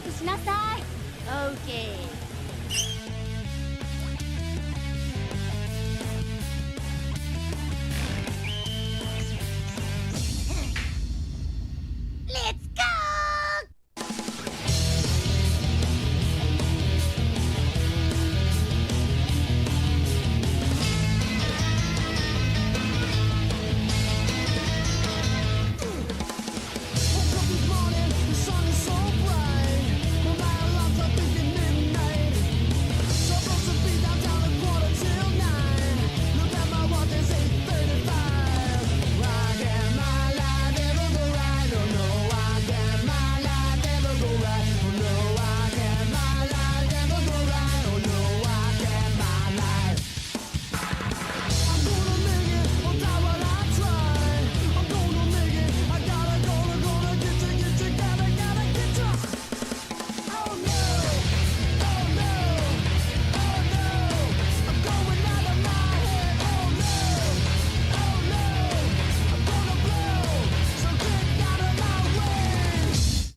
くしなさい。オーケー。Let's go!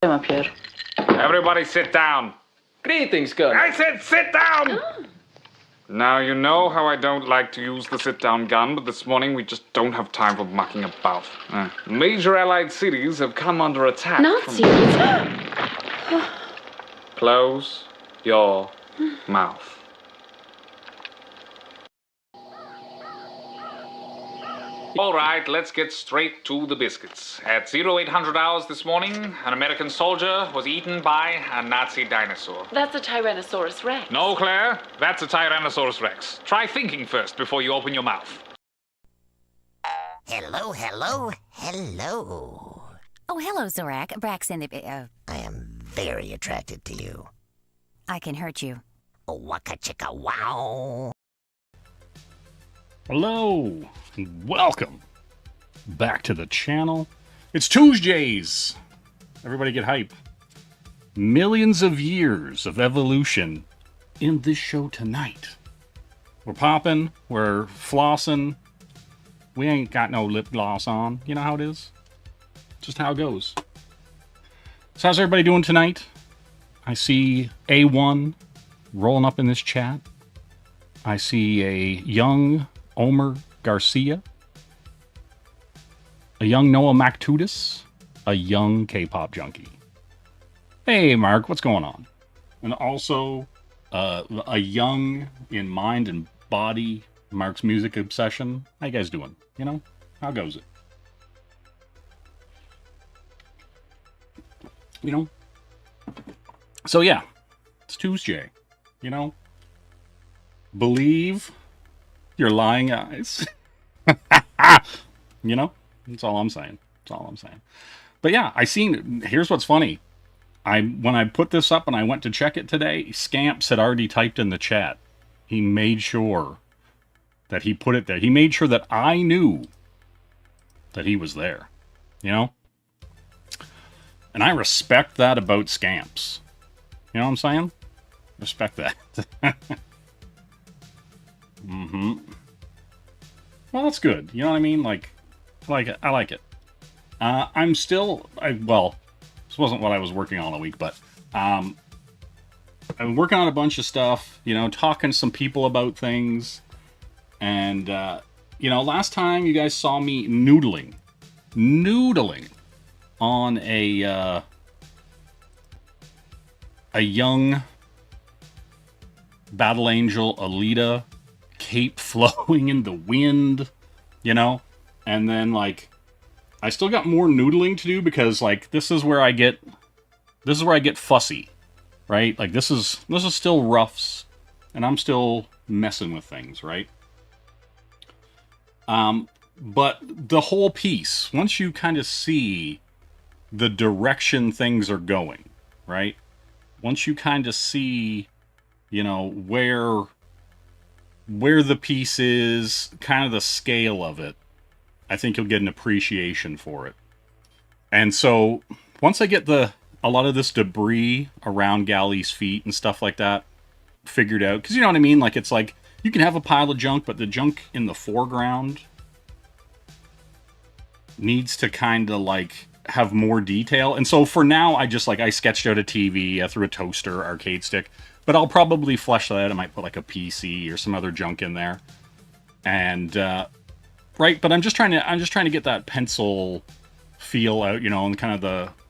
I'm up here. Everybody sit down. Greetings, Colonel. I said sit down! Now, you know how I don't like to use the sit-down gun, but this morning we just don't have time for mucking about. Major Allied cities have come under attack. Nazis? Close your mouth. All right, let's get straight to the biscuits. At 0800 hours this morning, an American soldier was eaten by a Nazi dinosaur. That's a Tyrannosaurus Rex. No, Claire, that's a Tyrannosaurus Rex. Try thinking first before you open your mouth. Hello, hello, hello. Oh, hello, Zorak. Brax in the... I am very attracted to you. I can hurt you. Oh, waka chicka wow. Hello, and welcome back to the channel. It's TUESJAYS. Everybody get hype. Millions of years of evolution in this show tonight. We're popping, we're flossing. We ain't got no lip gloss on. You know how it is? Just how it goes. So how's everybody doing tonight? I see A1 rolling up in this chat. I see a young Omer Garcia, a young Noah Mactudis, a young K-pop junkie. Hey, Mark, what's going on? And also, a young in mind and body Mark's music obsession. How you guys doing? You know, how goes it? You know? So yeah, it's Tuesday. You know? Believe your lying eyes. You know? That's all I'm saying. That's all I'm saying. But yeah, here's what's funny. When I put this up and I went to check it today, Scamps had already typed in the chat. He made sure that he put it there. He made sure that I knew that he was there. You know? And I respect that about Scamps. You know what I'm saying? Respect that. Mm-hmm. Well, that's good. You know what I mean? Like it. I like it. Well, this wasn't what I was working on all week, but I'm working on a bunch of stuff, you know, talking to some people about things. And, you know, last time you guys saw me noodling on a young Battle Angel Alita cape flowing in the wind, you know? And then, like, I still got more noodling to do because, like, this is where I get fussy, right? Like, this is still roughs, and I'm still messing with things, right? But the whole piece, once you kind of see the direction things are going, right? Once you kind of see, you know, where the piece is, kind of the scale of it, I think you'll get an appreciation for it. And so, once I get a lot of this debris around Galley's feet and stuff like that figured out, because you know what I mean? Like, it's like, you can have a pile of junk, but the junk in the foreground needs to kind of, like, have more detail. And so for now, I just, like, I sketched out a TV, I threw a toaster, arcade stick. But I'll probably flesh that out. I might put, like, a PC or some other junk in there. And, right, but I'm just trying to get that pencil feel out, you know, and kind of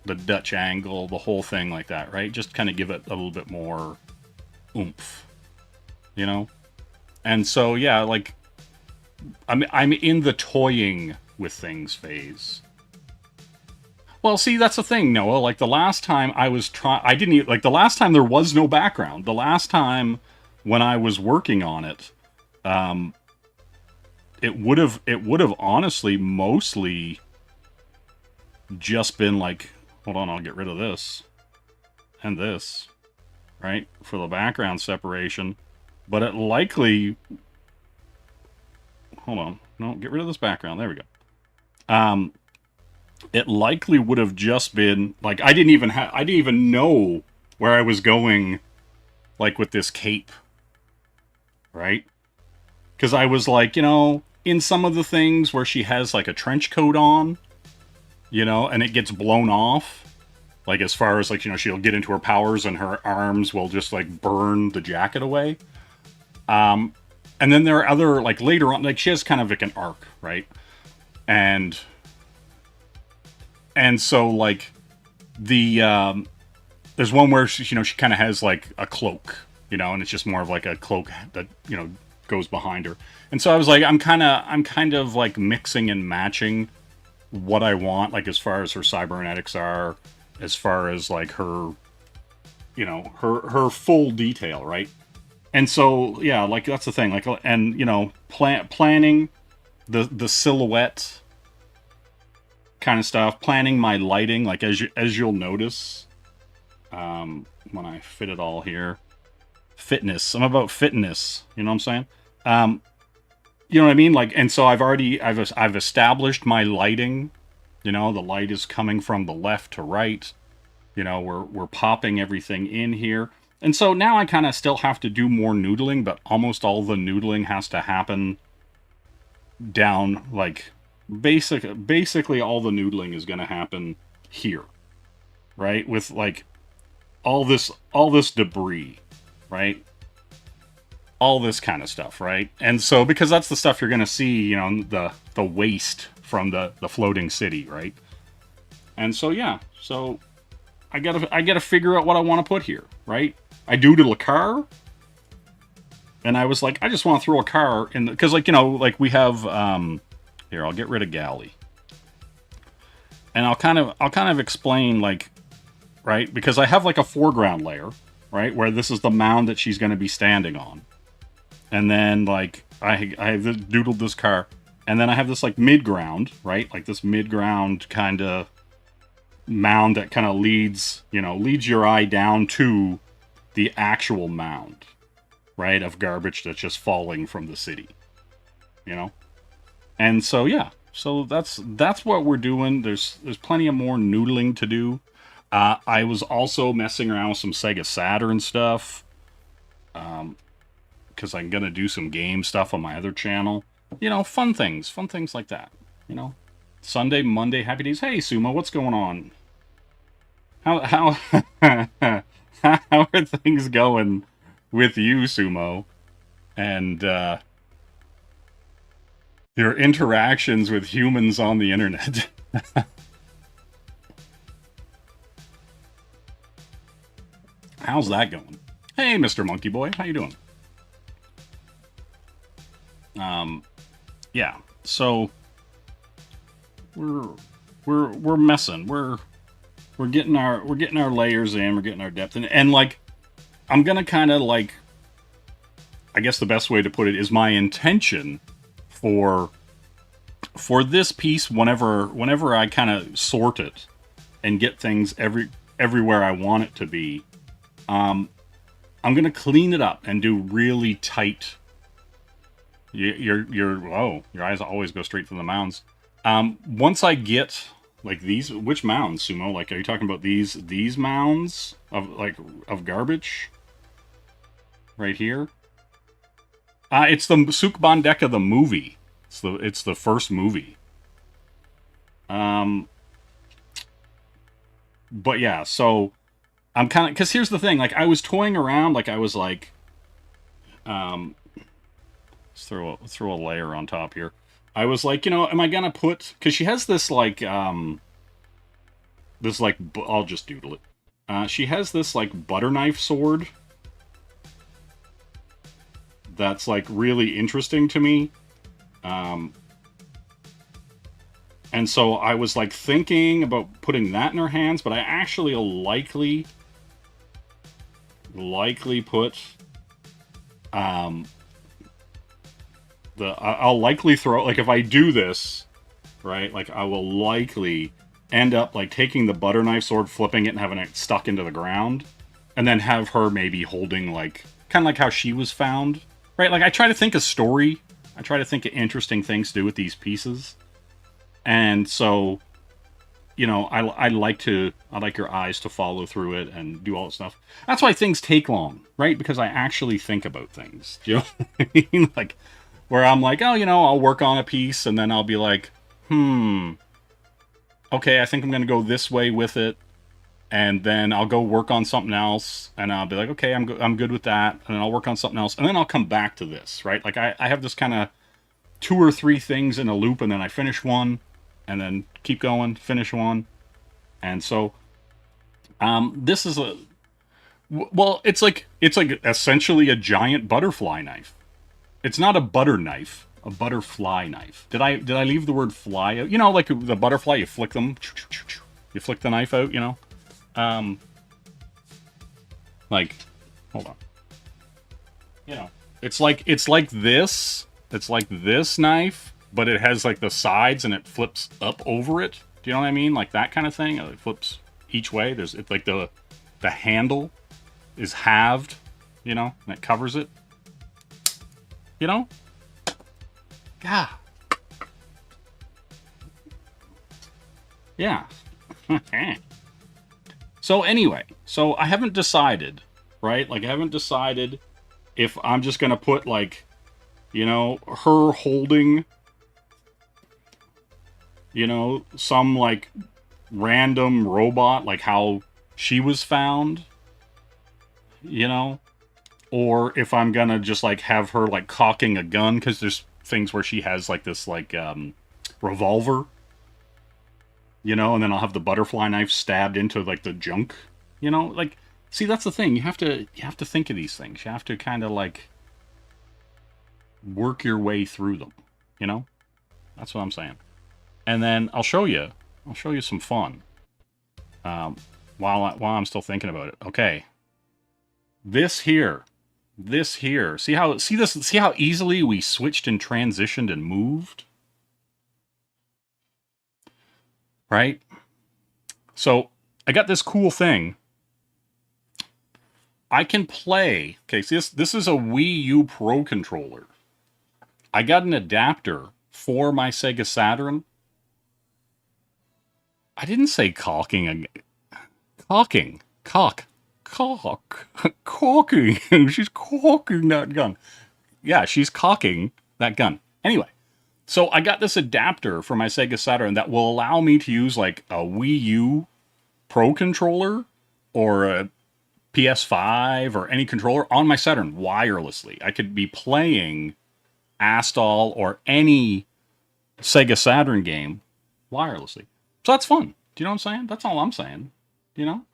the Dutch angle, the whole thing like that, right? Just kind of give it a little bit more oomph, you know? And so, yeah, like, I'm in the toying with things phase. Well, see, that's the thing, Noah. Like, the last time I was I didn't even, like, the last time there was no background. The last time when I was working on it, it would have honestly mostly just been like, hold on, I'll get rid of this and this, right, for the background separation. But it likely, hold on, no, get rid of this background. There we go. It likely would have just been like, I didn't even know where I was going, like, with this cape, right? Because I was like, you know, in some of the things where she has, like, a trench coat on, you know, and it gets blown off, like, as far as, like, you know, she'll get into her powers and her arms will just, like, burn the jacket away. And then there are other, like, later on, like, she has kind of like an arc, right? And so, like, there's one where she, you know, she kind of has, like, a cloak, you know, and it's just more of, like, a cloak that, you know, goes behind her. And so I was like, I'm kind of, like, mixing and matching what I want, like, as far as her cybernetics are, as far as, like, her, you know, her full detail, right? And so, yeah, like, that's the thing, like, and, you know, planning the silhouette kind of stuff, planning my lighting, like, as you'll notice, when I fit it all here, fitness, I'm about fitness, you know what I'm saying? You know what I mean? Like, and so I've established my lighting, you know, the light is coming from the left to right, you know, we're popping everything in here. And so now I kind of still have to do more noodling, but almost all the noodling has to happen down, like, basically all the noodling is going to happen here, right? With, like, all this debris, right? All this kind of stuff, right? And so, because that's the stuff you're going to see, you know, the waste from the floating city, right? And so, yeah, so I gotta figure out what I want to put here, right? I doodled a car, and I was like, I just want to throw a car in, because, like, you know, like, we have, here, I'll get rid of Galley. And I'll kind of explain, like, right? Because I have, like, a foreground layer, right? Where this is the mound that she's going to be standing on. And then, like, I have doodled this car. And then I have this, like, mid-ground, right? Like, this mid-ground kind of mound that kind of leads your eye down to the actual mound, right? Of garbage that's just falling from the city, you know? And so, yeah. So that's what we're doing. There's plenty of more noodling to do. I was also messing around with some Sega Saturn stuff. Because I'm going to do some game stuff on my other channel. You know, fun things like that. You know, Sunday, Monday, happy days. Hey, Sumo, what's going on? How are things going with you, Sumo? And, your interactions with humans on the internet. How's that going? Hey, Mr. Monkey Boy, how you doing? Yeah. So we're messing. We're getting our layers in. We're getting our depth in, and, like, I'm gonna kind of, like, I guess the best way to put it is my intention for this piece, whenever I kind of sort it and get things everywhere I want it to be, I'm gonna clean it up and do really tight. Your eyes always go straight to the mounds. Once I get, like, these, which mounds, Sumo? Like, are you talking about these mounds of garbage right here? It's the Sukbandeka the movie. It's the first movie. But yeah, so I'm kind of, because here's the thing, like I was toying around, like I was like, let's throw a layer on top here. I was like, you know, am I gonna put, because she has this like, I'll just doodle it. She has this like butter knife sword that's like really interesting to me. And so I was like thinking about putting that in her hands, but I actually likely put I'll likely throw, like if I do this, right, like I will likely end up like taking the butter knife sword, flipping it and having it stuck into the ground, and then have her maybe holding like, kind of like how she was found, right? Like I try to think of story, I try to think of interesting things to do with these pieces. And so, you know, I like your eyes to follow through it and do all that stuff. That's why things take long, right? Because I actually think about things. Do you know what I mean? Like, where I'm like, oh, you know, I'll work on a piece and then I'll be like, okay, I think I'm going to go this way with it. And then I'll go work on something else and I'll be like, okay, I'm good with that. And then I'll work on something else. And then I'll come back to this, right? Like I have this kind of 2 or 3 things in a loop and then I finish one. And then keep going, finish one. And so, this is it's like essentially a giant butterfly knife. It's not a butter knife, a butterfly knife. Did I leave the word fly out? You know, like the butterfly, you flick them, you flick the knife out, you know? Like, hold on. You know, it's like this knife, but it has like the sides and it flips up over it. Do you know what I mean? Like that kind of thing. It flips each way. It's like the handle is halved, you know, and it covers it. You know? Yeah. Yeah. So anyway, so I haven't decided, right? Like I haven't decided if I'm just gonna put like, you know, her holding, you know, some like random robot, like how she was found, you know, or if I'm gonna just like have her like cocking a gun, because there's things where she has like this like revolver, you know, and then I'll have the butterfly knife stabbed into like the junk, you know, like, see, that's the thing, you have to think of these things, you have to kind of like work your way through them, you know, that's what I'm saying. And then I'll show you some fun while I'm still thinking about it. Okay, this here, see how easily we switched and transitioned and moved, right? So I got this cool thing. I can play. Okay, see, this is a Wii U Pro controller. I got an adapter for my Sega Saturn. I didn't say caulking again. Caulking. Caulking. She's caulking that gun. Yeah, she's caulking that gun. Anyway, so I got this adapter for my Sega Saturn that will allow me to use like a Wii U Pro controller or a PS5 or any controller on my Saturn wirelessly. I could be playing Astol or any Sega Saturn game wirelessly. So that's fun. Do you know what I'm saying? That's all I'm saying. You know?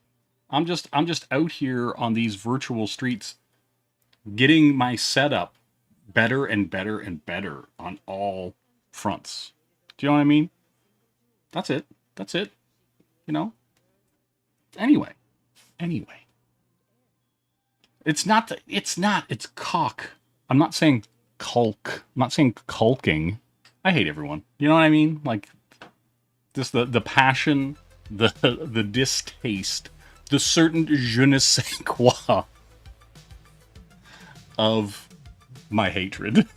I'm just out here on these virtual streets getting my setup better and better and better on all fronts. Do you know what I mean? That's it. You know? Anyway. It's cock. I'm not saying culk. I'm not saying culking. I hate everyone. You know what I mean? Like, just the passion, the distaste, the certain je ne sais quoi of my hatred.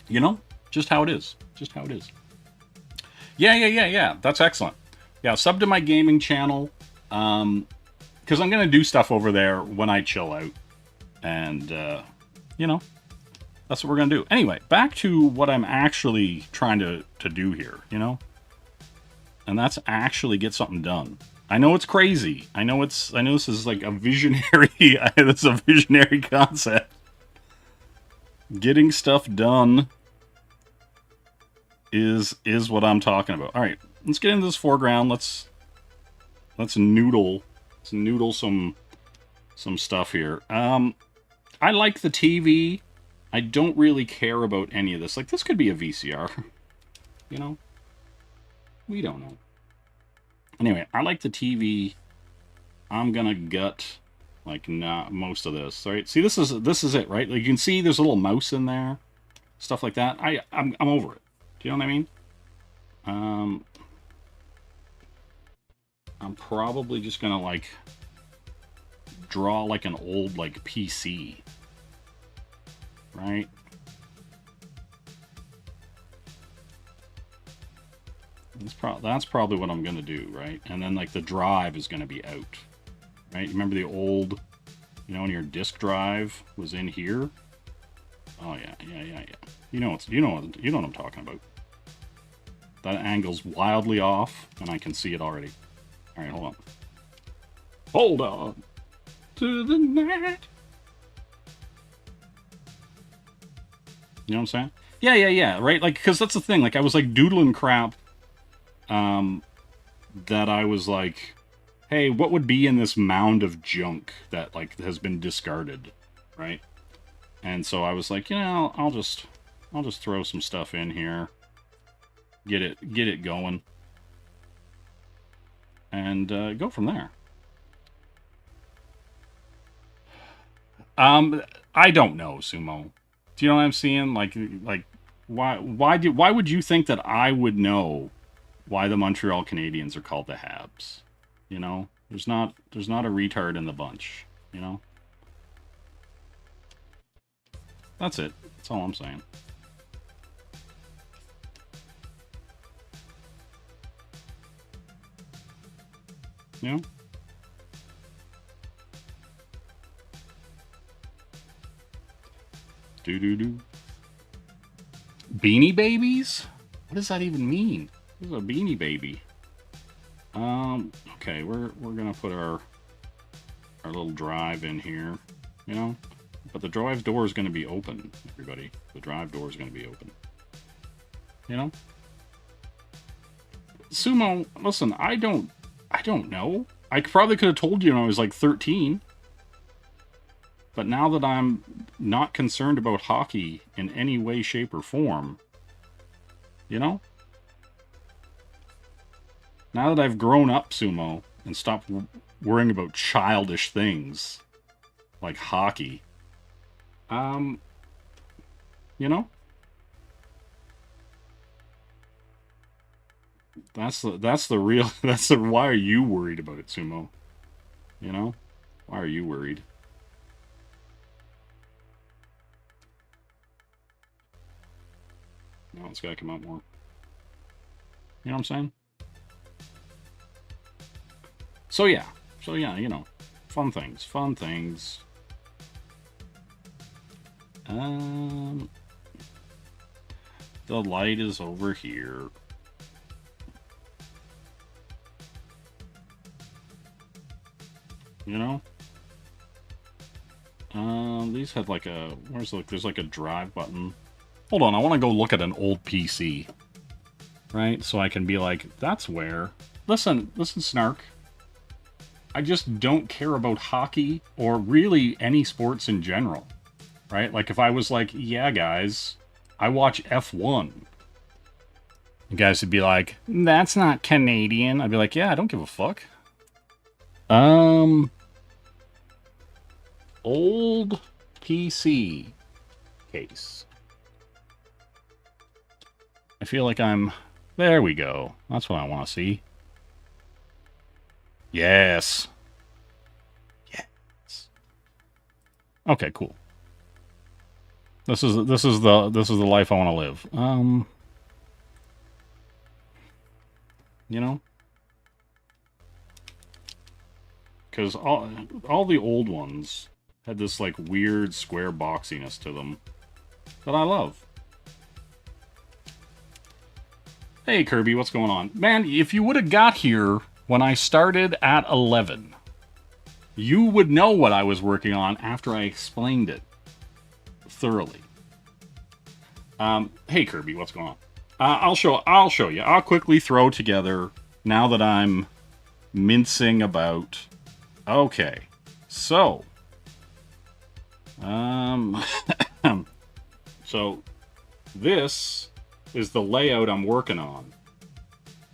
You know? Just how it is. Yeah. That's excellent. Yeah, sub to my gaming channel. Because I'm going to do stuff over there when I chill out. And, you know, That's what we're going to do. Anyway, back to what I'm actually trying to do here, you know? And that's actually get something done. I know it's crazy. I know this is like a visionary, this is a visionary concept. Getting stuff done is what I'm talking about. All right, let's get into this foreground. Let's noodle some stuff here. I like the TV. I don't really care about any of this. Like, this could be a VCR. You know? We don't know. Anyway, I like the TV. I'm gonna gut, like, most of this. All right? See, this is it, right? Like, you can see there's a little mouse in there. Stuff like that. I'm over it. Do you know what I mean? I'm probably just gonna, like, draw, like, an old, like, PC. Right? That's probably what I'm going to do, right? And then, like, the drive is going to be out. Right? Remember the old, you know, when your disk drive was in here? Oh, yeah. You know what I'm talking about. That angle's wildly off, and I can see it already. All right, hold on. Hold on to the night. You know what I'm saying? Yeah, right? Like, because that's the thing. Like, I was, like, doodling crap that I was like, hey, what would be in this mound of junk that, like, has been discarded, right? And so I was like, you know, I'll just throw some stuff in here, get it going, and go from there. I don't know, Sumo. Do you know what I'm seeing? Like, why would you think that I would know why the Montreal Canadiens are called the Habs? You know, there's not a retard in the bunch. You know, that's it. That's all I'm saying. You know. Do. Beanie Babies? What does that even mean? What is a Beanie Baby? Okay, we're gonna put our little drive in here, you know? But the drive door is gonna be open, everybody. The drive door is gonna be open. You know? Sumo, listen, I don't know. I probably could have told you when I was like 13. But now that I'm not concerned about hockey in any way, shape, or form, you know? Now that I've grown up, Sumo, and stopped worrying about childish things like hockey, you know? That's the real, why are you worried about it, Sumo? You know? Why are you worried? No, it's gotta come out more. You know what I'm saying? So yeah, you know, fun things. The light is over here. You know? These have like a, there's like a drive button. Hold on, I want to go look at an old PC. Right? So I can be like, that's where... Listen, Snark. I just don't care about hockey or really any sports in general. Right? Like if I was like, yeah, guys, I watch F1. You guys would be like, that's not Canadian. I'd be like, yeah, I don't give a fuck. Old PC case. I feel like I'm... There we go. That's what I want to see. Yes. Yes. Okay, cool. This is the life I want to live. You know? Because all the old ones had this like weird square boxiness to them. that I love. Hey, Kirby, what's going on? Man, if you would have got here when I started at 11, you would know what I was working on after I explained it thoroughly. Hey, Kirby, what's going on? I'll show you. I'll quickly throw together, now that I'm mincing about. Okay, so, so this is the layout I'm working on,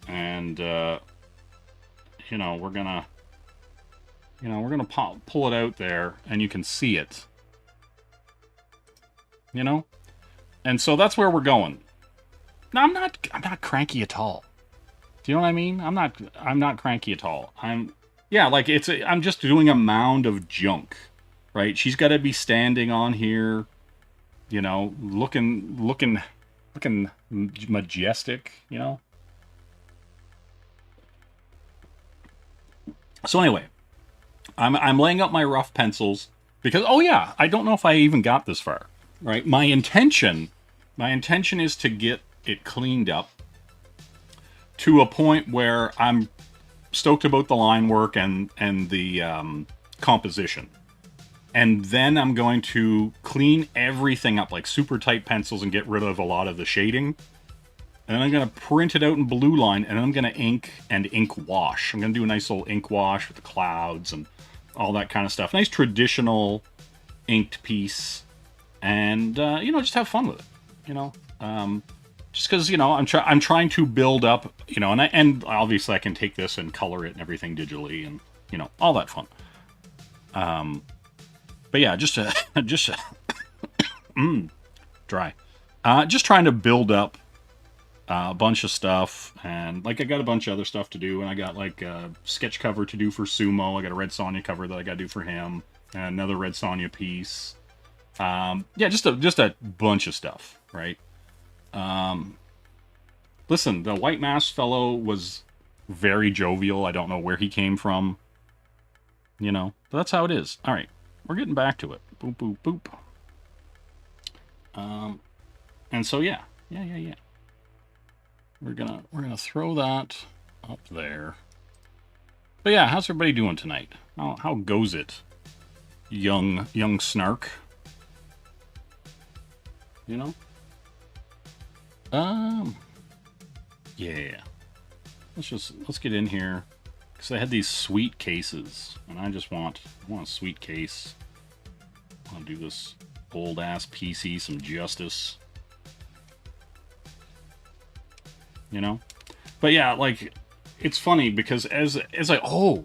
and you know, we're gonna pull it out there, and you can see it, you know, and so that's where we're going. Now, I'm not cranky at all. Do you know what I mean? I'm not cranky at all. I'm just doing a mound of junk, right? She's got to be standing on here, you know, looking majestic, you know. So anyway, I'm laying out my rough pencils because, oh yeah, I don't know if I even got this far, right? My intention is to get it cleaned up to a point where I'm stoked about the line work and the composition. And then I'm going to clean everything up, like super tight pencils, and get rid of a lot of the shading. And then I'm going to print it out in blue line, and then I'm going to ink wash. I'm going to do a nice little ink wash with the clouds and all that kind of stuff. Nice traditional inked piece. And, you know, just have fun with it, you know. Just because, you know, I'm trying to build up, you know, and obviously I can take this and color it and everything digitally and, you know, all that fun. But yeah, just dry. Just trying to build up a bunch of stuff, and like I got a bunch of other stuff to do, and I got like a sketch cover to do for Sumo. I got a Red Sonja cover that I got to do for him, and another Red Sonja piece. Yeah, just a bunch of stuff, right? Listen, the White Mask fellow was very jovial. I don't know where he came from, you know, but that's how it is. All right, we're getting back to it. Boop, boop, boop. And so yeah. We're gonna throw that up there. But yeah, how's everybody doing tonight? How goes it, young snark? You know? Yeah. Let's get in here, because I had these sweet cases, and I want a sweet case. I want to do this old ass PC some justice. You know? But yeah, like, it's funny because as I I'll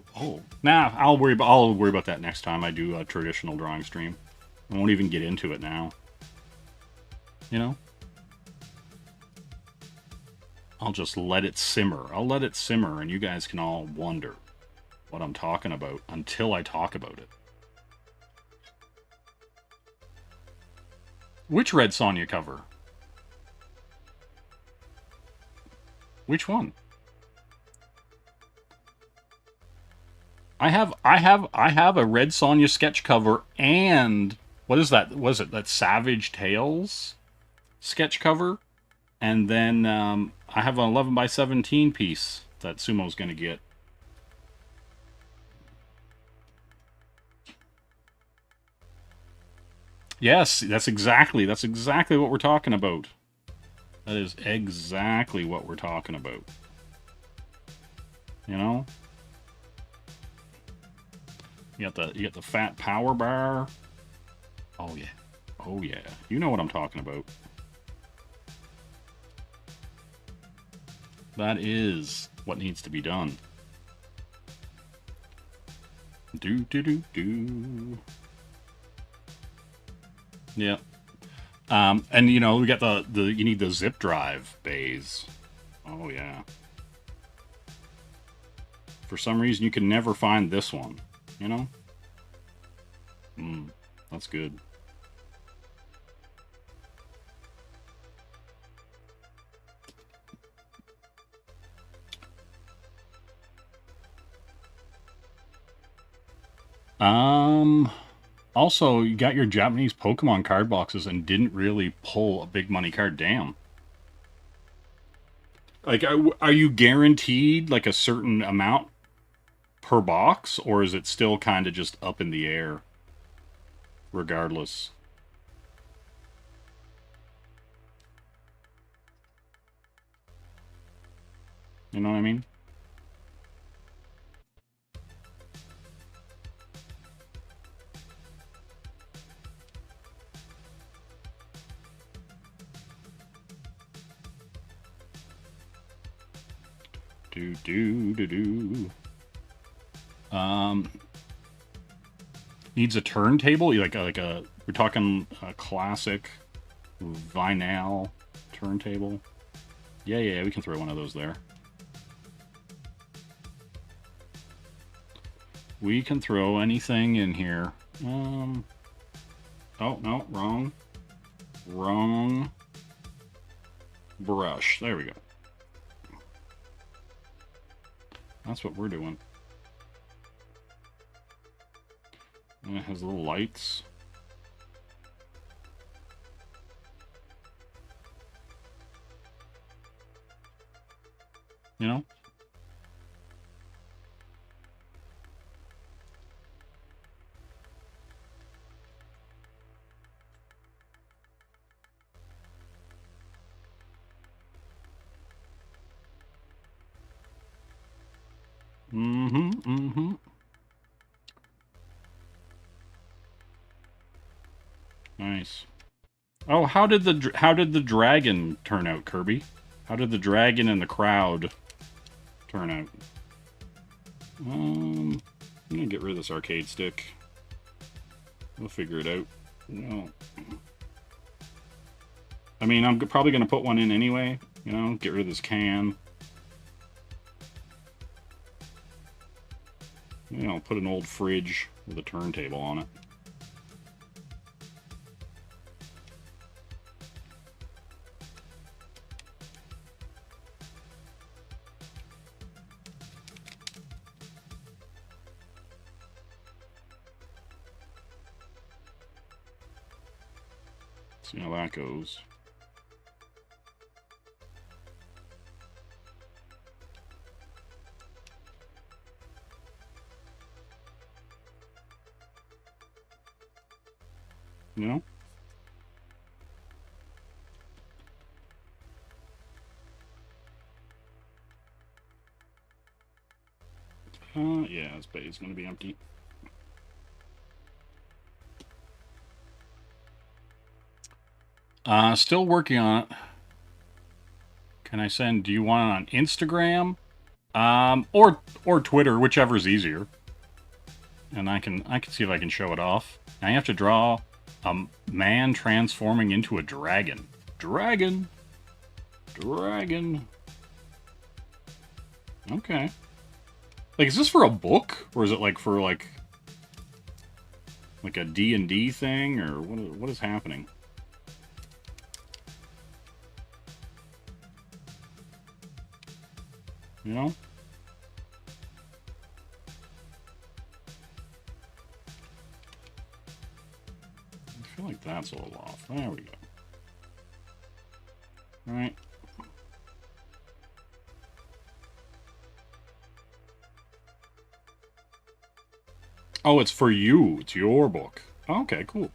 worry about that next time I do a traditional drawing stream. I won't even get into it now. You know? I'll just let it simmer. I'll let it simmer, and you guys can all wonder what I'm talking about until I talk about it. Which Red Sonja cover? Which one? I have a Red Sonja sketch cover, and what is that? Was it that Savage Tales sketch cover? And then I have an 11x17 piece that Sumo's going to get. Yes, that's exactly what we're talking about. That is exactly what we're talking about. You know? You got the fat power bar. Oh yeah. Oh yeah. You know what I'm talking about. That is what needs to be done. Do. Yeah. And you know, we got you need the zip drive bays. Oh yeah. For some reason you can never find this one, you know? That's good. Also, you got your Japanese Pokemon card boxes and didn't really pull a big money card. Damn. Like, are you guaranteed like a certain amount per box, or is it still kind of just up in the air regardless? You know what I mean? Do. Needs a turntable? We're talking a classic vinyl turntable. Yeah, we can throw one of those there. We can throw anything in here. Oh, no, wrong. Wrong brush. There we go. That's what we're doing. And it has little lights. You know? Nice. Oh, how did the dragon turn out, Kirby? How did the dragon and the crowd turn out? I'm gonna get rid of this arcade stick. We'll figure it out. No. I mean, I'm probably gonna put one in anyway. You know, get rid of this can. You know, put an old fridge with a turntable on it. See how that goes. You know? Yeah, this bay is going to be empty. Still working on it. Can I send? Do you want it on Instagram, or Twitter, whichever's easier? And I can see if I can show it off. Now you have to draw a man transforming into a dragon. Dragon. Okay. Like, is this for a book, or is it like for like a D&D thing, or what is happening? You know? I feel like that's a little off. There we go. All right. Oh, it's for you. It's your book. Okay, cool.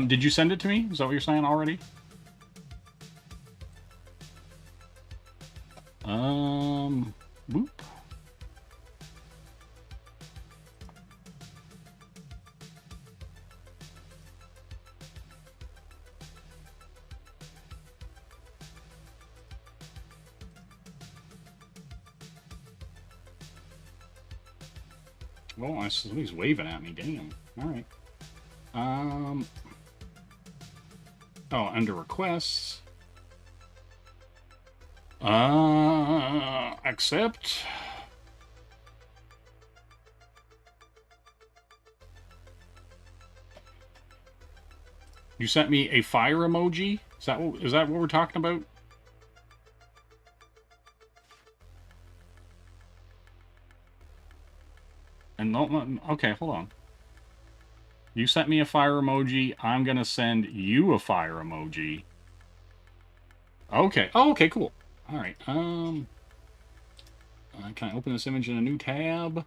Did you send it to me? Is that what you're saying already? Boop. Well, somebody's waving at me. Damn. All right. Oh, under requests. Accept. You sent me a fire emoji? Is that what we're talking about? And no, okay, hold on. You sent me a fire emoji. I'm gonna send you a fire emoji. Okay. Oh, okay, cool. All right. Can I open this image in a new tab?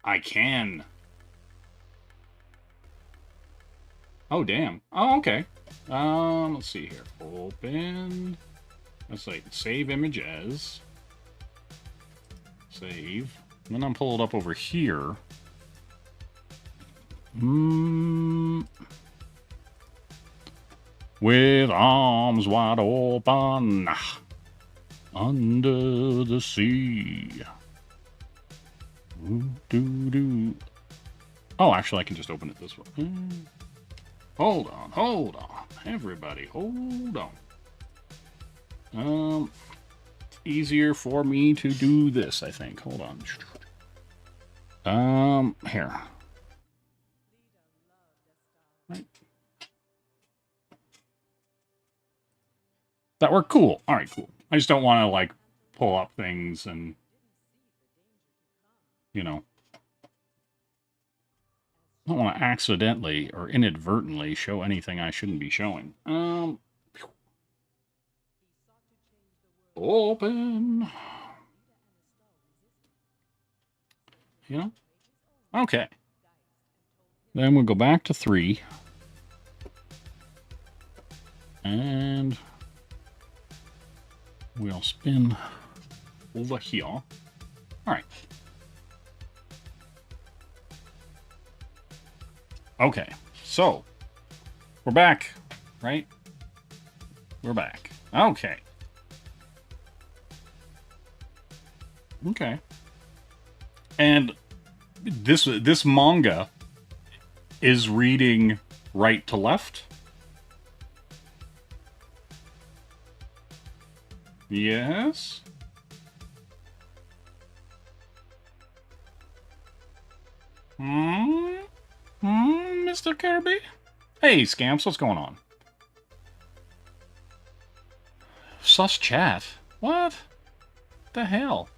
I can. Oh, damn. Oh, okay. Let's see here. Open. Let's like save image as. Save. And then I'm pull it up over here. With arms wide open under the sea. Doo-doo-doo. Oh, actually, I can just open it this way. Hold on. Everybody, hold on. It's easier for me to do this, I think. Hold on. Here. Right. That worked cool. All right, cool. I just don't want to, like, pull up things and, you know. I don't want to accidentally or inadvertently show anything I shouldn't be showing. Open. You know? Okay. Then we'll go back to 3. And we'll spin over here. All right. Okay, so we're back, right? We're back. Okay. Okay. And this manga is reading right to left. Yes. Mr. Kirby? Hey, Scamps, what's going on? Sus chat? What? The hell?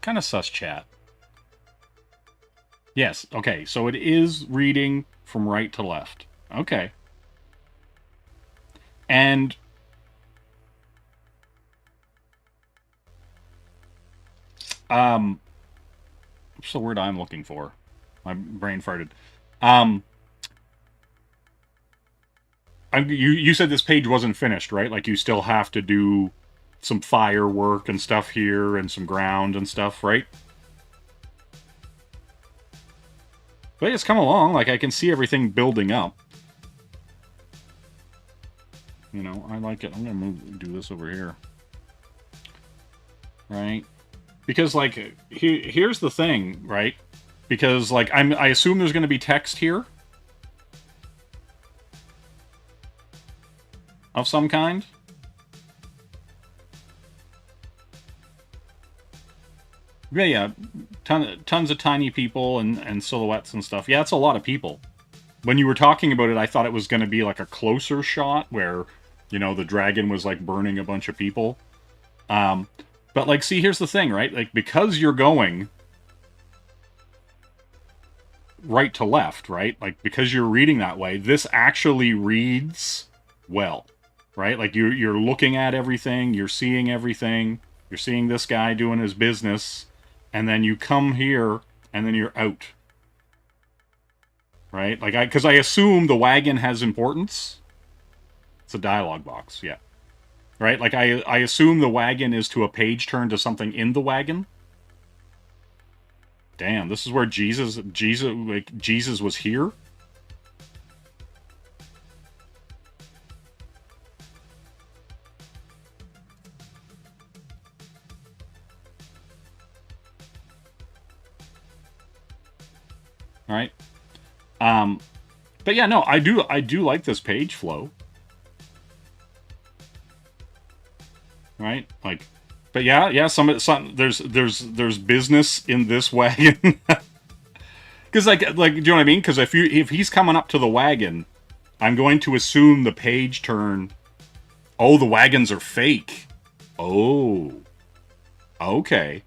Kind of sus chat. Yes, okay, so it is reading from right to left. Okay. And what's the word I'm looking for? My brain farted. You said this page wasn't finished, right? Like, you still have to do some firework and stuff here and some ground and stuff, right? But it's come along. Like, I can see everything building up. You know, I like it. I'm going to do this over here. Right? Because, like, here's the thing, right? Because, like, I assume there's going to be text here. Of some kind. Yeah. Tons of tiny people and silhouettes and stuff. Yeah, it's a lot of people. When you were talking about it, I thought it was going to be like a closer shot where, you know, the dragon was like burning a bunch of people. But like, see, here's the thing, right? Like, because you're going right to left, right? Like, because you're reading that way, this actually reads well, right? Like, you're looking at everything, you're seeing everything, you're seeing this guy doing his business, and then you come here, and then you're out. Right? Like, because I assume the wagon has importance. It's a dialogue box, yeah. Right? Like, I assume the wagon is to a page turn to something in the wagon. Damn, this is where Jesus was here? But yeah, no, I do like this page flow. Right? Like, but yeah, there's business in this wagon. Because like, do you know what I mean? Because if he's coming up to the wagon, I'm going to assume the page turn. Oh, the wagons are fake. Oh, okay.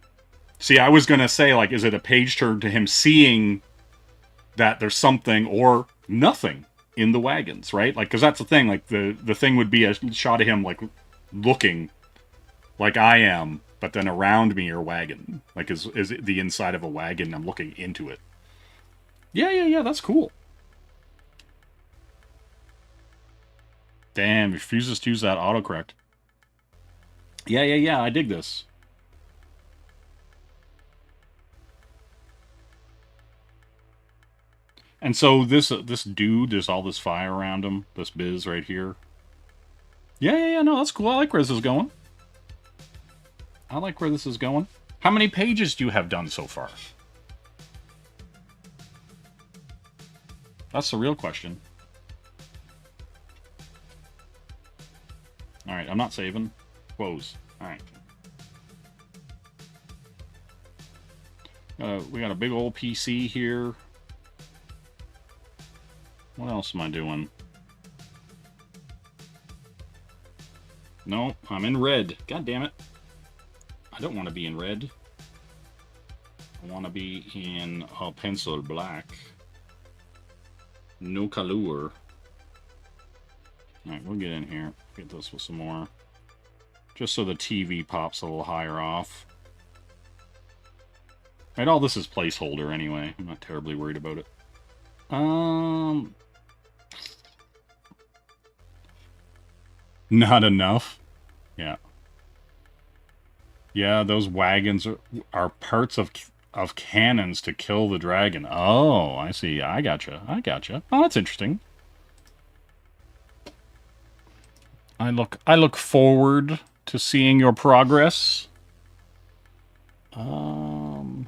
See, I was gonna say, like, is it a page turn to him seeing that there's something or nothing in the wagons, right? Like, because that's the thing. Like, the thing would be a shot of him, like, looking like I am, but then around me are wagon. Like, is it the inside of a wagon? I'm looking into it. Yeah, that's cool. Damn, he refuses to use that autocorrect. Yeah, I dig this. And so this dude, there's all this fire around him, this biz right here. Yeah, no, that's cool. I like where this is going. How many pages do you have done so far? That's the real question. Alright, I'm not saving. Close. Alright. We got a big old PC here. What else am I doing? No, I'm in red. God damn it. I don't want to be in red. I want to be in pencil black. No color. Alright, we'll get in here. Get this with some more. Just so the TV pops a little higher off. Right, all this is placeholder anyway. I'm not terribly worried about it. Not enough. Yeah. Yeah, those wagons are parts of cannons to kill the dragon. Oh, I see. I gotcha. Oh, that's interesting. I look forward to seeing your progress. Let's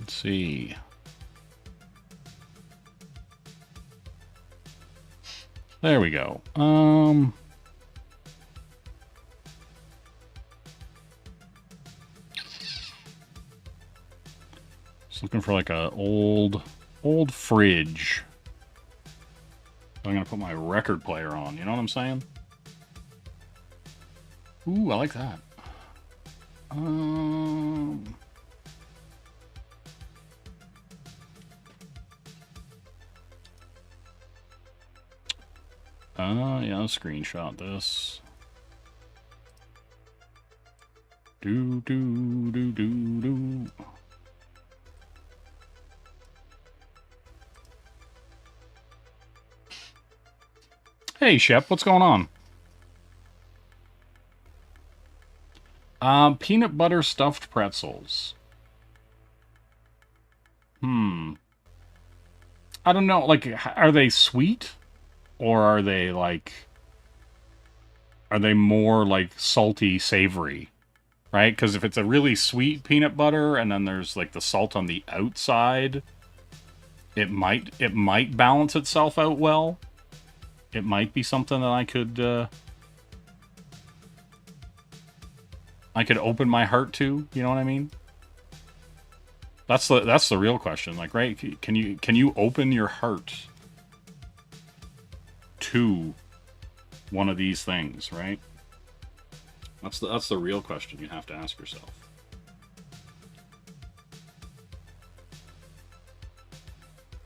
see. There we go. Just looking for like a old fridge. I'm gonna put my record player on. You know what I'm saying? Ooh, I like that. Yeah, I'll screenshot this. Do. Hey, Shep, what's going on? Peanut butter stuffed pretzels. I don't know, like, are they sweet? Or are they more like salty, savory? Right? Because if it's a really sweet peanut butter and then there's like the salt on the outside, it might balance itself out well. It might be something that I could open my heart to, you know what I mean? That's the real question, like, right? Can you open your heart to one of these things, right? That's the real question you have to ask yourself.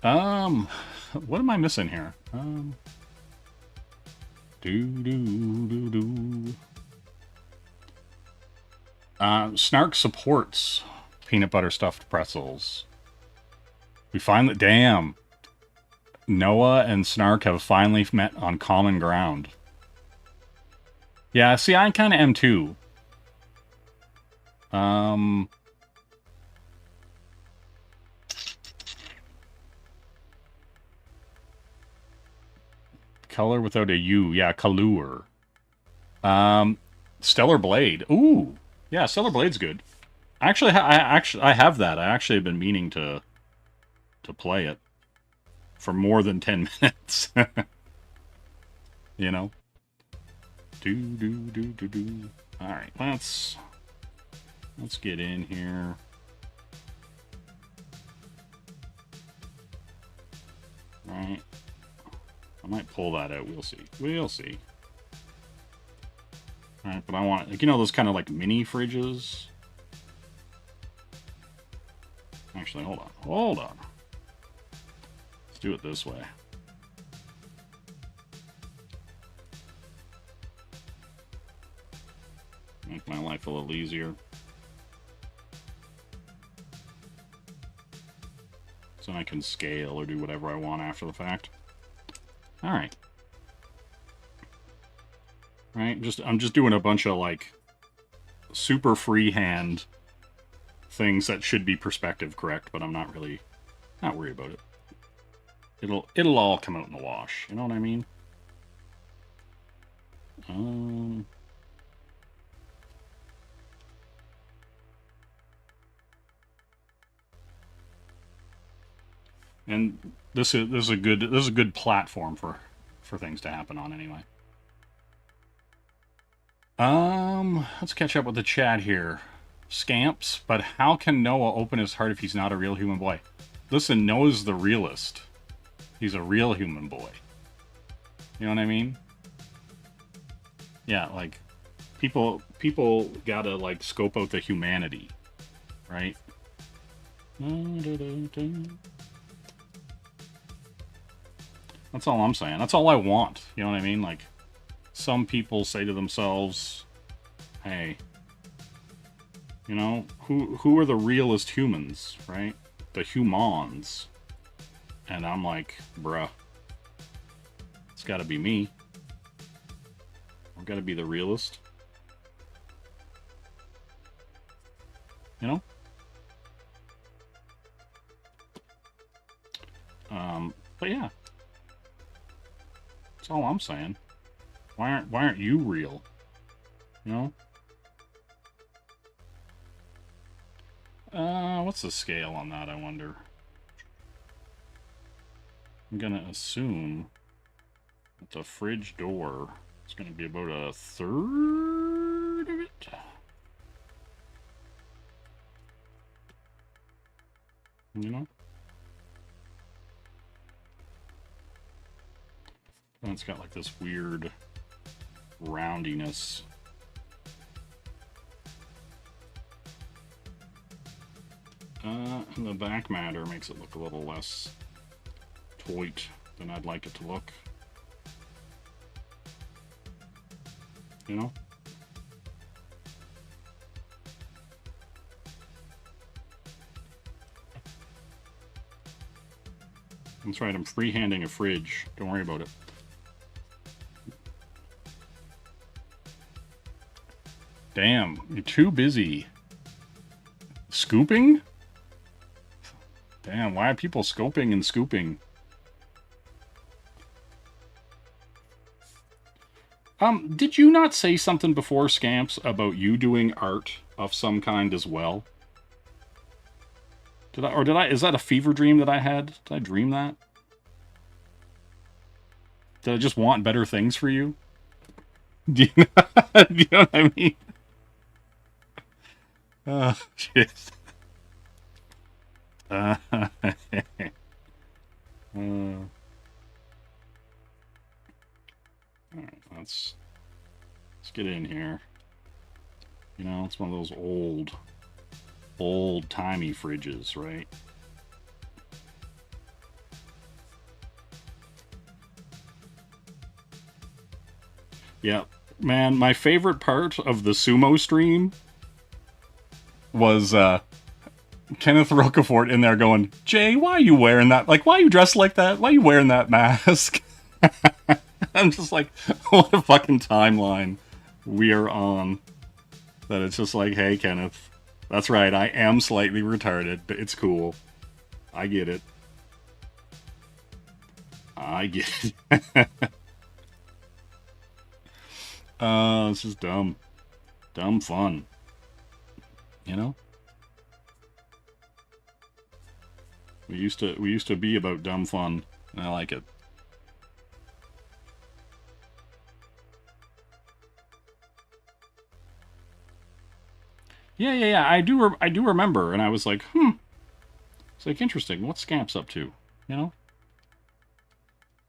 What am I missing here? Snark supports peanut butter stuffed pretzels. We finally, damn. Noah and Snark have finally met on common ground. Yeah, see, I kind of am too. Color without a U. Yeah, Kalur. Stellar Blade. Ooh. Yeah, Stellar Blade's good. Actually, I have that. I actually have been meaning to play it for more than 10 minutes. You know? Do. Alright, let's get in here. Right. I might pull that out. We'll see. We'll see. Alright, but I want, like, you know those kind of like mini fridges? Actually, hold on. Hold on. Let's do it this way. Make my life a little easier. So I can scale or do whatever I want after the fact. Alright. Right, I'm just doing a bunch of like super freehand things that should be perspective correct, but I'm not worried about it. It'll all come out in the wash, you know what I mean? And this is a good platform for things to happen on anyway. Let's catch up with the chat here. Scamps, but how can Noah open his heart if he's not a real human boy? Listen, Noah's the realist. He's a real human boy. You know what I mean? Yeah, like people gotta like scope out the humanity, right? That's all I'm saying. That's all I want. You know what I mean? Like, some people say to themselves, hey, you know, who are the realest humans, right? The humans. And I'm like, bruh, it's gotta be me. I've gotta be the realist. You know? But yeah. That's all I'm saying. Why aren't you real? You know? What's the scale on that, I wonder? I'm gonna assume that the fridge door is gonna be about a third of it. You know? And it's got like this weird roundiness. And the back matter makes it look a little less toit than I'd like it to look. You know? That's right, I'm freehanding a fridge. Don't worry about it. Damn, you're too busy scooping? Damn, why are people scoping and scooping? Did you not say something before, Scamps, about you doing art of some kind as well? Is that a fever dream that I had? Did I dream that? Did I just want better things for you? Do you know what I mean? Oh, jeez. Alright, let's get in here. You know, it's one of those old-timey fridges, right? Yeah, man, my favorite part of the sumo stream was Kenneth Rocafort in there going, Jay, why are you wearing that? Like, why are you dressed like that? Why are you wearing that mask? I'm just like, what a fucking timeline we are on. That it's just like, hey, Kenneth, that's right, I am slightly retarded, but it's cool. I get it. I get it. It's just dumb. Dumb fun. You know? We used to be about dumb fun, and I like it. Yeah. I do remember, and I was like, It's like, interesting. What's Scamp's up to? You know?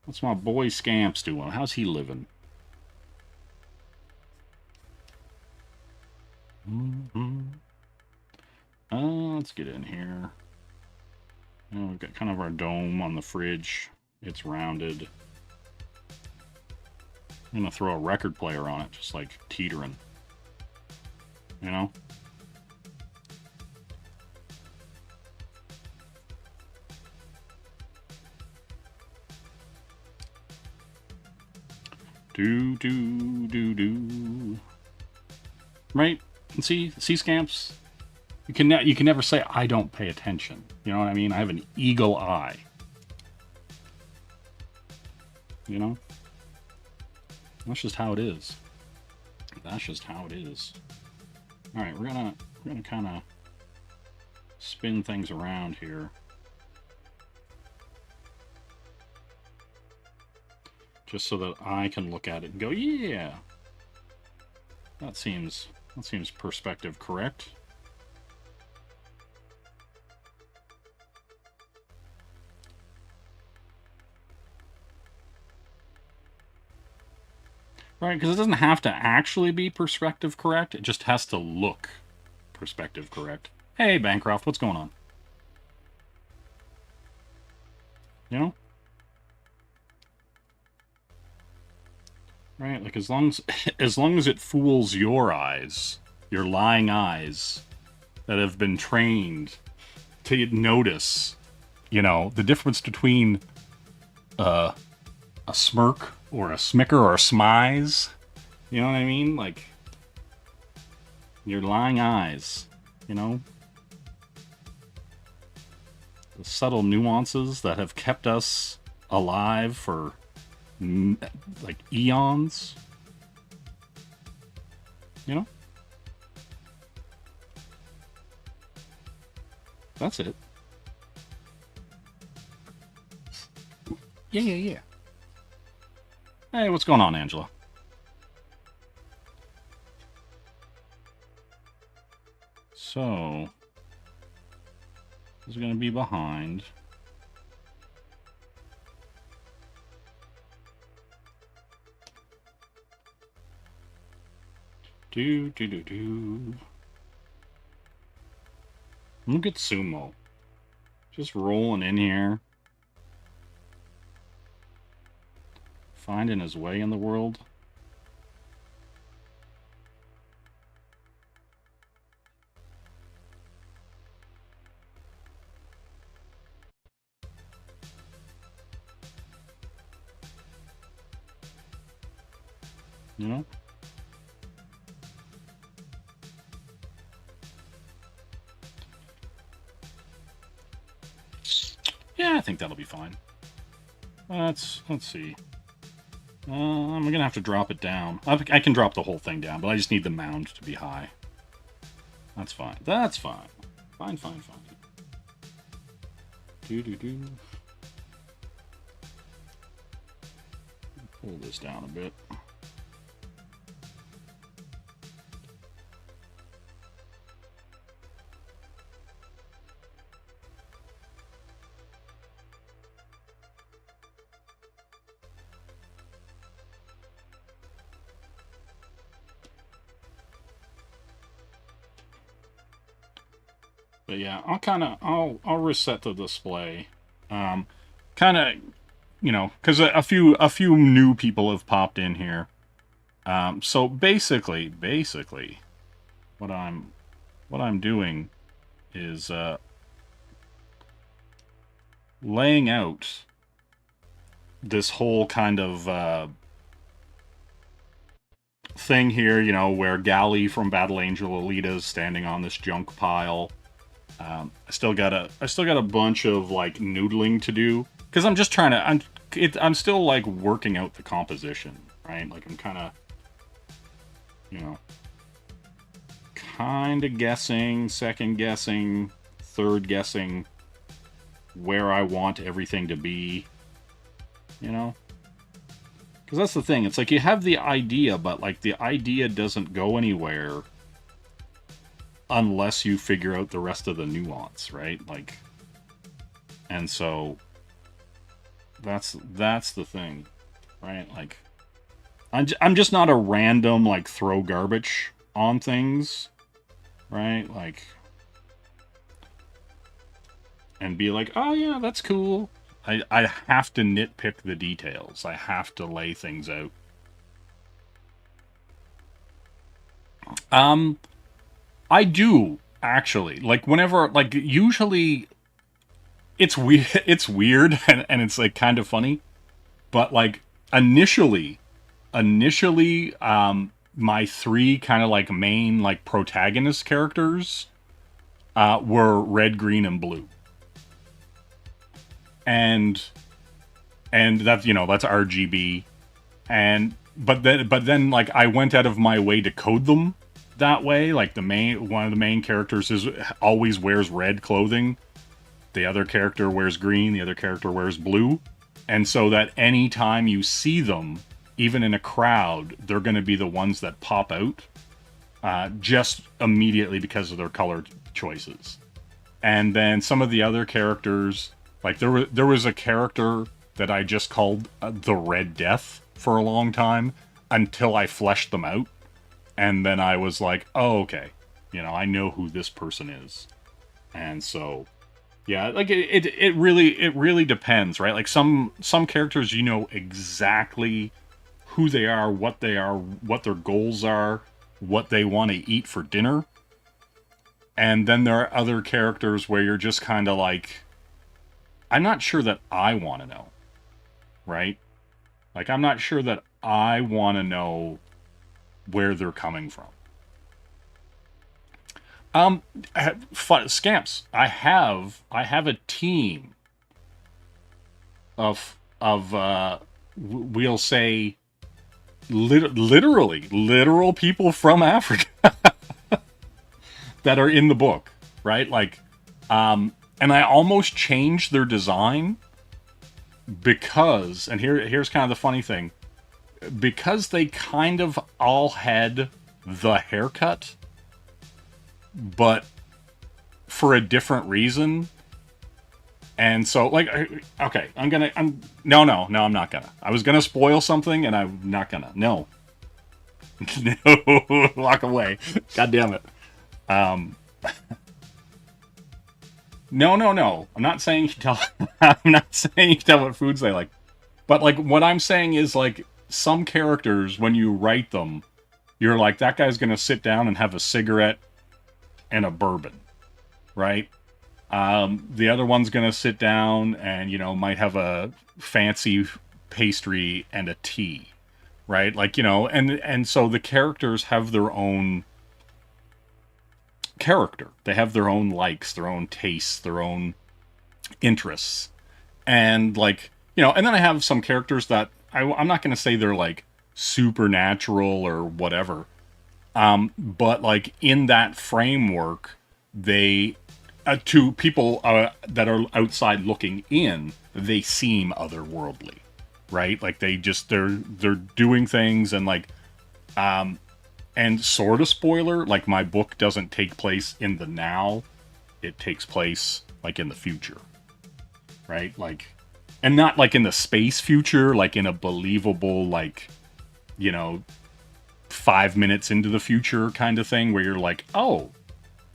What's my boy Scamps doing? How's he living? Let's get in here. You know, we've got kind of our dome on the fridge. It's rounded. I'm gonna throw a record player on it, just like teetering. You know? Do. Right? And see Scamps? You can never say I don't pay attention. You know what I mean? I have an eagle eye. You know? That's just how it is. That's just how it is. All right, we're gonna kind of spin things around here. Just so that I can look at it and go, yeah. That seems perspective correct. Right, because it doesn't have to actually be perspective correct. It just has to look perspective correct. Hey, Bancroft, what's going on? You know? Right, like as long as it fools your eyes, your lying eyes that have been trained to notice, you know, the difference between a smirk or a smicker or a smize. You know what I mean? Like, your lying eyes, you know? The subtle nuances that have kept us alive for, like, eons. You know? That's it. Yeah. Hey, what's going on, Angela? So, this is going to be behind. I'm gonna get Sumo. Just rolling in here. Finding his way in the world. You know? Yeah, I think that'll be fine. Let's see. I'm gonna have to drop it down. I can drop the whole thing down, but I just need the mound to be high. That's fine. That's fine. Fine. Pull this down a bit. But yeah, I'll reset the display. Kind of, you know, because a few new people have popped in here. So basically, what I'm doing is laying out this whole kind of thing here, you know, where Gally from Battle Angel Alita is standing on this junk pile. I still got a bunch of like noodling to do because I'm just trying to. I'm still like working out the composition, right? Like I'm kind of, you know, kind of guessing, second guessing, third guessing where I want everything to be, you know? Because that's the thing. It's like you have the idea, but like the idea doesn't go anywhere unless you figure out the rest of the nuance, right? Like, and so that's the thing, right? Like, I'm just not a random like throw garbage on things, right? Like, and be like, oh yeah, that's cool. I have to nitpick the details. I have to lay things out. I do actually, like, whenever, like, usually it's weird. It's weird, and it's like kind of funny, but like initially, my three kind of like main like protagonist characters were red, green, and blue. And that's, you know, that's RGB. And but then like I went out of my way to code them that way. Like one of the main characters always wears red clothing. The other character wears green, the other character wears blue. And so that any time you see them, even in a crowd, they're going to be the ones that pop out just immediately because of their color choices. And then some of the other characters, like there was a character that I just called the Red Death for a long time until I fleshed them out. And then I was like, oh, okay, you know, I know who this person is. And so, yeah, like it really depends, right? Like some characters, you know exactly who they are, what their goals are, what they want to eat for dinner. And then there are other characters where you're just kind of like, I'm not sure that I want to know, right? Like, I'm not sure that I want to know where they're coming from. Scamps. I have a team of we'll say literal people from Africa that are in the book, right? Like, and I almost changed their design because, and here's kind of the funny thing, because they kind of all had the haircut, but for a different reason. And so, like, okay, no, I'm not gonna. I was gonna spoil something, and I'm not gonna. No. No, walk away. God damn it. No. I'm not saying you tell. I'm not saying you tell what foods they like, but like what I'm saying is like some characters when you write them, you're like that guy's gonna sit down and have a cigarette and a bourbon, right? The other one's gonna sit down and, you know, might have a fancy pastry and a tea, right? Like, you know, and so the characters have their own character. They have their own likes, their own tastes, their own interests. And like, you know, and then I have some characters that I'm not going to say they're like supernatural or whatever. But like in that framework, they, to people that are outside looking in, they seem otherworldly, right? Like they're doing things and like, and sort of spoiler, like my book doesn't take place in the now. It takes place like in the future, right? Like, and not like in the space future, like in a believable, like, you know, 5 minutes into the future kind of thing where you're like, oh,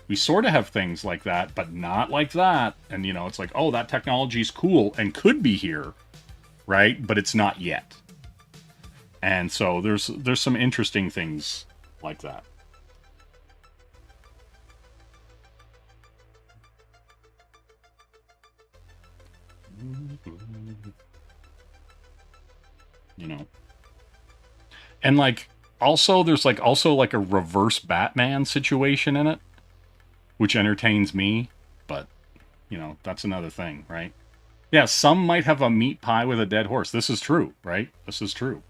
we sort of have things like that, but not like that. And, you know, it's like, oh, that technology's cool and could be here, right? But it's not yet. And so there's some interesting things like that. You know. And like also there's like also like a reverse Batman situation in it, which entertains me, but you know, that's another thing, right? Yeah, some might have a meat pie with a dead horse. This is true, right? This is true.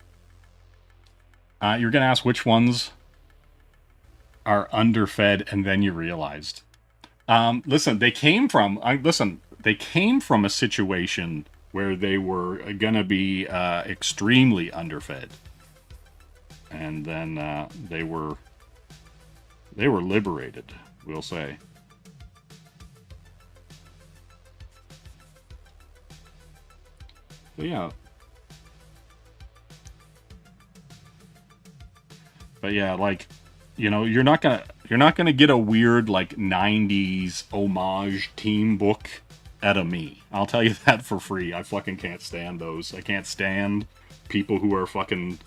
You're gonna ask which ones are underfed, and then you realized. Listen, they came from a situation where they were gonna be extremely underfed, and then they were liberated, we'll say. But yeah. But yeah, like, you know, you're not gonna get a weird like 90s homage team book out of me. I'll tell you that for free. I fucking can't stand those. I can't stand people who are fucking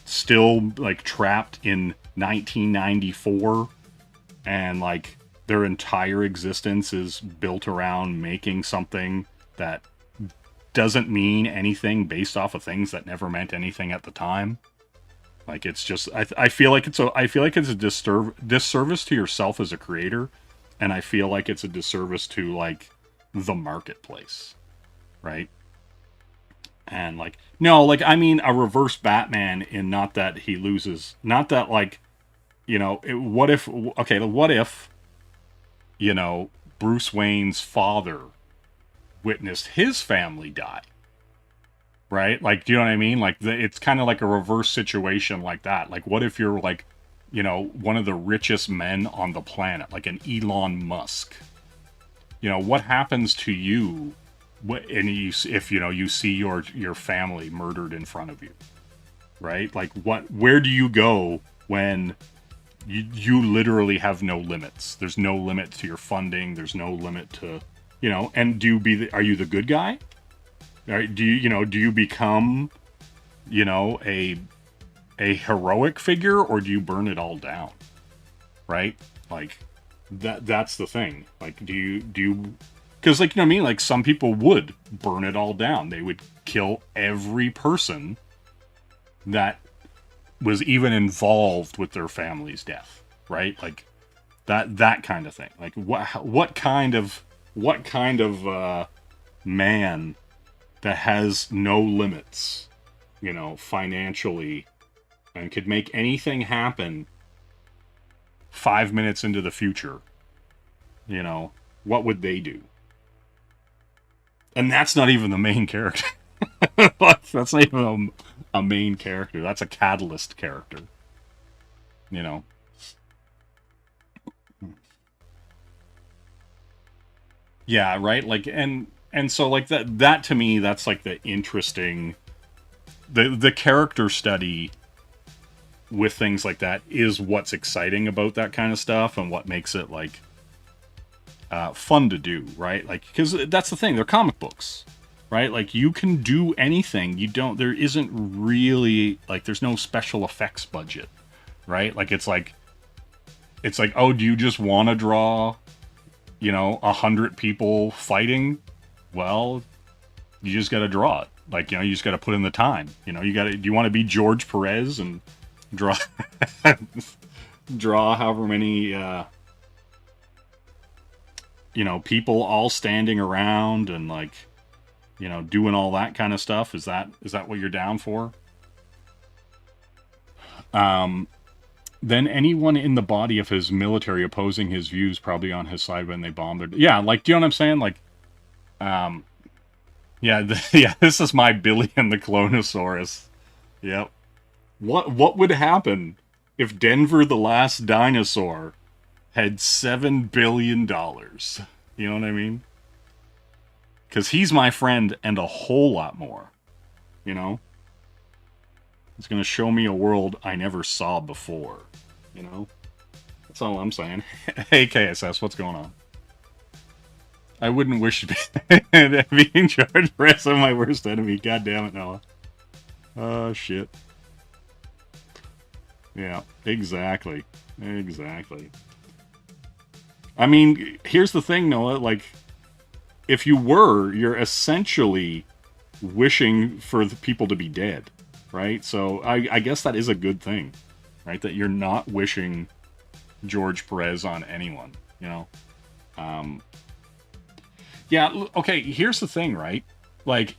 still like trapped in 1994 and like their entire existence is built around making something that doesn't mean anything based off of things that never meant anything at the time. Like, it's just, I feel like it's a disservice to yourself as a creator, and I feel like it's a disservice to like the marketplace, right? And like, no, like, I mean a reverse Batman in not that he loses, not that like, you know, what if, you know, Bruce Wayne's father witnessed his family die, right? Like, do you know what I mean? Like, it's kind of like a reverse situation like that. Like, what if you're like, you know, one of the richest men on the planet, like an Elon Musk? You know, what happens to you if you know, you see your family murdered in front of you, right? Like, where do you go when you literally have no limits? There's no limit to your funding. There's no limit to, you know, and are you the good guy? Do you become, you know, a heroic figure, or do you burn it all down? Right? Like, that's the thing. Like, do you, because, like, you know what I mean? Like, some people would burn it all down. They would kill every person that was even involved with their family's death, right? Like, that kind of thing. Like, what kind of man that has no limits, you know, financially, and could make anything happen 5 minutes into the future, you know, what would they do? And that's not even the main character. That's not even a main character. That's a catalyst character, you know. Yeah, right? Like, and so, like, that to me, that's like the interesting, the character study with things like that is what's exciting about that kind of stuff, and what makes it like fun to do, right? Like, because that's the thing, they're comic books, right? Like, you can do anything. There isn't really, like, there's no special effects budget, right? Like, it's like, oh, do you just want to draw, you know, 100 people fighting? Well, you just got to draw it. Like, you know, you just got to put in the time. You know, do you want to be George Perez and draw however many, you know, people all standing around and, like, you know, doing all that kind of stuff? Is that what you're down for? Then anyone in the body of his military opposing his views probably on his side when they bombed it. Yeah, like, do you know what I'm saying? Like, yeah, this is my Billy and the Clonosaurus. Yep. What would happen if Denver the Last Dinosaur had $7 billion? You know what I mean? Because he's my friend and a whole lot more. You know? It's going to show me a world I never saw before. You know? That's all I'm saying. Hey, KSS, what's going on? I wouldn't wish to be in charge for rest of my worst enemy. God damn it, Noah. Oh, shit. Yeah, exactly. Exactly. I mean, here's the thing, Noah. Like, if you're essentially wishing for the people to be dead, right? So I guess that is a good thing, right? That you're not wishing George Perez on anyone, you know? Yeah, okay, here's the thing, right? Like,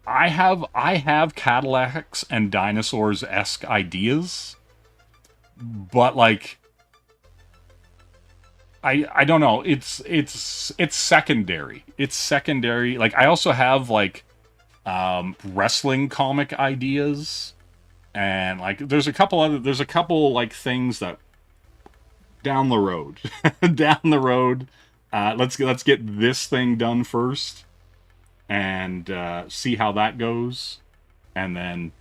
I have Cadillacs and dinosaurs-esque ideas, but like, I don't know. It's secondary. It's secondary. Like, I also have like wrestling comic ideas, and like there's a couple like things that down the road, down the road. Let's get this thing done first, and see how that goes, and then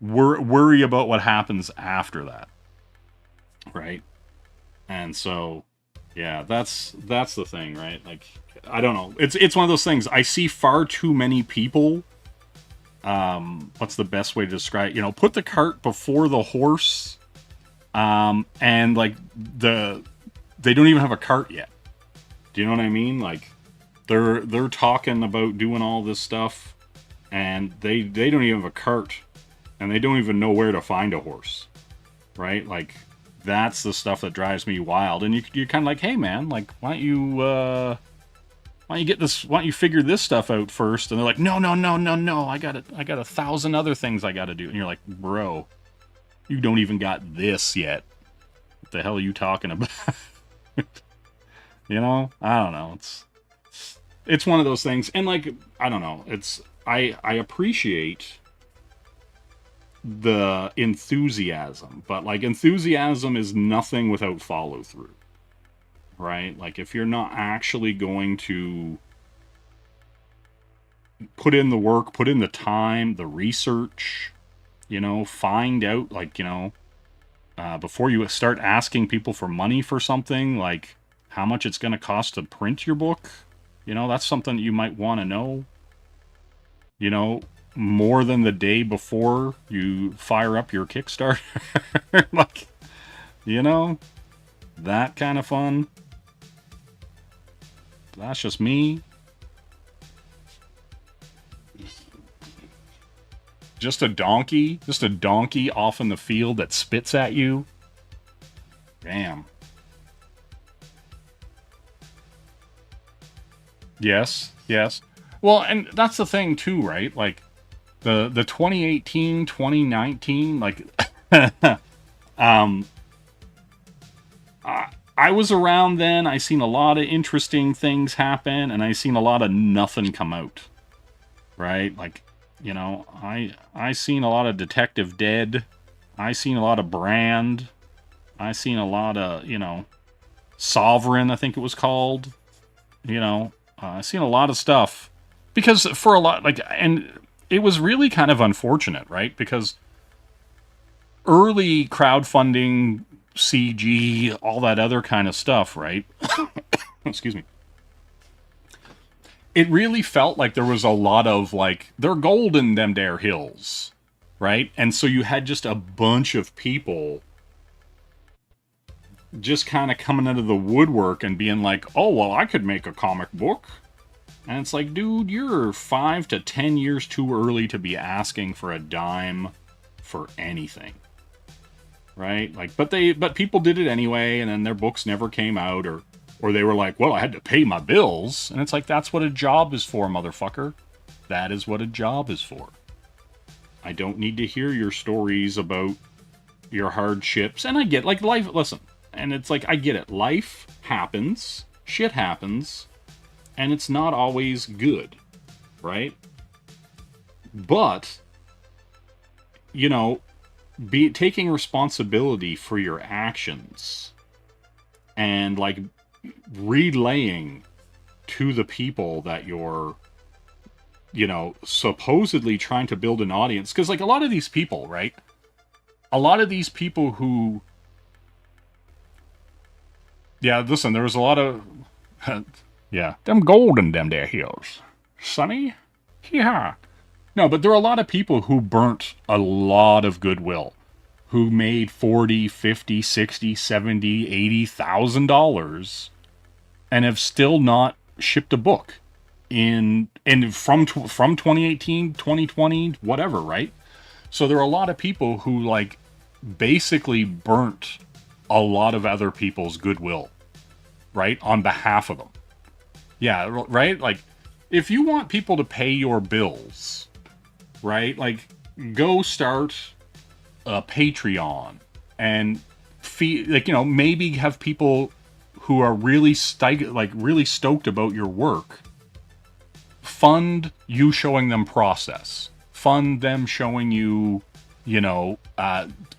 worry about what happens after that. Right. And so, yeah, that's the thing, right? Like, I don't know. It's one of those things. I see far too many people. What's the best way to describe it? Put the cart before the horse. And like they don't even have a cart yet. Do you know what I mean? Like, they're talking about doing all this stuff, and they don't even have a cart, and they don't even know where to find a horse. Right? Like, that's the stuff that drives me wild. And you're kind of like, hey man, like, why don't you figure this stuff out first? And they're like, no, I got 1,000 other things I gotta do. And you're like, bro, you don't even got this yet. What the hell are you talking about? I don't know. It's one of those things. And like, I don't know. I appreciate the enthusiasm, but like, enthusiasm is nothing without follow through, right? Like, if you're not actually going to put in the work, put in the time, the research, find out, like, before you start asking people for money for something, like how much it's going to cost to print your book, that's something you might want to know, more than the day before you fire up your Kickstarter. Like, that kind of fun. That's just me. Just a donkey off in the field that spits at you. Damn. Yes. Well, and that's the thing too, right? Like, the 2018, 2019, like, I was around then. I seen a lot of interesting things happen, and I seen a lot of nothing come out. Right? Like, I seen a lot of Detective Dead. I seen a lot of Brand. I seen a lot of, Sovereign, I think it was called. I seen a lot of stuff. Because for a lot, like, and it was really kind of unfortunate, right? Because early crowdfunding, CG, all that other kind of stuff, right? Excuse me. It really felt like there was a lot of, like, they're gold in them there hills, right? And so you had just a bunch of people just kind of coming out of the woodwork and being like, oh, well, I could make a comic book. And it's like, dude, you're 5 to 10 years too early to be asking for a dime for anything. Right? Like, but people did it anyway, and then their books never came out, or they were like, well, I had to pay my bills. And it's like, that's what a job is for, motherfucker. That is what a job is for. I don't need to hear your stories about your hardships. And I get, like, life, listen, and it's like, I get it. Life happens, shit happens, and it's not always good, right? But, be taking responsibility for your actions and, like, relaying to the people that you're, supposedly trying to build an audience. Because, like, a lot of these people, right? A lot of these people who... Yeah, listen, there was a lot of... yeah, them golden them there hills. Sonny? Yeah. No, but there are a lot of people who burnt a lot of goodwill, who made $40, $50, $60, $70, $80,000 and have still not shipped a book from 2018, 2020, whatever, right? So there are a lot of people who, like, basically burnt a lot of other people's goodwill, right, on behalf of them. Yeah, right? Like, if you want people to pay your bills, right? Like, go start a Patreon and maybe have people who are really really stoked about your work fund you showing them process, fund them showing you,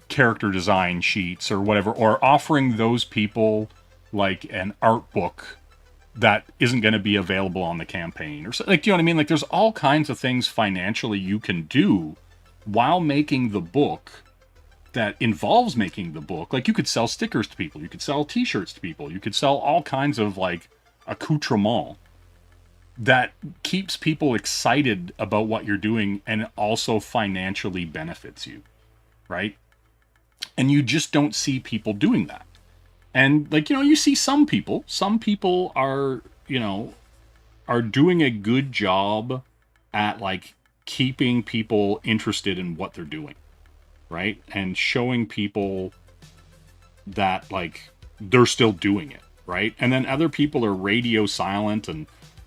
character design sheets or whatever, or offering those people like an art book that isn't going to be available on the campaign, or so, do you know what I mean? Like, there's all kinds of things financially you can do while making the book that involves making the book. Like, you could sell stickers to people, you could sell t-shirts to people, you could sell all kinds of like accoutrement that keeps people excited about what you're doing and also financially benefits you, right? And you just don't see people doing that. And you see some people are, are doing a good job at like keeping people interested in what they're doing, right? And showing people that like they're still doing it, right? And then other people are radio silent and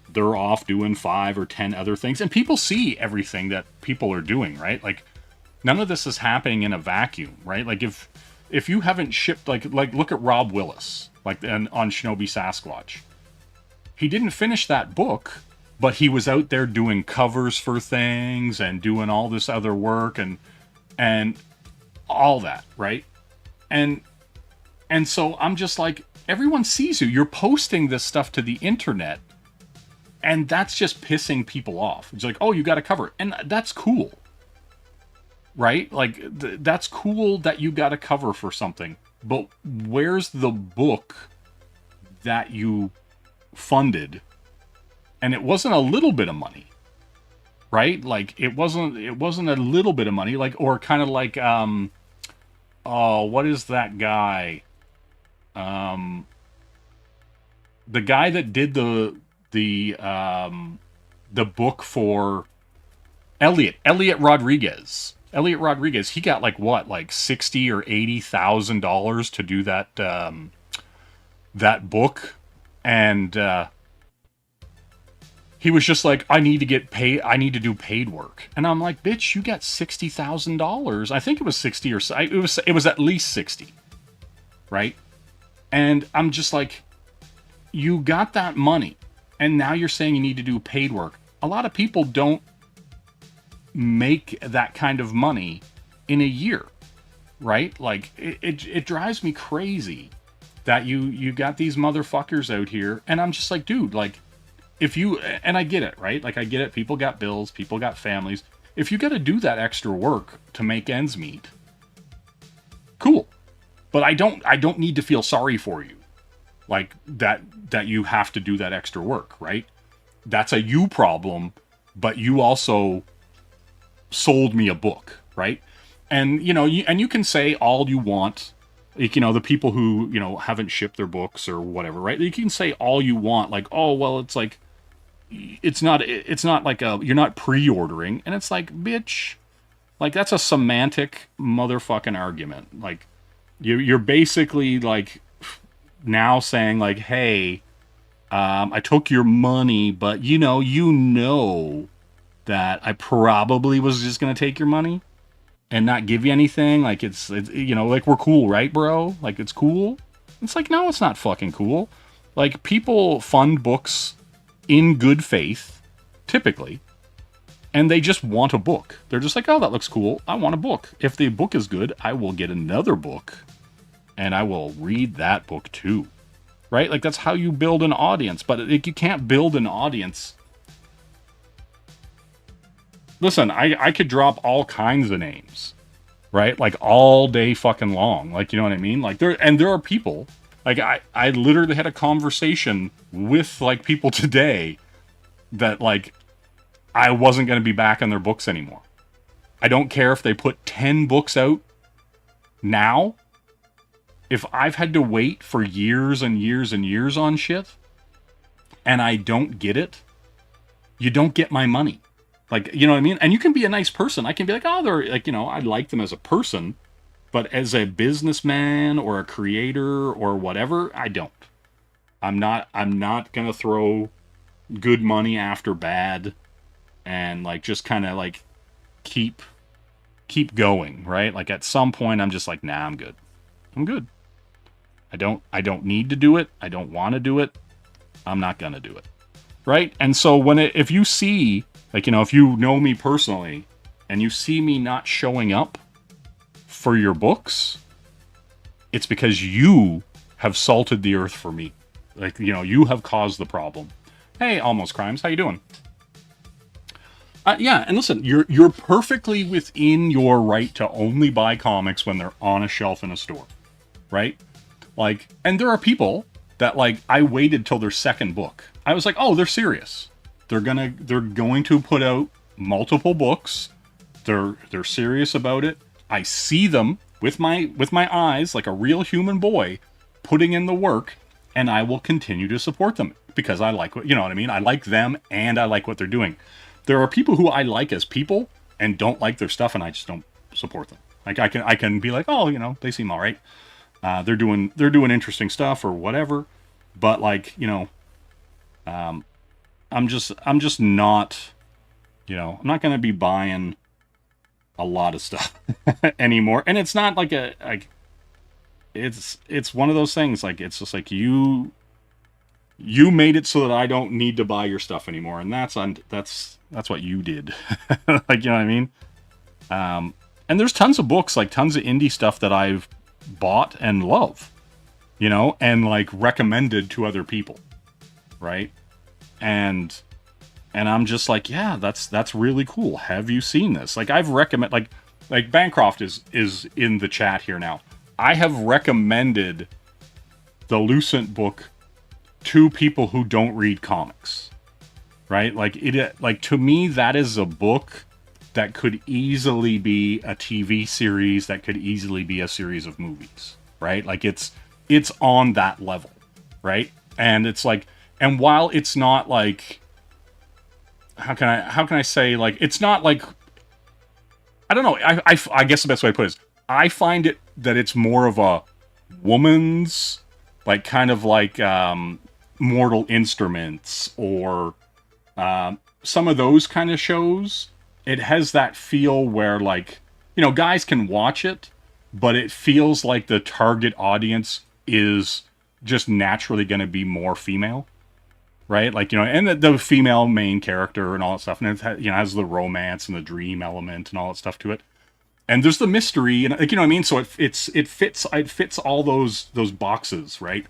they're off doing 5 or 10 other things, and people see everything that people are doing, right? Like, none of this is happening in a vacuum, right? Like, if you haven't shipped, like look at Rob Willis, on Shinobi Sasquatch. He didn't finish that book, but he was out there doing covers for things and doing all this other work and all that, right? And so I'm just like, everyone sees you. You're posting this stuff to the internet, and that's just pissing people off. It's like, oh, you got a cover. And that's cool. Right? Like, that's cool that you got a cover for something. But where's the book that you funded? And it wasn't a little bit of money. Right? Like, it wasn't a little bit of money. Like, or kind of like, what is that guy? The guy that did the book for Elliot Rodriguez. Elliot Rodriguez, he got like $60,000 or $80,000 to do that book, and he was just like, I need to get paid. I need to do paid work, and I'm like, bitch, you got $60,000. I think it was 60 or it was at least 60, right? And I'm just like, you got that money. And now you're saying you need to do paid work. A lot of people don't make that kind of money in a year, right? Like, it drives me crazy that you got these motherfuckers out here. And I'm just like, dude, like, and I get it, right? Like, I get it. People got bills. People got families. If you got to do that extra work to make ends meet, cool. But I don't need to feel sorry for you. Like, that you have to do that extra work, right? That's a you problem, but you also sold me a book, right? And, you can say all you want, like, the people who, haven't shipped their books or whatever, right? You can say all you want, like, oh, well, it's like, it's not like you're not pre-ordering. And it's like, bitch, like, that's a semantic motherfucking argument. Like, you're basically like, now saying like, hey, I took your money, but you know that I probably was just gonna take your money and not give you anything. Like, it's like, we're cool, right, bro? Like, it's cool. It's like, no, it's not fucking cool. Like, people fund books in good faith, typically, and they just want a book. They're just like, oh, that looks cool. I want a book. If the book is good, I will get another book. And I will read that book too, right? Like, that's how you build an audience. But you can't build an audience. Listen, I could drop all kinds of names, right? Like, all day fucking long. Like, you know what I mean? Like, there are people. Like, I literally had a conversation with like people today that like I wasn't going to be back on their books anymore. I don't care if they put 10 books out now. If I've had to wait for years and years and years on shit, and I don't get it, you don't get my money. Like, you know what I mean? And you can be a nice person. I can be like, oh, they're like, I like them as a person, but as a businessman or a creator or whatever, I don't. I'm not gonna throw good money after bad and like just kind of like keep keep going, right? Like at some point I'm just like, nah, I'm good. I'm good. I don't need to do it. I don't want to do it. I'm not going to do it. Right? And so if you see, like, if you know me personally and you see me not showing up for your books, it's because you have salted the earth for me. Like, you have caused the problem. Hey, Almost Crimes, how you doing? Yeah, and listen, you're perfectly within your right to only buy comics when they're on a shelf in a store, right? Like, and there are people that, like, I waited till their second book. I was like, oh, they're serious. They're going to put out multiple books. They're serious about it. I see them with my eyes, like a real human boy, putting in the work, and I will continue to support them because I like what I mean? I like them and I like what they're doing. There are people who I like as people and don't like their stuff, and I just don't support them. Like I can be like, oh, they seem all right. They're doing interesting stuff or whatever, but like, I'm just not, I'm not going to be buying a lot of stuff anymore. And it's not like it's one of those things. Like, it's just like you made it so that I don't need to buy your stuff anymore. And that's what you did. Like, you know what I mean? And there's tons of books, like tons of indie stuff that I've bought and love, and like recommended to other people, right? And I'm just like, yeah, that's really cool. Have you seen this? Like, I've recommend like Bancroft is in the chat here now. I have recommended the Lucent book to people who don't read comics, right? Like to me, that is a book that could easily be a TV series, that could easily be a series of movies, right? Like it's on that level, right? And it's like, and while it's not like, how can I say, like, it's not like, I don't know, I guess the best way to put it is, I find it that it's more of a woman's, like, kind of like Mortal Instruments or some of those kind of shows. It has that feel where, like, guys can watch it, but it feels like the target audience is just naturally going to be more female, right? Like, and the female main character and all that stuff, and it has the romance and the dream element and all that stuff to it. And there's the mystery, and like, what I mean? So it fits all those boxes, right?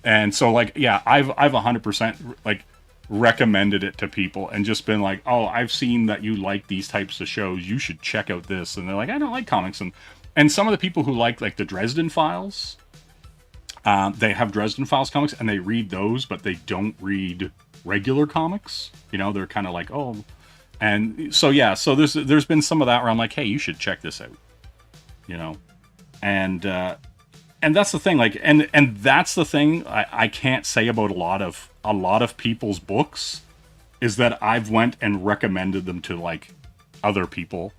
And so, like, yeah, I've 100% like recommended it to people and just been like, oh, I've seen that you like these types of shows, you should check out this. And they're like, I don't like comics. And some of the people who like the Dresden Files, they have Dresden Files comics and they read those, but they don't read regular comics. They're kind of like, oh. And so, yeah, so there's been some of that where I'm like, hey, you should check this out. And that's the thing, like, and that's the thing I can't say about a lot of people's books, is that I've went and recommended them to, like, other people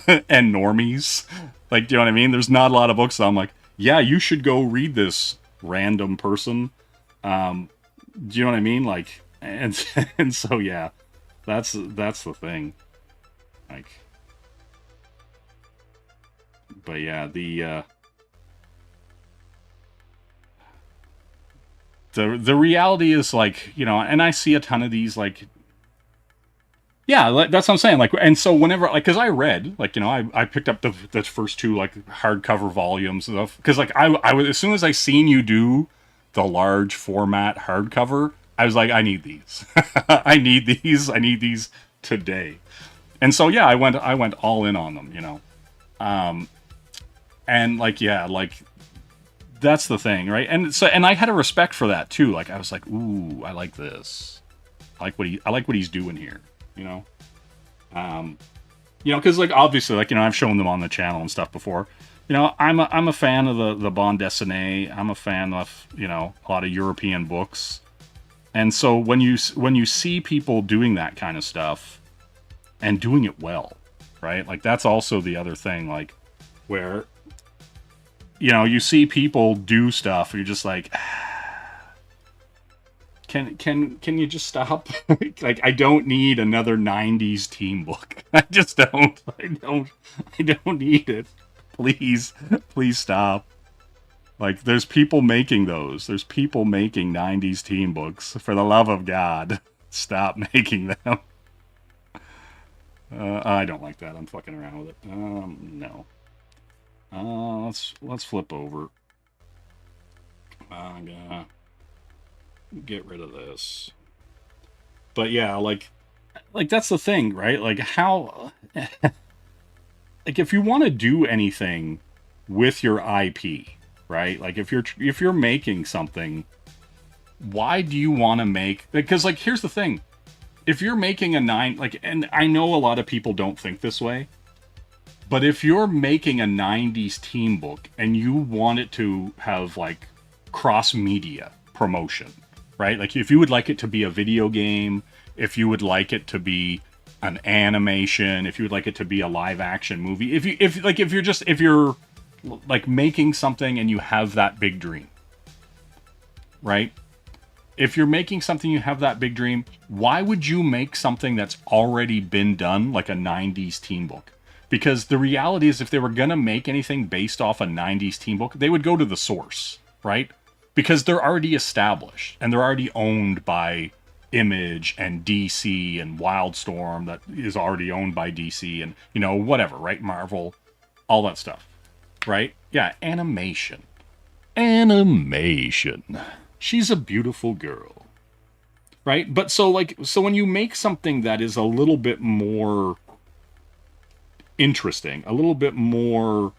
and normies. Like, do you know what I mean? There's not a lot of books that I'm like, yeah, you should go read this, random person. Do you know what I mean? Like, and so, yeah, that's the thing. Like, but yeah, the reality is, like, and I see a ton of these, like, yeah, that's what I'm saying. Like, and so whenever, like, because I read, like, I picked up the first two, like, hardcover volumes and stuff, because, like, I was, as soon as I seen you do the large format hardcover, I was like, I need these. I need these today. And so, yeah, I went all in on them, and, like, yeah, like, that's the thing, right? And so, and I had a respect for that too. Like, I was like, ooh, I like this. I like what he's doing here, because, like, obviously, like, I've shown them on the channel and stuff before. I'm a fan of the bande dessinée. I'm a fan of, a lot of European books. And so when you see people doing that kind of stuff and doing it well, right? Like, that's also the other thing, like, where, you see people do stuff, and you're just like, Can you just stop? Like, I don't need another 90s team book. I just don't. I don't need it. Please stop. Like, there's people making those. There's people making 90s team books. For the love of God, stop making them. I don't like that. I'm fucking around with it. No. Let's flip over. Manga. Get rid of this. But yeah, like that's the thing, right? Like, how like, if you want to do anything with your IP, right? Like, if you're making something, why do you want to make, because, like, here's the thing. If you're making a and I know a lot of people don't think this way, but if you're making a 90s team book and you want it to have, like, cross-media promotion, right? Like, if you would like it to be a video game, if you would like it to be an animation, if you would like it to be a live-action movie, if you're like making something and you have that big dream, right? If you're making something, you have that big dream, why would you make something that's already been done, like a 90s teen book? Because the reality is, if they were going to make anything based off a 90s teen book, they would go to the source, right? Because they're already established, and they're already owned by Image and DC and Wildstorm, that is already owned by DC, and, you know, whatever, right? Marvel, all that stuff, right? Yeah, animation. Animation. She's a beautiful girl, right? But so when you make something that is a little bit more interesting, a little bit more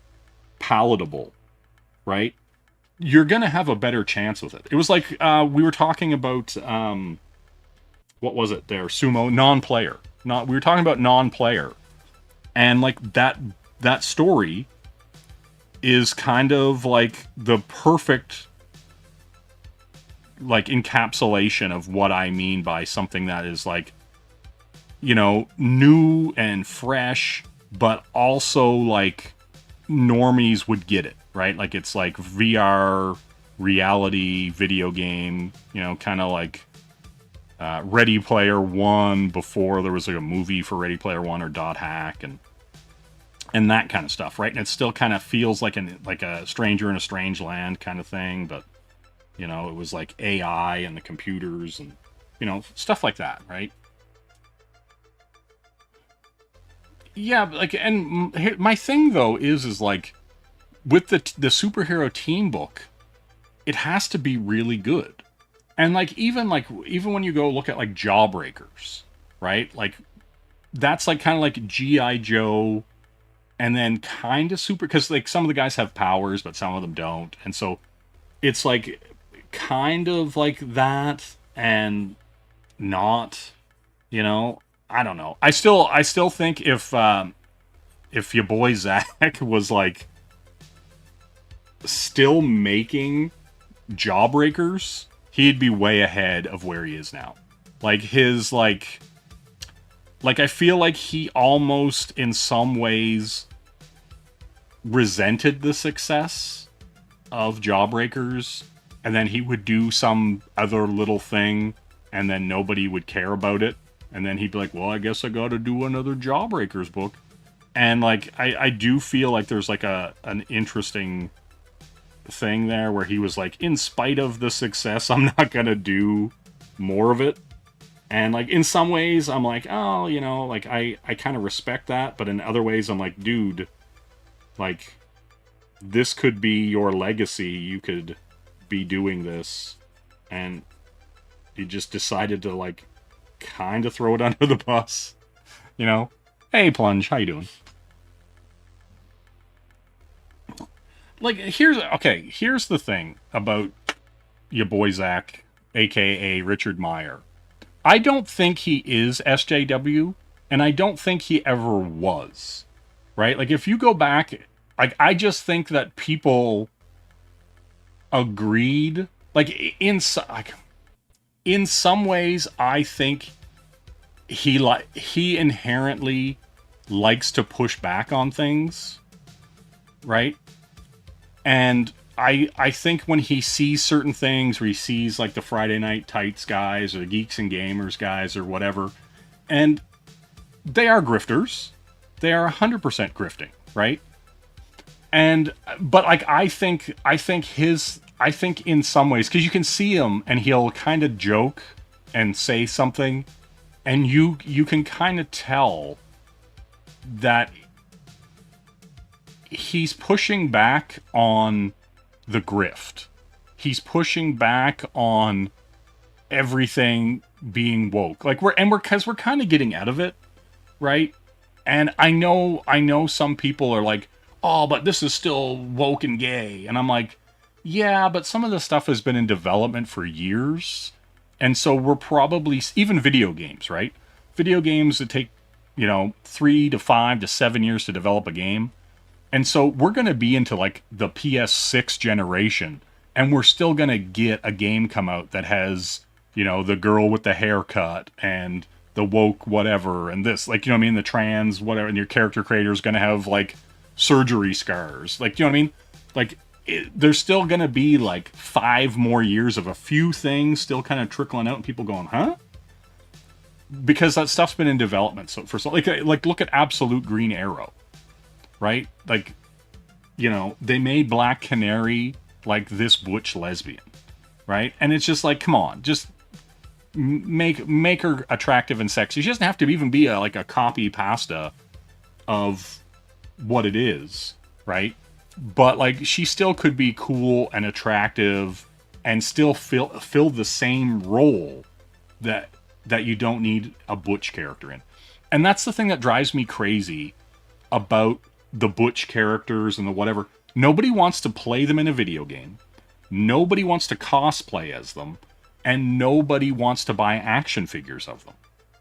palatable, right? You're going to have a better chance with it. It was like, we were talking about, what was it there? Sumo, non-player. We were talking about non-player. And, like, that story is kind of like the perfect, like, encapsulation of what I mean by something that is, like, you know, new and fresh, but also, like, normies would get it, right? Like, it's like VR reality video game, you know, kind of like Ready Player One, before there was like a movie for Ready Player One, or Dot Hack, and that kind of stuff, right? And it still kind of feels like a stranger in a strange land kind of thing, but, you know, it was like AI and the computers and, you know, stuff like that, right? Yeah, like, and my thing though is like, with the superhero team book, it has to be really good. And even when you go look at like Jawbreakers, right? Like, that's like kind of like G.I. Joe, and then kind of super, because like some of the guys have powers, but some of them don't. And so it's like kind of like that and not, you know, I don't know. I still think if your boy Zach was like still making Jawbreakers, he'd be way ahead of where he is now. Like, his like I feel like he almost in some ways resented the success of Jawbreakers, and then he would do some other little thing and then nobody would care about it, and then he'd be like, well, I guess I gotta do another Jawbreakers book. And like, I do feel like there's like an interesting thing there where he was like, in spite of the success, I'm not gonna do more of it. And like, in some ways I'm like, oh, you know, like I kind of respect that, but in other ways I'm like, dude, like, this could be your legacy. You could be doing this, and he just decided to like kind of throw it under the bus, you know? Hey, Plunge, how you doing? Like, here's the thing about your boy Zach, aka Richard Meyer. I don't think he is SJW, and I don't think he ever was, right? Like, if you go back, like, I just think that people agreed, like, in some ways, I think he inherently likes to push back on things, right? And I think when he sees certain things, where he sees like the Friday Night Tights guys or the Geeks and Gamers guys or whatever, and they are grifters. They are 100% grifting, right? But like I think in some ways, because you can see him and he'll kind of joke and say something, and you can kind of tell that he's pushing back on the grift. He's pushing back on everything being woke. Like we're kind of getting out of it, right? And I know some people are like, oh, but this is still woke and gay. And I'm like, yeah, but some of the stuff has been in development for years. And so we're probably, even video games, right? Video games that take, 3 to 5 to 7 years to develop a game. And so we're going to be into like the PS6 generation, and we're still going to get a game come out that has, the girl with the haircut and the woke whatever and this, like, the trans whatever, and your character creator is going to have like surgery scars. Like, you know what I mean? Like, there's still going to be like 5 more years of a few things still kind of trickling out and people going, huh? Because that stuff's been in development. So like look at Absolute Green Arrow, right? Like, they made Black Canary like this butch lesbian, right? And it's just like, come on, just make her attractive and sexy. She doesn't have to even be like a copy pasta of what it is, right? But like she still could be cool and attractive and still fill the same role that you don't need a butch character in. And that's the thing that drives me crazy about the butch characters and the whatever. Nobody wants to play them in a video game. Nobody wants to cosplay as them. And nobody wants to buy action figures of them,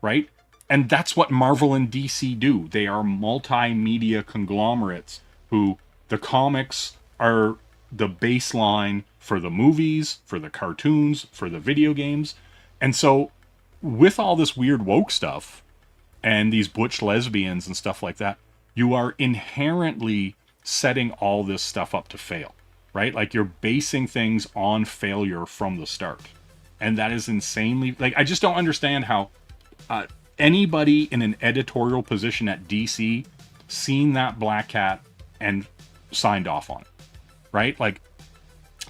right? And that's what Marvel and DC do. They are multimedia conglomerates who the comics are the baseline for the movies, for the cartoons, for the video games. And so with all this weird woke stuff and these butch lesbians and stuff like that, you are inherently setting all this stuff up to fail, right? Like you're basing things on failure from the start. And that is insanely, like, I just don't understand how anybody in an editorial position at DC seen that Black Cat and signed off on it, right? Like,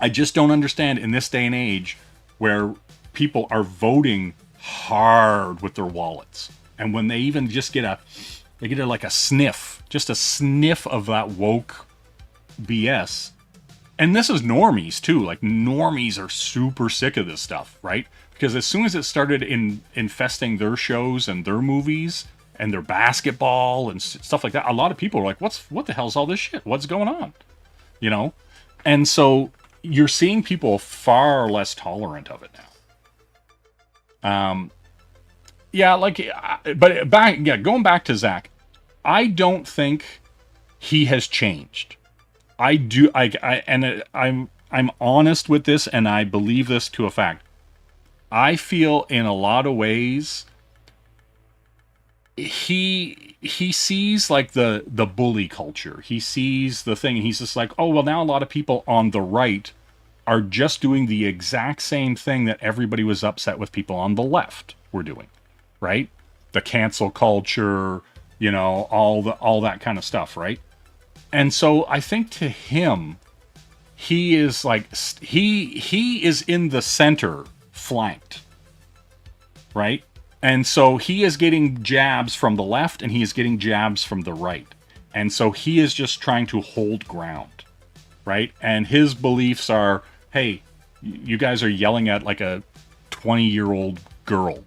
I just don't understand in this day and age where people are voting hard with their wallets. And when they even just get like a sniff, just a sniff of that woke BS. And this is normies too. Like normies are super sick of this stuff, right? Because as soon as it started infesting their shows and their movies and their basketball and stuff like that, a lot of people are like, what the hell's all this shit? What's going on? And so you're seeing people far less tolerant of it now. Going back to Zach, I don't think he has changed. I'm honest with this, and I believe this to a fact. I feel in a lot of ways he sees like the bully culture. He sees the thing, and he's just like, oh well, now a lot of people on the right are just doing the exact same thing that everybody was upset with people on the left were doing, right? The cancel culture, all that kind of stuff, right? And so I think to him, he is like, he is in the center flanked, right? And so he is getting jabs from the left and he is getting jabs from the right. And so he is just trying to hold ground, right? And his beliefs are, hey, you guys are yelling at like a 20-year-old girl,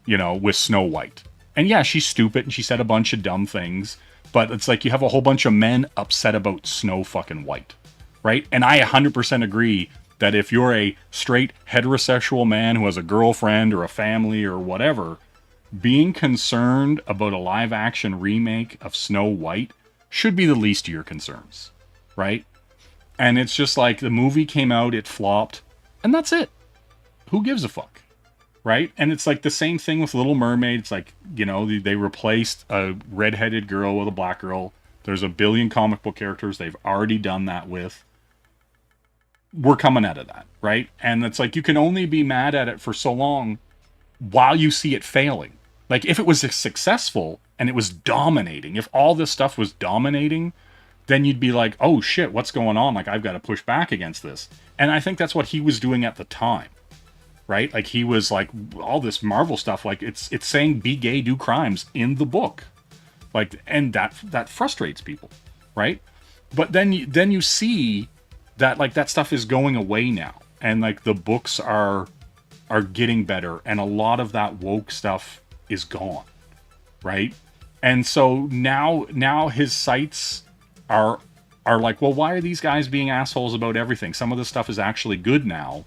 with Snow White. And yeah, she's stupid and she said a bunch of dumb things. But it's like you have a whole bunch of men upset about Snow fucking White, right? And I 100% agree that if you're a straight heterosexual man who has a girlfriend or a family or whatever, being concerned about a live action remake of Snow White should be the least of your concerns, right? And it's just like the movie came out, it flopped, and that's it. Who gives a fuck? Right? And it's like the same thing with Little Mermaid. It's like, they replaced a redheaded girl with a black girl. There's a billion comic book characters they've already done that with. we're coming out of that, right? And it's like you can only be mad at it for so long while you see it failing. Like if it was successful and it was dominating, if all this stuff was dominating, then you'd be like, oh shit, what's going on? Like I've got to push back against this. And I think that's what he was doing at the time, right? Like he was like all this Marvel stuff, like it's saying be gay, do crimes in the book. Like, and that frustrates people, right? But then you see that like that stuff is going away now, and like the books are getting better, and a lot of that woke stuff is gone, right? And so now his sites are like, well, why are these guys being assholes about everything? Some of the stuff is actually good now.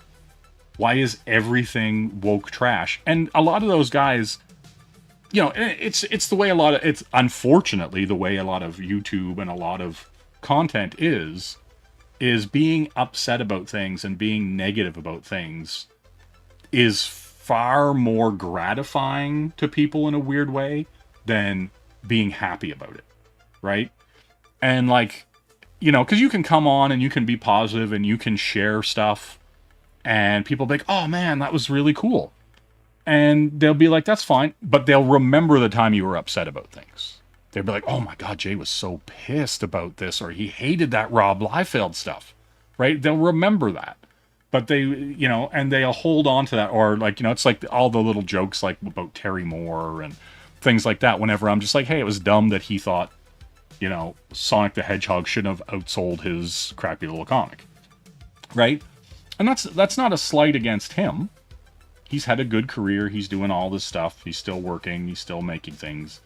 Why is everything woke trash? And a lot of those guys, you know, it's the way it's unfortunately the way a lot of YouTube and a lot of content is being upset about things and being negative about things is far more gratifying to people in a weird way than being happy about it, right? And like, you know, because you can come on and you can be positive and you can share stuff and people be like, oh man, that was really cool. And they'll be like, that's fine. But they'll remember the time you were upset about things. They'll be like, oh my God, Jay was so pissed about this, or he hated that Rob Liefeld stuff, right? They'll remember that. But they, you know, and they'll hold on to that. Or like, you know, it's like all the little jokes like about Terry Moore and things like that. Whenever I'm just like, hey, it was dumb that he thought, you know, Sonic the Hedgehog shouldn't have outsold his crappy little comic, right? And that's not a slight against him. He's had a good career. He's doing all this stuff. He's still working. He's still making things.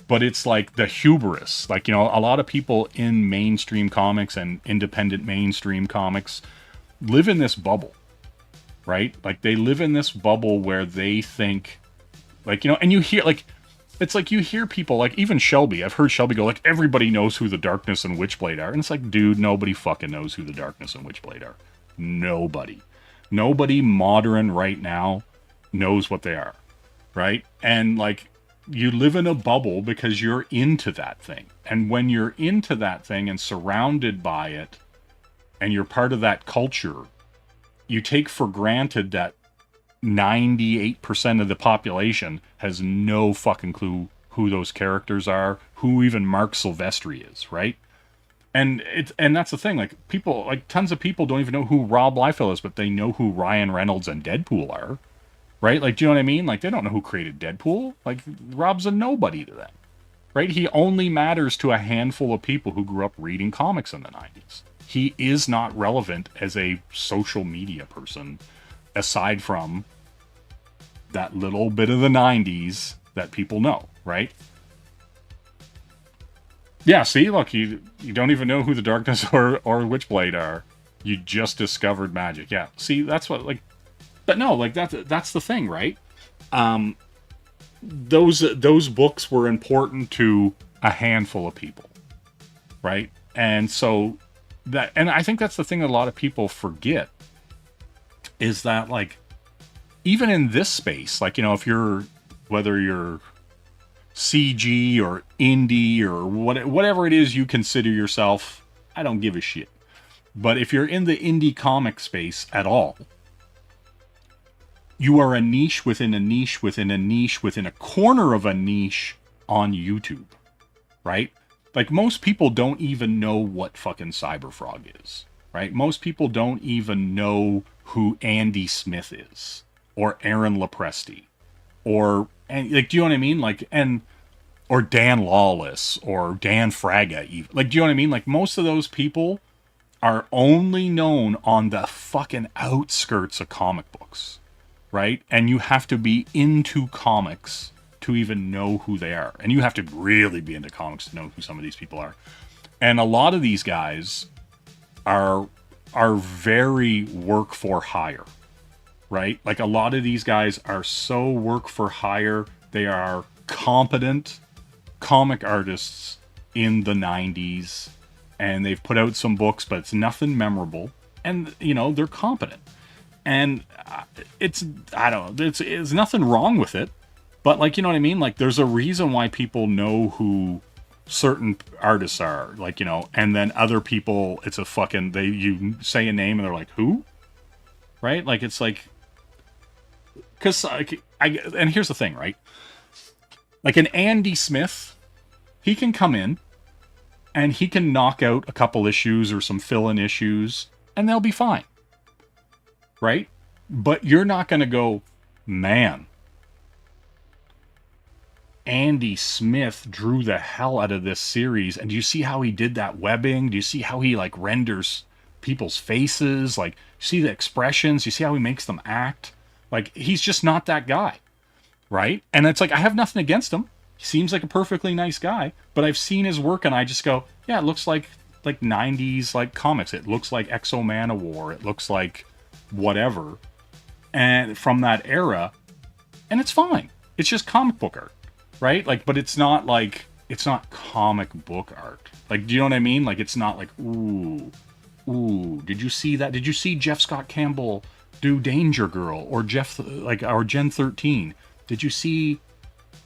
But it's like the hubris. Like, you know, a lot of people in mainstream comics and independent mainstream comics live in this bubble, right? Like they live in this bubble where they think, like, you know, and you hear, like, it's like you hear people, like even Shelby. I've heard Shelby go, like, everybody knows who the Darkness and Witchblade are. And it's like, dude, nobody fucking knows who the Darkness and Witchblade are. Nobody modern right now knows what they are, right? And like you live in a bubble because you're into that thing. And when you're into that thing and surrounded by it and you're part of that culture, you take for granted that 98% of the population has no fucking clue who those characters are, who even Mark Silvestri is, right? And that's the thing, like people, like tons of people don't even know who Rob Liefeld is, but they know who Ryan Reynolds and Deadpool are, right? Like, do you know what I mean? Like they don't know who created Deadpool. Like Rob's a nobody to them, right? He only matters to a handful of people who grew up reading comics in the 90s. He is not relevant as a social media person, aside from that little bit of the 90s that people know, right? Yeah, see, look, you don't even know who the Darkness or Witchblade are. You just discovered magic. Yeah, see, that's what, like, but no, like, that's the thing, right? Those books were important to a handful of people, right? And so, and I think that's the thing that a lot of people forget, is that, like, even in this space, like, you know, whether you're CG or indie or whatever it is you consider yourself, I don't give a shit. But if you're in the indie comic space at all, you are a niche within a niche within a niche within a corner of a niche on YouTube, right? Like most people don't even know what fucking Cyberfrog is, right? Most people don't even know who Andy Smith is or Aaron Lopresti or, and like, do you know what I mean? Like, or Dan Lawless or Dan Fraga even. Like, do you know what I mean? Like most of those people are only known on the fucking outskirts of comic books, right? And you have to be into comics to even know who they are. And you have to really be into comics to know who some of these people are. And a lot of these guys are very work for hire, right? Like a lot of these guys are so work for hire. They are competent comic artists in the 90s, and they've put out some books, but it's nothing memorable. And, you know, they're competent. And there's nothing wrong with it. But, like, you know what I mean? Like, there's a reason why people know who certain artists are, like, you know, and then other people, it's a fucking, you say a name and they're like, who? Right? Like, it's like, because, and here's the thing, right? Like, an Andy Smith, he can come in and he can knock out a couple issues or some fill-in issues and they'll be fine. Right? But you're not going to go, man, Andy Smith drew the hell out of this series. And do you see how he did that webbing? Do you see how he, like, renders people's faces? Like, see the expressions? You see how he makes them act? Like, he's just not that guy. Right? And it's like, I have nothing against him. He seems like a perfectly nice guy. But I've seen his work and I just go, yeah, it looks like 90s, like, comics. It looks like Exo Manowar. It looks like whatever. And from that era. And it's fine. It's just comic book art. Right? Like, but it's not comic book art. Like, do you know what I mean? Like, it's not like, ooh, did you see that? Did you see Jeff Scott Campbell do Danger Girl or or Gen 13? Did you see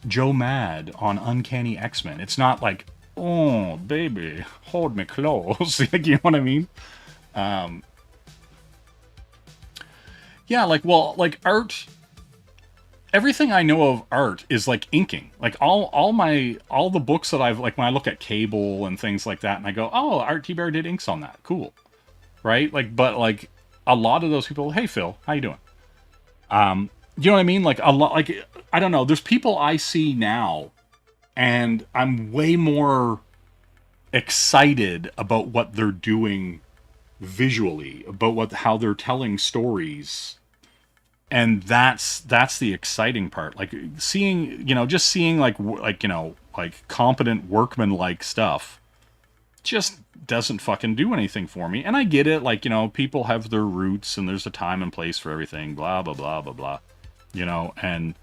Joe Mad on Uncanny X-Men? It's not like, oh, baby, hold me close. Like, you know what I mean? Yeah, like, well, like, art, everything I know of art is like inking. Like, all the books that I've, like, when I look at Cable and things like that, and I go, oh, Art T. Bear did inks on that. Cool. Right? Like, but, like, a lot of those people, hey, Phil, how you doing? You know what I mean? Like, a lot, like, I don't know. There's people I see now, and I'm way more excited about what they're doing visually, about how they're telling stories. And that's the exciting part. Like, seeing, you know, just seeing like, you know, like competent workman-like stuff just doesn't fucking do anything for me. And I get it. Like, you know, people have their roots and there's a time and place for everything, blah, blah, blah, blah, blah, you know, and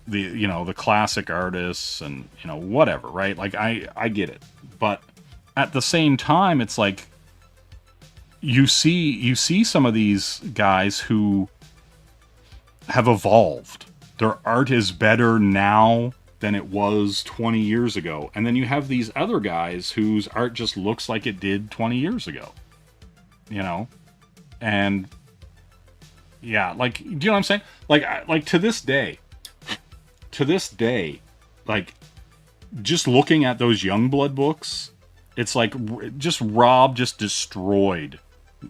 the, you know, the classic artists and, you know, whatever, right? Like, I get it. But at the same time, it's like, you see some of these guys who have evolved. Their art is better now than it was 20 years ago. And then you have these other guys whose art just looks like it did 20 years ago. You know? And yeah, like, do you know what I'm saying? Like to this day, like, just looking at those Youngblood books, it's like, Rob just destroyed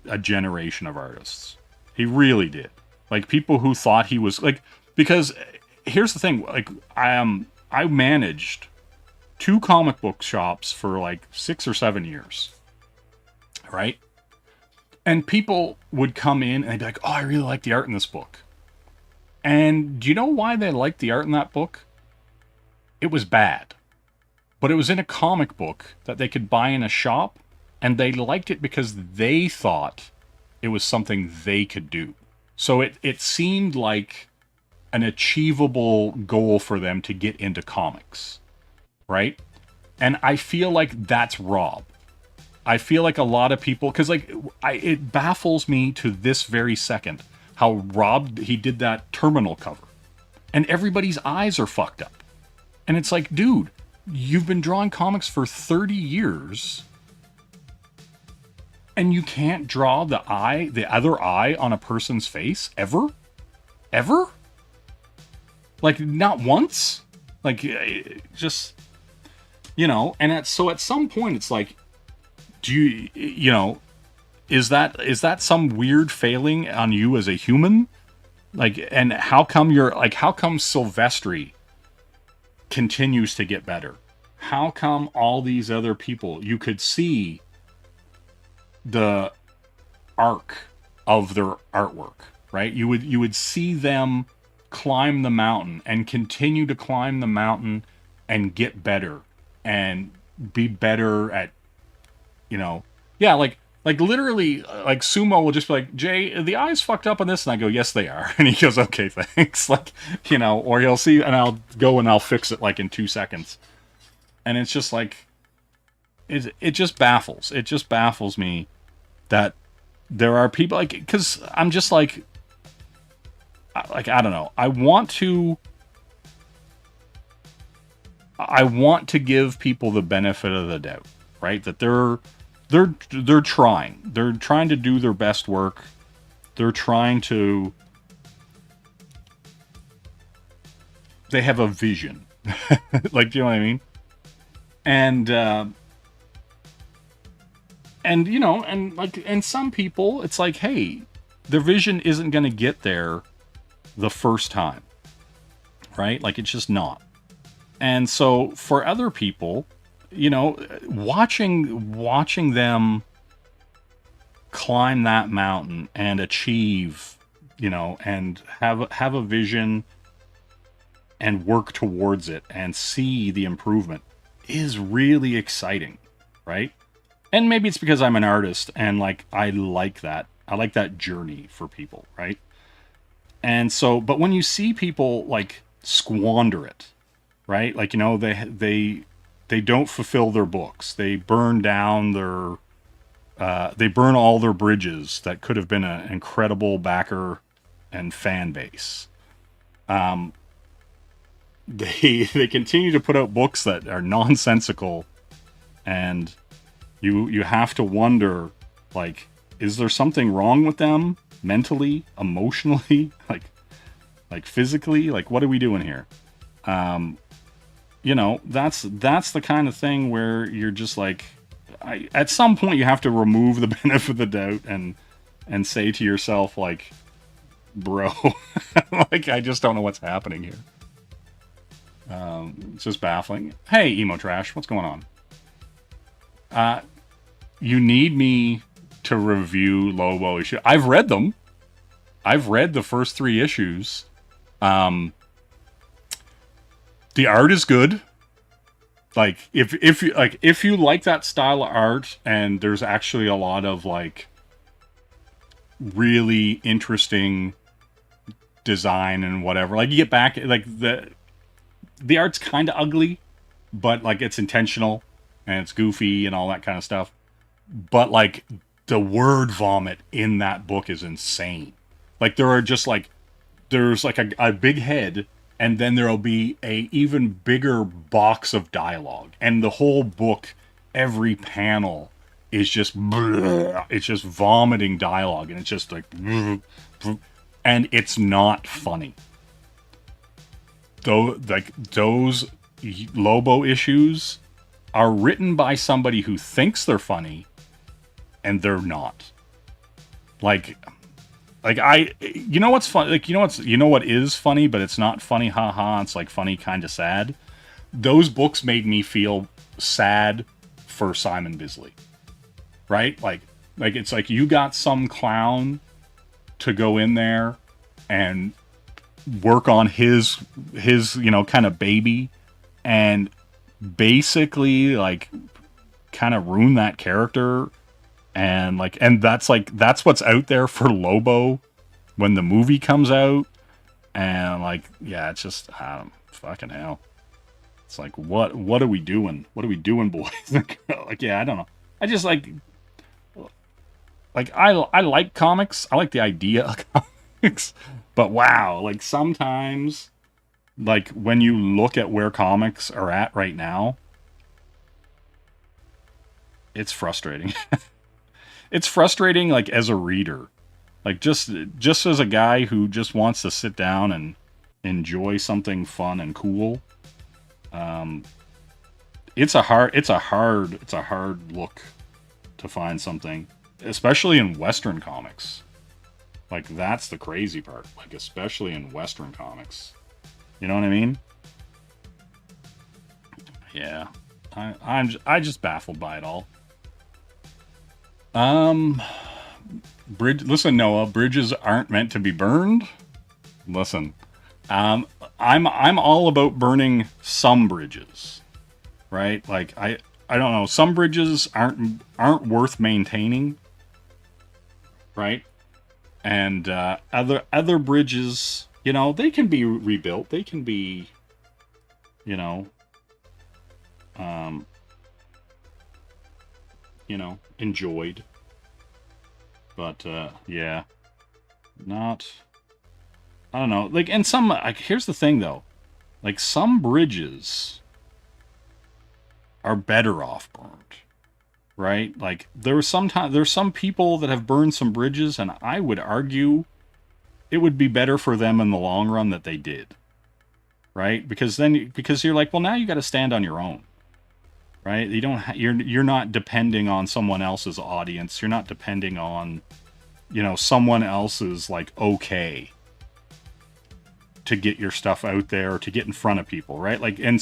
a generation of artists. He really did. Like, people who thought he was, like, because here's the thing, like, I managed 2 comic book shops for like 6 or 7 years, right? And people would come in and they'd be like, oh, I really like the art in this book. And do you know why they liked the art in that book? It was bad. But it was in a comic book that they could buy in a shop, and they liked it because they thought it was something they could do. So it seemed like an achievable goal for them to get into comics, right? And I feel like that's Rob. I feel like a lot of people, because, like, it baffles me to this very second how Rob, he did that Terminal cover, and everybody's eyes are fucked up. And it's like, dude, you've been drawing comics for 30 years, and you can't draw the other eye on a person's face ever? Ever? Like, not once? Like, just, you know, and so at some point it's like, do you know, is that some weird failing on you as a human? Like, and how come Silvestri continues to get better? How come all these other people, you could see the arc of their artwork, right? You would see them climb the mountain and continue to climb the mountain and get better and be better at, you know, yeah, like literally, like, Sumo will just be like, Jay, the eyes fucked up on this, and I go, yes, they are. And he goes, okay, thanks. Like, you know, or he'll see, and I'll go and I'll fix it like in 2 seconds. And it's just like, it just baffles. It just baffles me that there are people, like, because I'm just like, I don't know. I want to I want to give people the benefit of the doubt, right? That they're trying. They're trying to do their best work. They're trying to. They have a vision, like, do you know what I mean? And you know, and some people, it's like, hey, their vision isn't going to get there the first time, right? Like, it's just not. And so for other people, you know, watching them climb that mountain and achieve, you know, and have a vision and work towards it and see the improvement is really exciting, right? And maybe it's because I'm an artist and like I like that journey for people, right? And so, but when you see people like squander it, right? Like, you know, they don't fulfill their books. They burn down they burn all their bridges that could have been an incredible backer and fan base. They continue to put out books that are nonsensical, and you have to wonder, like, is there something wrong with them mentally, emotionally, like physically? Like, what are we doing here? You know, that's the kind of thing where you're just like, at some point you have to remove the benefit of the doubt and say to yourself, like, bro, like, I just don't know what's happening here. It's just baffling. Hey, Emo Trash, what's going on? You need me to review Lobo issue. I've read them. I've read the first 3 issues. The art is good. Like, if you like that style of art, and there's actually a lot of like really interesting design and whatever. Like, you get back, like, the art's kind of ugly, but like it's intentional and it's goofy and all that kind of stuff. But like the word vomit in that book is insane. Like, there are just like, there's like a big head, and then there'll be a even bigger box of dialogue, and the whole book, every panel is just it's just vomiting dialogue, and it's just like, and it's not funny. Though, like, those Lobo issues are written by somebody who thinks they're funny, and they're not. Like you know what's funny? Like, you know what is funny, but it's not funny, haha. It's like funny, kind of sad. Those books made me feel sad for Simon Bisley, right? Like it's like you got some clown to go in there and work on his you know, kind of baby, and basically like kind of ruin that character, and like, and that's what's out there for Lobo when the movie comes out. And like, yeah, it's just fucking hell. It's like, what are we doing? What are we doing, boys? Like, yeah, I don't know. I just like I like comics. I like the idea of comics. But wow, like, sometimes, like, when you look at where comics are at right now, it's frustrating. It's frustrating, like, as a reader. Like, just as a guy who just wants to sit down and enjoy something fun and cool. It's a hard look to find something, especially in Western comics. Like, that's the crazy part. Like, especially in Western comics. You know what I mean? Yeah. I'm just baffled by it all. Listen, Noah, bridges aren't meant to be burned. Listen, I'm all about burning some bridges, right? Like, I don't know, some bridges aren't worth maintaining, right? And other bridges, you know, they can be rebuilt. They can be, you know, enjoyed. But yeah, not. I don't know. Like, and some. Like, here's the thing, though. Like, some bridges are better off burned. Right? Like there's some people that have burned some bridges, and I would argue it would be better for them in the long run that they did. Right? Because you're like, well, now you got to stand on your own. Right? You're not depending on someone else's audience. You're not depending on, someone else's like okay to get your stuff out there or to get in front of people, right? Like, and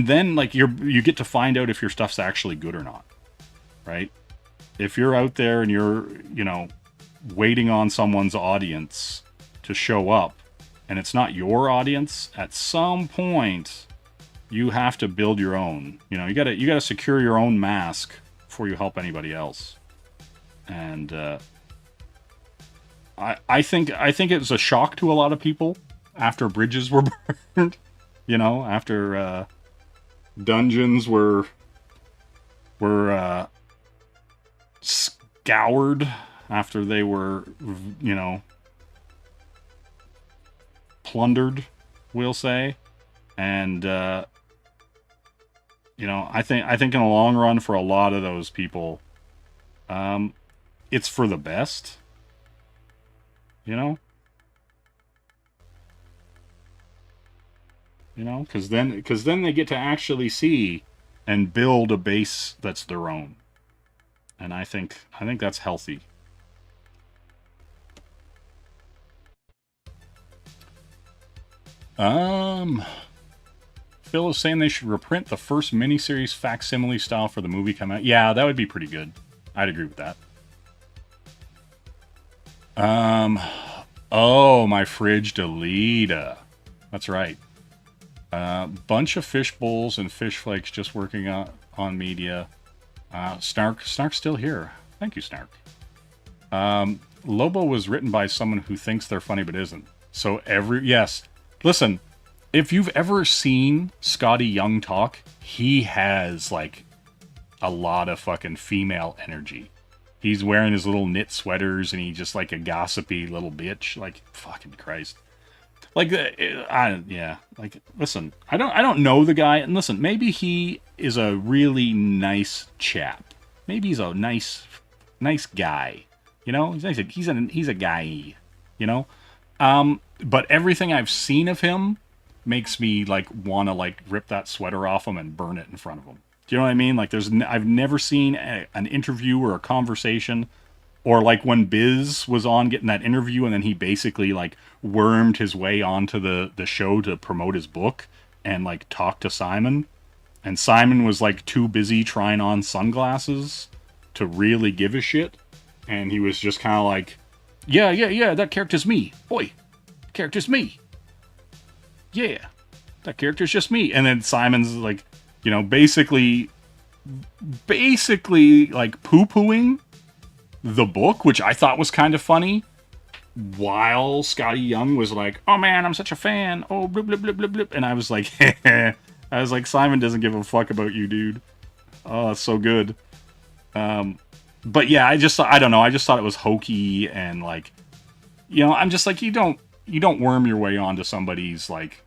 then like you get to find out if your stuff's actually good or not. Right? If you're out there and you're, waiting on someone's audience to show up and it's not your audience, at some point you have to build your own. You gotta secure your own mask before you help anybody else. And I think it was a shock to a lot of people after bridges were burned. After dungeons were scoured, after they were, plundered, we'll say. And, I think in the long run for a lot of those people, it's for the best, because then they get to actually see and build a base that's their own. And I think that's healthy. Phil is saying they should reprint the first miniseries facsimile style for the movie come out. Yeah, that would be pretty good. I'd agree with that. Oh, my fridge Delita. That's right. Bunch of fish bowls and fish flakes just working on media. Snark's still here. Thank you, Snark. Lobo was written by someone who thinks they're funny but isn't. So yes. Listen, if you've ever seen Scotty Young talk, he has like a lot of fucking female energy. He's wearing his little knit sweaters and he's just like a gossipy little bitch. Like, fucking Christ. Like, listen, I don't know the guy, and listen, maybe he is a really nice chap. Maybe he's a nice guy, he's a guy, but everything I've seen of him makes me like want to like rip that sweater off him and burn it in front of him. Do you know what I mean? Like, I've never seen an interview or a conversation. Or like when Biz was on getting that interview and then he basically like wormed his way onto the show to promote his book and like talk to Simon. And Simon was like too busy trying on sunglasses to really give a shit. And he was just kind of like, yeah, that character's me. Boy, that character's me. Yeah, that character's just me. And then Simon's like, basically like poo-pooing the book, which I thought was kind of funny, while Scotty Young was like, oh man, I'm such a fan, oh blip blip blip blip blip, and I was like Simon doesn't give a fuck about you, dude. Oh, it's so good. But yeah, I don't know, I just thought it was hokey, and like, I'm just like, you don't worm your way onto somebody's like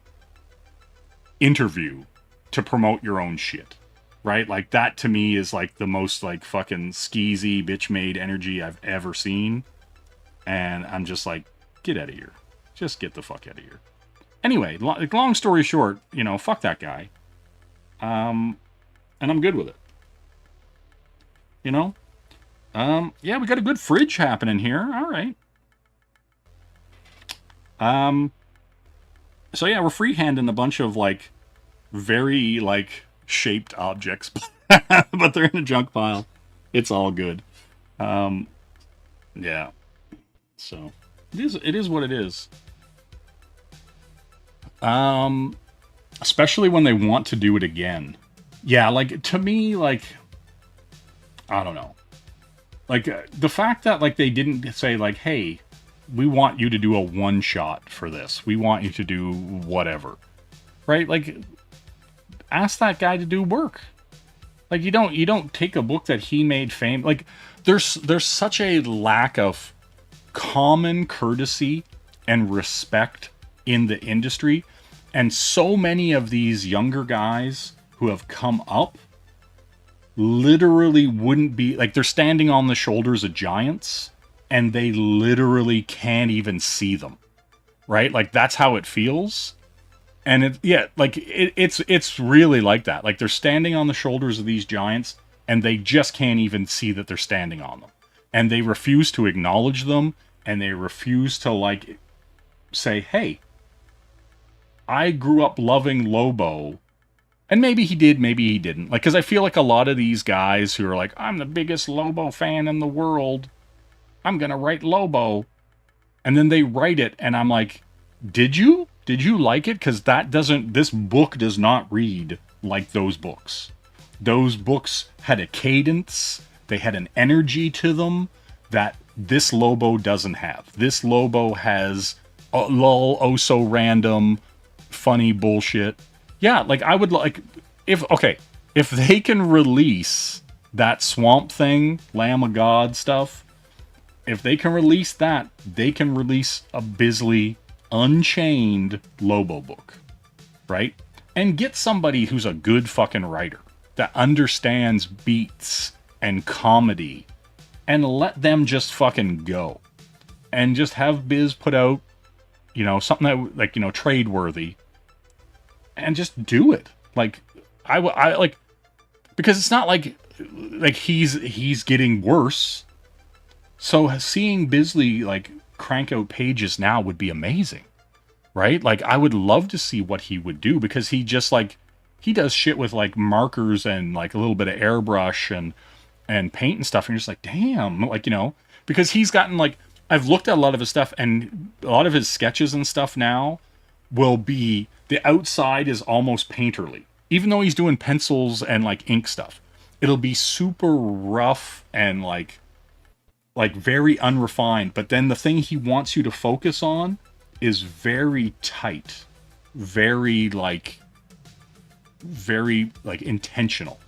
interview to promote your own shit. Right? Like, that to me is like the most like fucking skeezy bitch-made energy I've ever seen. And I'm just like, get out of here. Just get the fuck out of here. Anyway, long story short, fuck that guy. And I'm good with it. Yeah, we got a good fridge happening here. All right. So yeah, we're freehanding a bunch of like very like shaped objects, but they're in a junk pile. It's all good. Yeah. So it is what it is. Especially when they want to do it again. Yeah, like, to me, like, I don't know. Like, the fact that, like, they didn't say, like, hey, we want you to do a one-shot for this. We want you to do whatever. Right? Like, ask that guy to do work. Like, you don't take a book that he made famous. Like, there's such a lack of common courtesy and respect in the industry. And so many of these younger guys who have come up literally wouldn't be like they're standing on the shoulders of giants and they literally can't even see them, right? Like that's how it feels. And it's really like that. Like they're standing on the shoulders of these giants and they just can't even see that they're standing on them. And they refuse to acknowledge them, and they refuse to like say, hey, I grew up loving Lobo. And maybe he did, maybe he didn't. Like, because I feel like a lot of these guys who are like, I'm the biggest Lobo fan in the world, I'm going to write Lobo. And then they write it, and I'm like, did you? Did you like it? Because this book does not read like those books. Those books had a cadence, they had an energy to them that this Lobo doesn't have. This Lobo has oh so random, funny bullshit. Yeah, like I would like if they can release that Swamp Thing, Lamb of God stuff, if they can release that, they can release a Bisley Unchained Lobo book, right? And get somebody who's a good fucking writer that understands beats and comedy, and let them just fucking go, and just have Biz put out, something that like trade worthy. And just do it. Like I like, because it's not like he's getting worse. So seeing Bisley like crank out pages now would be amazing, right? Like I would love to see what he would do, because he just like he does shit with like markers and like a little bit of airbrush and paint and stuff, and you're just like, damn, like because he's gotten like, I've looked at a lot of his stuff, and a lot of his sketches and stuff now will be, the outside is almost painterly. Even though he's doing pencils and like ink stuff, it'll be super rough and like very unrefined. But then the thing he wants you to focus on is very tight, very intentional,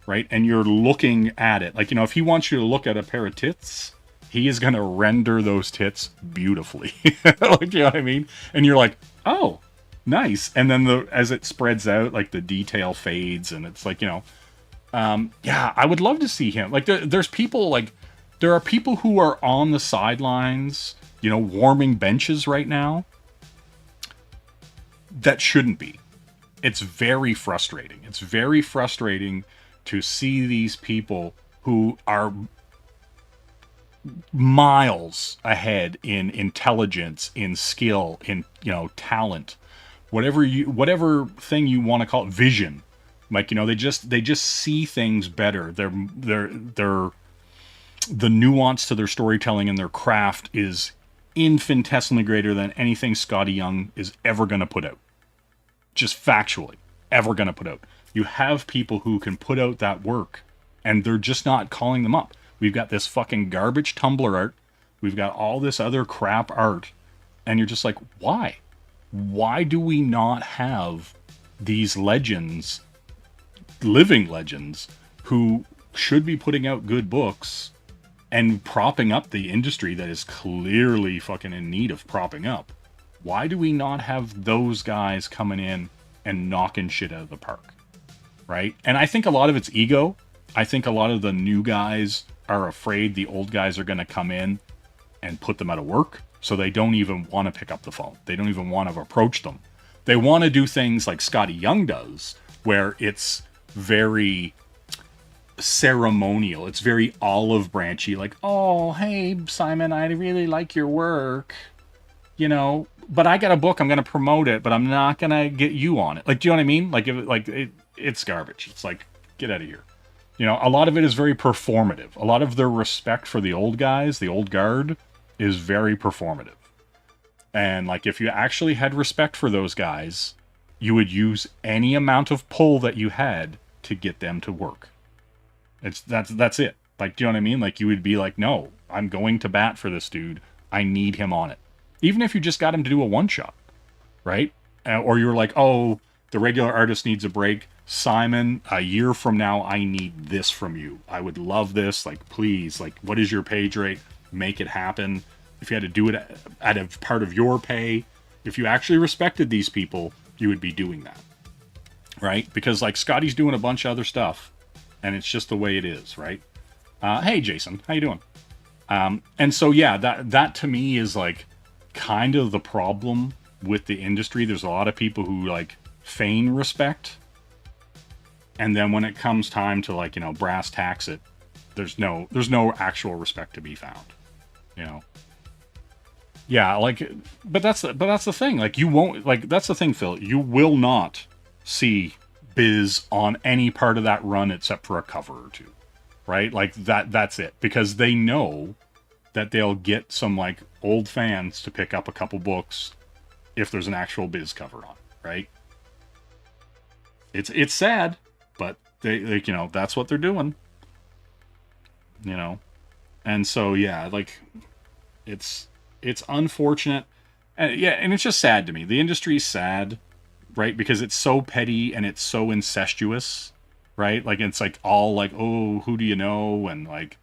right? And you're looking at it. Like, if he wants you to look at a pair of tits, he is going to render those tits beautifully. Like, you know what I mean? And you're like, oh, nice. And then as it spreads out, like the detail fades, and it's like, yeah, I would love to see him. Like there's people there are people who are on the sidelines, warming benches right now that shouldn't be. It's very frustrating. It's very frustrating to see these people who are miles ahead in intelligence, in skill, in talent, whatever thing you want to call it, vision. Like they just see things better. They're the nuance to their storytelling and their craft is infinitesimally greater than anything Scotty Young is ever going to put out. Just factually, ever going to put out. You have people who can put out that work, and they're just not calling them up. We've got this fucking garbage Tumblr art. We've got all this other crap art. And you're just like, why? Why do we not have these legends, living legends, who should be putting out good books and propping up the industry that is clearly fucking in need of propping up? Why do we not have those guys coming in and knocking shit out of the park? Right? And I think a lot of it's ego. I think a lot of the new guys are afraid the old guys are going to come in and put them out of work, so they don't even want to pick up the phone. They don't even want to approach them. They want to do things like Scotty Young does, where it's very ceremonial. It's very olive branchy, like, oh, hey, Simon, I really like your work, but I got a book, I'm going to promote it, but I'm not going to get you on it. Like, do you know what I mean? Like, it's garbage. It's like, get out of here. A lot of it is very performative. A lot of their respect for the old guys, the old guard, is very performative. And like, if you actually had respect for those guys, you would use any amount of pull that you had to get them to work. That's it. Like, do you know what I mean? Like, you would be like, no, I'm going to bat for this dude. I need him on it. Even if you just got him to do a one-shot, right? Or you're like, oh, the regular artist needs a break. Simon, a year from now, I need this from you. I would love this. Like, please, like, what is your page rate? Make it happen. If you had to do it at a part of your pay, if you actually respected these people, you would be doing that, right? Because like Scotty's doing a bunch of other stuff, and it's just the way it is, right? Hey, Jason, how you doing? And so, yeah, that to me is like kind of the problem with the industry. There's a lot of people who like feign respect, and then when it comes time to like, you know, brass tacks it, there's no actual respect to be found, you know. Yeah, like, but that's the thing. Like, you won't, like, that's the thing, Phil. You will not see Biz on any part of that run except for a cover or two, right? Like that's it, because they know that they'll get some like old fans to pick up a couple books if there's an actual Biz cover on, right? It's sad, but they, like, you know, that's what they're doing, you know. And so, yeah, like, it's unfortunate, and yeah, and it's just sad to me. The industry's sad, right? Because it's so petty and it's so incestuous, right? Like, it's like all like, oh, who do you know? And like,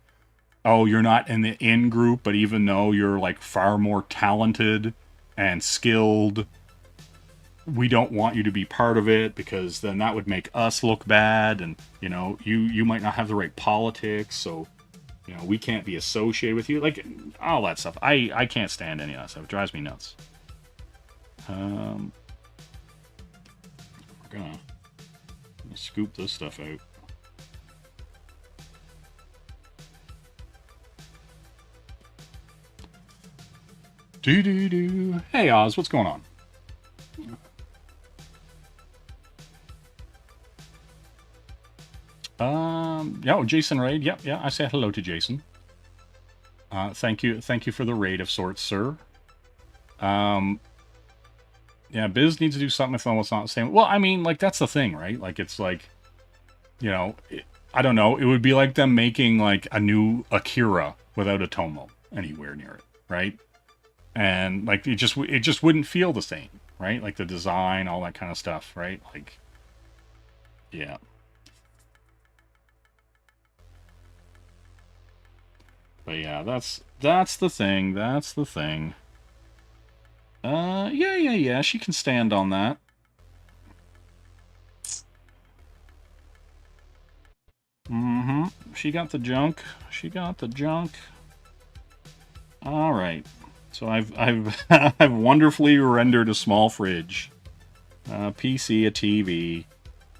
oh, you're not in the in group, but even though you're like far more talented and skilled, we don't want you to be part of it because then that would make us look bad, and you know, you might not have the right politics, so you know, we can't be associated with you. Like, all that stuff. I can't stand any of that stuff. It drives me nuts. We're gonna scoop this stuff out. Do. Hey, Oz, what's going on? Yeah, Jason raid. Yep, yeah, I said hello to Jason. Thank you for the raid of sorts, sir. Yeah, Biz needs to do something if it's not the same. Well, I mean, like, that's the thing, right? Like, it's like, you know, I don't know. It would be like them making like a new Akira without a Tomo anywhere near it, right? And like, it just wouldn't feel the same, right? Like the design, all that kind of stuff, right? Like, yeah. But yeah, that's the thing. That's the thing. Yeah. She can stand on that. She got the junk. All right. So I've I've wonderfully rendered a small fridge, PC, a TV.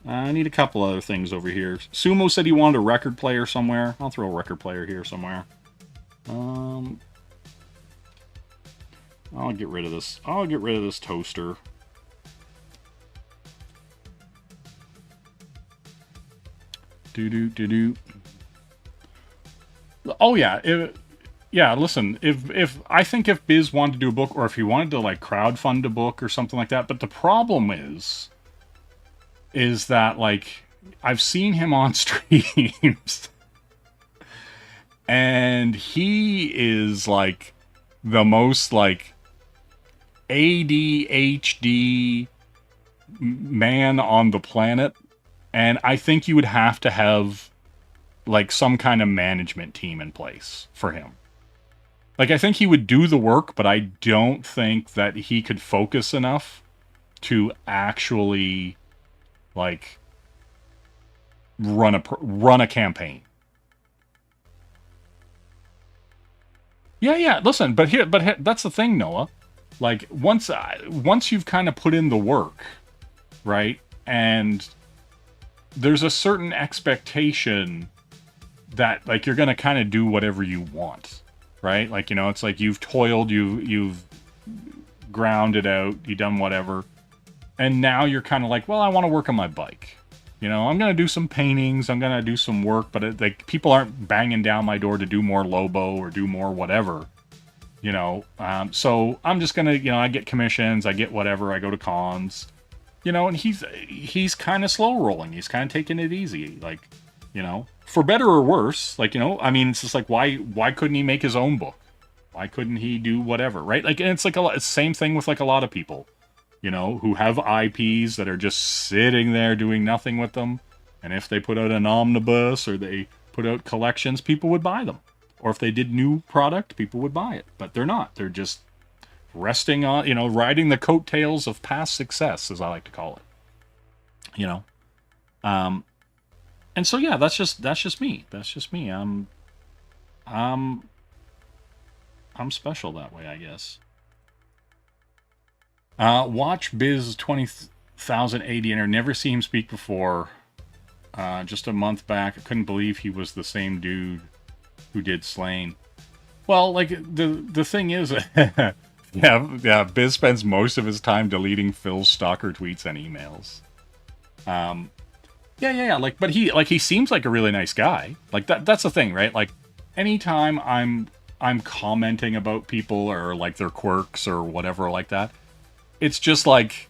I need a couple other things over here. Sumo said he wanted a record player somewhere. I'll throw a record player here somewhere. I'll get rid of this. I'll get rid of this toaster. Do. Oh yeah, yeah. Listen, if I think if Biz wanted to do a book, or if he wanted to like crowdfund a book or something like that, but the problem is that like I've seen him on streams, and he is like the most like ADHD man on the planet. And I think you would have to have like some kind of management team in place for him. Like, I think he would do the work, but I don't think that he could focus enough to actually like run a campaign. Yeah. Listen, but that's the thing, Noah. Like, once you've kind of put in the work, right, and there's a certain expectation that like you're gonna kind of do whatever you want, right? Like, you know, it's like you've toiled, you've ground it out, you've done whatever, and now you're kind of like, well, I want to work on my bike. You know, I'm gonna do some paintings, I'm gonna do some work, but like people aren't banging down my door to do more Lobo or do more whatever. You know, so I'm just gonna, you know, I get commissions, I get whatever, I go to cons. You know, and he's kind of slow rolling. He's kind of taking it easy, like, you know, for better or worse. Like, you know, I mean, it's just like, why couldn't he make his own book? Why couldn't he do whatever, right? Like, and it's like it's the same thing with like a lot of people, you know, who have IPs that are just sitting there doing nothing with them. And if they put out an omnibus or they put out collections, people would buy them. Or if they did new product, people would buy it. But they're not. They're just resting on, you know, riding the coattails of past success, as I like to call it. You know, And so yeah, that's just me. That's just me. I'm special that way, I guess. Watch Biz 20,080 and I never see him speak before. Just a month back, I couldn't believe he was the same dude who did Slain. Well, like the thing is, yeah, Biz spends most of his time deleting Phil's stalker tweets and emails. Yeah. Like, but he seems like a really nice guy. Like that's the thing, right? Like, anytime I'm commenting about people or like their quirks or whatever like that, it's just like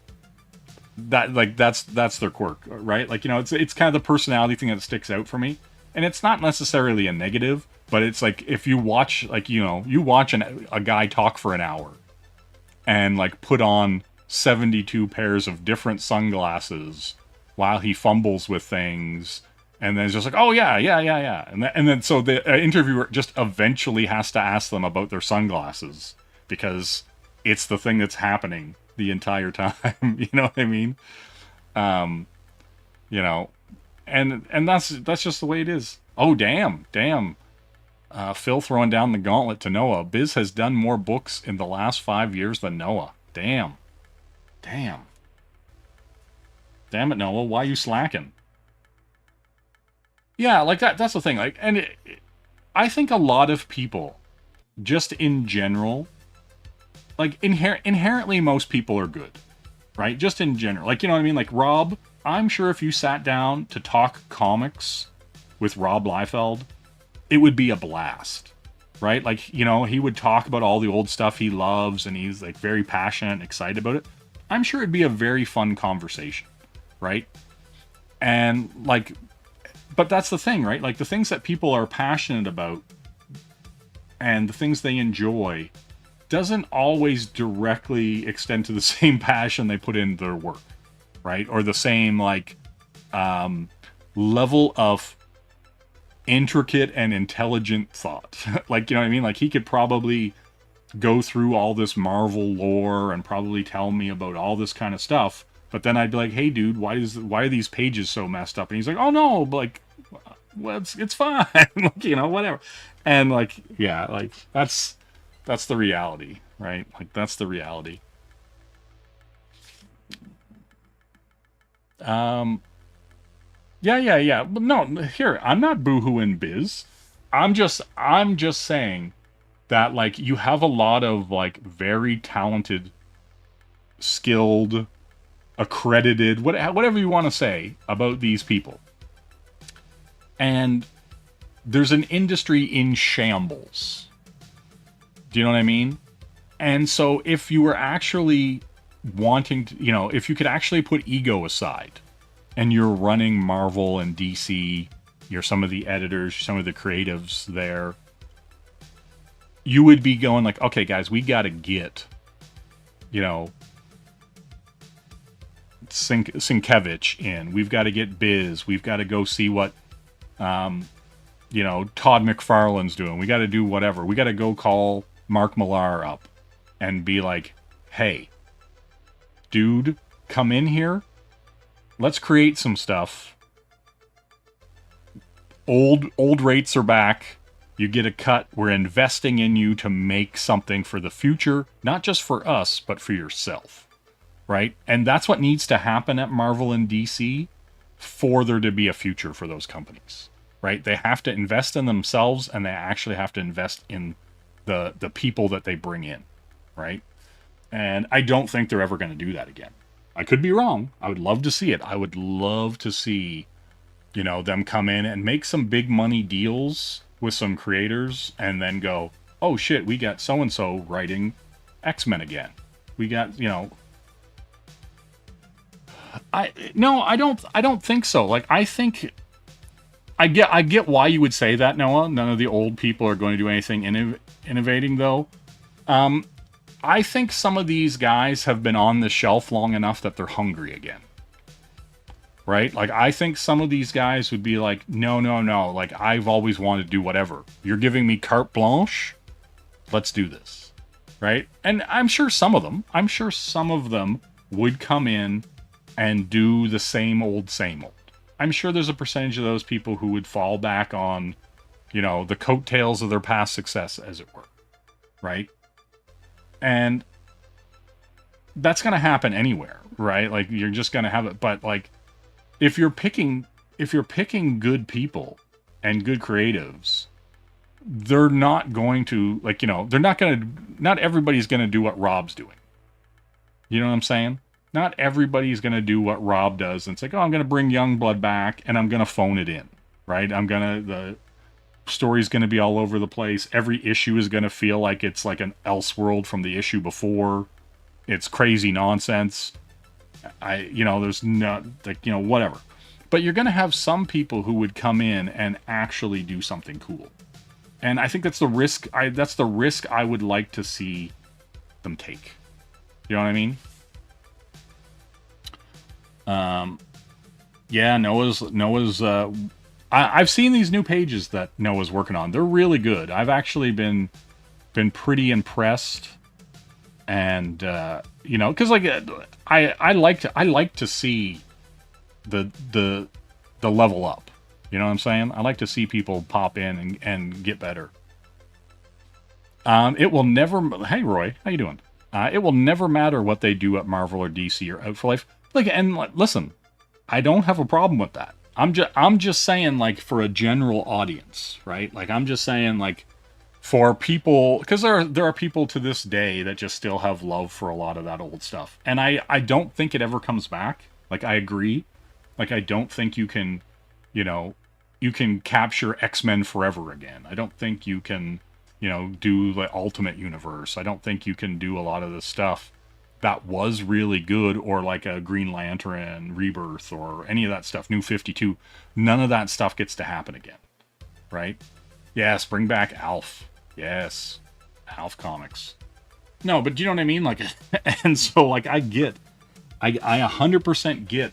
that. Like that's their quirk, right? Like, you know, it's kind of the personality thing that sticks out for me, and it's not necessarily a negative, but it's like if you watch, like, you know, you watch a guy talk for an hour, and like put on 72 pairs of different sunglasses while he fumbles with things, and then it's just like, oh yeah, and then so the interviewer just eventually has to ask them about their sunglasses because it's the thing that's happening the entire time. You know what I mean? You know, and that's just the way it is. Oh damn. Phil throwing down the gauntlet to Noah. Biz has done more books in the last 5 years than Noah. Damn it, Noah, why you slacking? Yeah, like that's the thing. Like, and I think a lot of people, just in general, like inherently most people are good, right? Just in general, like, you know what I mean? Like Rob, I'm sure if you sat down to talk comics with Rob Liefeld, it would be a blast, right? Like, you know, he would talk about all the old stuff he loves, and he's like very passionate and excited about it. I'm sure it'd be a very fun conversation, right? And like, but that's the thing, right? Like the things that people are passionate about and the things they enjoy doesn't always directly extend to the same passion they put in their work, right? Or the same like level of intricate and intelligent thought. Like, you know what I mean? Like he could probably go through all this Marvel lore and probably tell me about all this kind of stuff, but then I'd be like, hey dude, why are these pages so messed up? And he's like, oh no, like, well, it's fine. Like, you know, whatever. And like, yeah, like that's the reality, right? Like that's the reality. Yeah. But no, here, I'm not boohooing Biz. I'm just saying that, like, you have a lot of, like, very talented, skilled, accredited, whatever you want to say about these people. And there's an industry in shambles. Do you know what I mean? And so if you were actually wanting to, you know, if you could actually put ego aside, and you're running Marvel and DC, you're some of the editors, some of the creatives there, you would be going like, okay, guys, we got to get, you know, Sienkiewicz in. We've got to get Biz. We've got to go see what, you know, Todd McFarlane's doing. We got to do whatever. We got to go call Mark Millar up and be like, hey, dude, come in here. Let's create some stuff. Old rates are back. You get a cut. We're investing in you to make something for the future, not just for us, but for yourself, right? And that's what needs to happen at Marvel and DC for there to be a future for those companies, right? They have to invest in themselves, and they actually have to invest in the people that they bring in, right? And I don't think they're ever going to do that again. I could be wrong. I would love to see it. I would love to see, you know, them come in and make some big money deals with some creators and then go, oh shit, we got so-and-so writing X-Men again. We got, you know, I don't think so. Like, I think I get why you would say that, Noah. None of the old people are going to do anything innovating though. I think some of these guys have been on the shelf long enough that they're hungry again. Right? Like, I think some of these guys would be like, no. Like, I've always wanted to do whatever. You're giving me carte blanche? Let's do this. Right? And I'm sure some of them would come in and do the same old, I'm sure there's a percentage of those people who would fall back on, you know, the coattails of their past success, as it were, right? And that's going to happen anywhere, right? Like, you're just going to have it. But like, if you're picking good people and good creatives, they're not going to, like, you know, not everybody's going to do what Rob's doing. You know what I'm saying? Not everybody's going to do what Rob does. And it's like, oh, I'm going to bring Youngblood back and I'm going to phone it in, right? The story's going to be all over the place. Every issue is going to feel like it's like an Elseworld from the issue before. It's crazy nonsense. There's not, like, you know, whatever. But you're going to have some people who would come in and actually do something cool. And I think that's the risk. That's the risk I would like to see them take. You know what I mean? Yeah, Noah's. I've seen these new pages that Noah's working on. They're really good. I've actually been pretty impressed. And you know, because like I like to see the level up. You know what I'm saying? I like to see people pop in and get better. It will never. Hey Roy, how you doing? It will never matter what they do at Marvel or DC or Out for Life. Like, and listen, I don't have a problem with that. I'm just saying, like, for a general audience, right? Like, I'm just saying, like, for people, because there are people to this day that just still have love for a lot of that old stuff, and I don't think it ever comes back. Like, I agree. Like, I don't think you can, you know, you can capture X-Men forever again. I don't think you can, you know, do the Ultimate Universe. I don't think you can do a lot of this stuff that was really good, or like a Green Lantern Rebirth or any of that stuff, New 52. None of that stuff gets to happen again, right? Yes, bring back Alf. Yes, Alf Comics. No, but do you know what I mean? Like, and so, like, I 100% get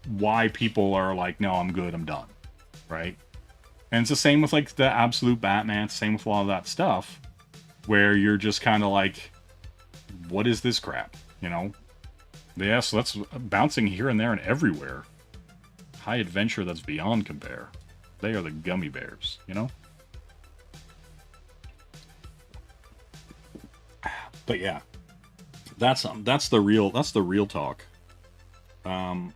why people are like, no, I'm good, I'm done, right? And it's the same with, like, the Absolute Batman, same with a lot of that stuff, where you're just kind of like, what is this crap, you know? Yeah, so that's bouncing here and there and everywhere. High adventure that's beyond compare. They are the gummy bears, you know? But yeah, that's the real talk. Yeah,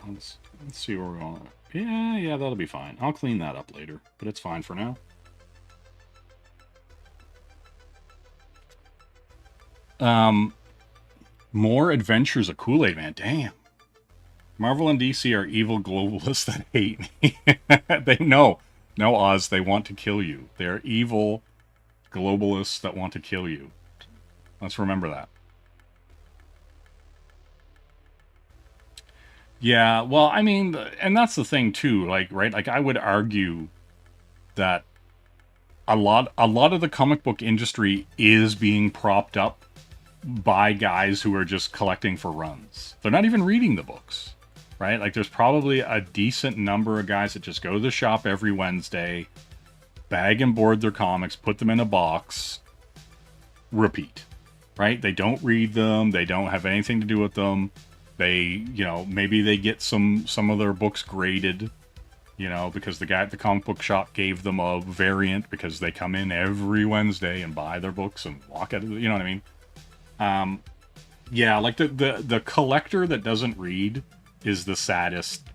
let's see where we're going. Yeah, that'll be fine. I'll clean that up later, but it's fine for now. More Adventures of Kool-Aid Man. Damn. Marvel and DC are evil globalists that hate me. They know. No, Oz, they want to kill you. They're evil globalists that want to kill you. Let's remember that. Yeah, well, I mean, and that's the thing too, like, right? Like, I would argue that a lot of the comic book industry is being propped up by guys who are just collecting for runs. They're not even reading the books, right? Like, there's probably a decent number of guys that just go to the shop every Wednesday, bag and board their comics, put them in a box, repeat, right? They don't read them. They don't have anything to do with them. They, you know, maybe they get some of their books graded, you know, because the guy at the comic book shop gave them a variant because they come in every Wednesday and buy their books and walk out of it, you know what I mean? Yeah, like the collector that doesn't read is the saddest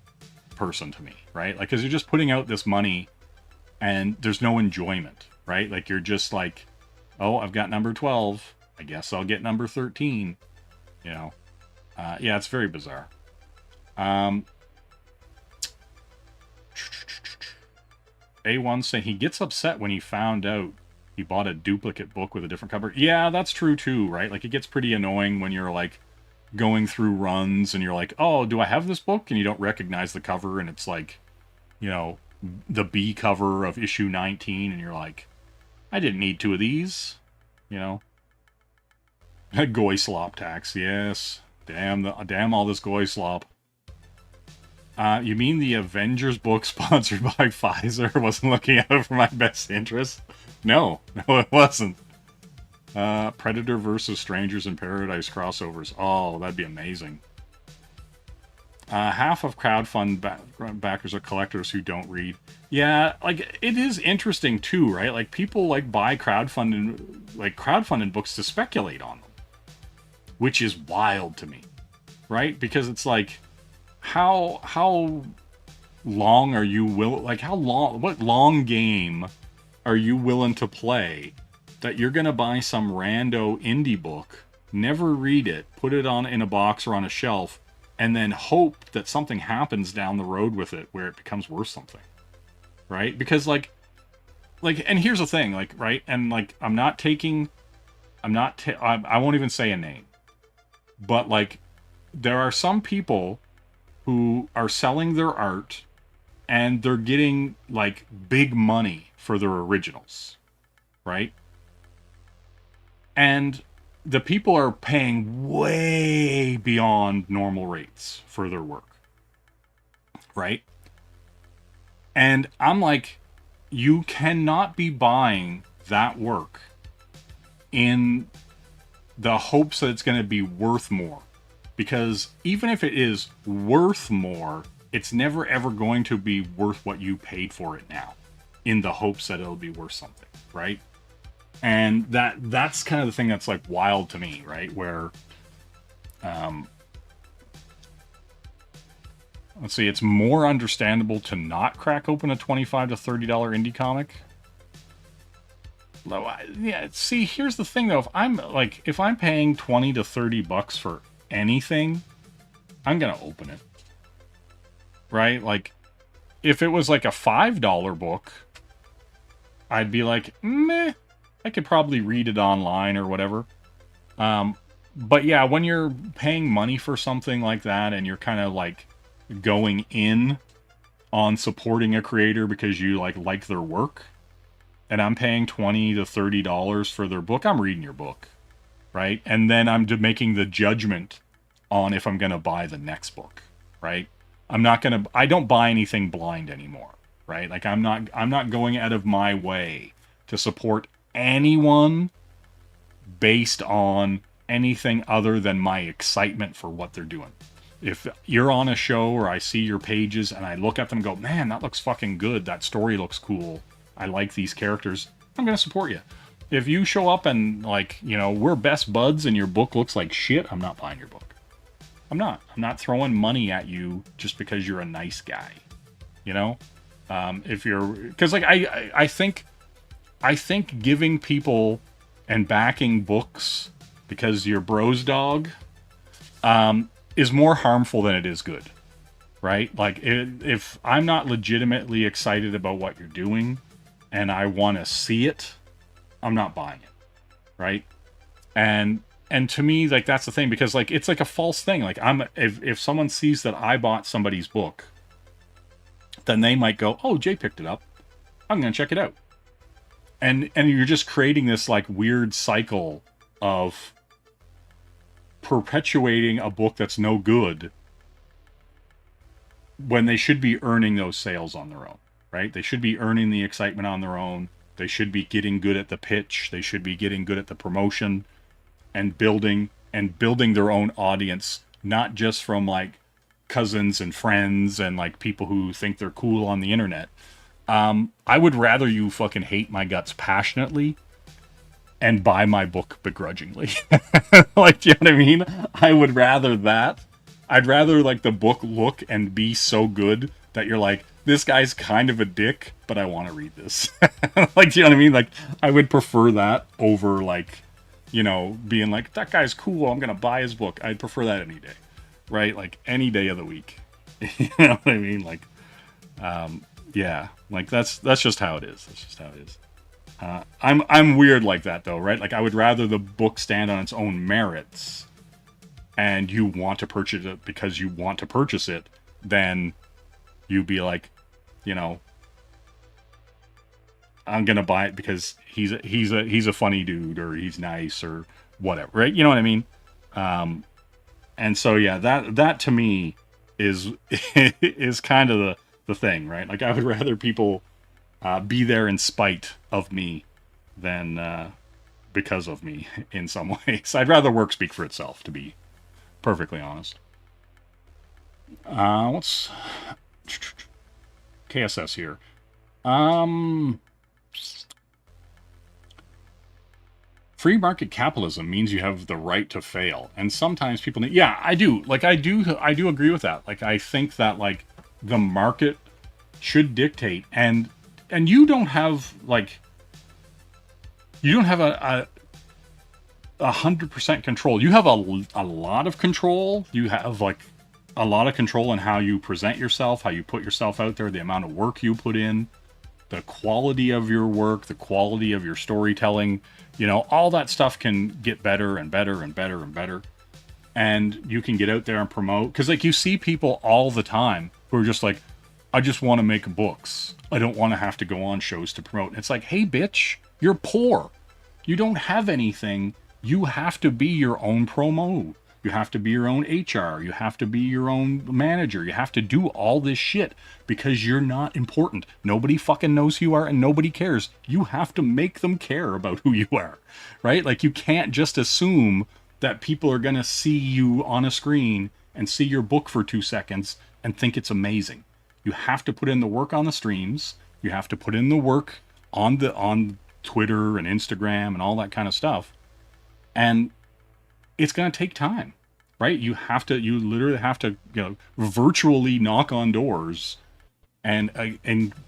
person to me, right? Like, because you're just putting out this money and there's no enjoyment, right? Like, you're just like, oh, I've got number 12. I guess I'll get number 13, you know? Yeah, it's very bizarre. A1 saying he gets upset when he found out he bought a duplicate book with a different cover. Yeah, that's true too, right? Like, it gets pretty annoying when you're like going through runs and you're like, oh, do I have this book? And you don't recognize the cover and it's like, you know, the B cover of issue 19 and you're like, I didn't need 2 of these, you know? Goy slop tax, yes. Damn all this goy slop. You mean the Avengers book sponsored by Pfizer wasn't looking out for my best interest? No, it wasn't. Predator versus Strangers in Paradise crossovers. Oh, that'd be amazing. Half of crowdfund backers are collectors who don't read. Yeah, like, it is interesting too, right? Like, people like buy crowdfunded books to speculate on them, which is wild to me, right? Because it's like, how long are you what long game are you willing to play that you're gonna buy some rando indie book, never read it, put it in a box or on a shelf, and then hope that something happens down the road with it where it becomes worth something, right? Because like, and here's the thing, like, right, and like, I won't even say a name, but like, there are some people who are selling their art and they're getting like big money for their originals, right? And the people are paying way beyond normal rates for their work, right? And I'm like, you cannot be buying that work in the hopes that it's going to be worth more. Because even if it is worth more, it's never ever going to be worth what you paid for it now, in the hopes that it'll be worth something, right? And that's kind of the thing that's like wild to me, right? Where, let's see, it's more understandable to not crack open a $25 to $30 indie comic. Yeah, see, here's the thing though. If I'm paying 20 to 30 bucks for anything, I'm gonna open it, right? Like, if it was like a $5 book, I'd be like, meh, I could probably read it online or whatever. But yeah, when you're paying money for something like that and you're kind of like going in on supporting a creator because you like their work, and I'm paying $20 to $30 for their book, I'm reading your book, right? And then I'm making the judgment on if I'm going to buy the next book, right? I don't buy anything blind anymore, right? Like, I'm not going out of my way to support anyone based on anything other than my excitement for what they're doing. If you're on a show or I see your pages and I look at them and go, man, that looks fucking good, that story looks cool, I like these characters, I'm going to support you. If you show up and, like, you know, we're best buds and your book looks like shit, I'm not buying your book. I'm not throwing money at you just because you're a nice guy, you know? Because, like, I think giving people and backing books because you're bro's dog is more harmful than it is good, right? Like, if I'm not legitimately excited about what you're doing and I want to see it, I'm not buying it, right? And to me, like, that's the thing, because, like, it's like a false thing. Like, if someone sees that I bought somebody's book, then they might go, oh, Jay picked it up, I'm gonna check it out. And you're just creating this, like, weird cycle of perpetuating a book that's no good when they should be earning those sales on their own, right? They should be earning the excitement on their own. They should be getting good at the pitch. They should be getting good at the promotion and building their own audience, not just from, like, cousins and friends and, like, people who think they're cool on the internet. I would rather you fucking hate my guts passionately and buy my book begrudgingly. Like, do you know what I mean? I would rather that. I'd rather, like, the book look and be so good that you're like, this guy's kind of a dick, but I want to read this. Like, do you know what I mean? Like, I would prefer that over, like, you know, being like, that guy's cool, I'm gonna buy his book. I'd prefer that any day, right? Like, any day of the week. You know what I mean? Like, yeah, like, that's just how it is. That's just how it is. I'm weird like that, though, right? Like, I would rather the book stand on its own merits and you want to purchase it because you want to purchase it, than you be like, you know, I'm gonna buy it because he's a funny dude, or he's nice, or whatever, right? You know what I mean? And so, yeah, that to me is is kind of the thing, right? Like, I would rather people be there in spite of me than because of me in some ways. I'd rather work speak for itself, to be perfectly honest. What's KSS here? Free market capitalism means you have the right to fail, and sometimes people need. Yeah, I do. Like, I do agree with that. Like, I think that like the market should dictate, and you don't have like you don't have a 100% control. You have a lot of control. You have like a lot of control in how you present yourself, how you put yourself out there, the amount of work you put in, the quality of your work, the quality of your storytelling. You know, all that stuff can get better and better and better and better. And you can get out there and promote. Because, like, you see people all the time who are just like, I just want to make books. I don't want to have to go on shows to promote. It's like, hey, bitch, you're poor. You don't have anything. You have to be your own promo. You have to be your own HR. You have to be your own manager. You have to do all this shit because you're not important. Nobody fucking knows who you are and nobody cares. You have to make them care about who you are, right? Like, you can't just assume that people are going to see you on a screen and see your book for 2 seconds and think it's amazing. You have to put in the work on the streams. You have to put in the work on Twitter and Instagram and all that kind of stuff. And it's going to take time, right? You literally have to, you know, virtually knock on doors and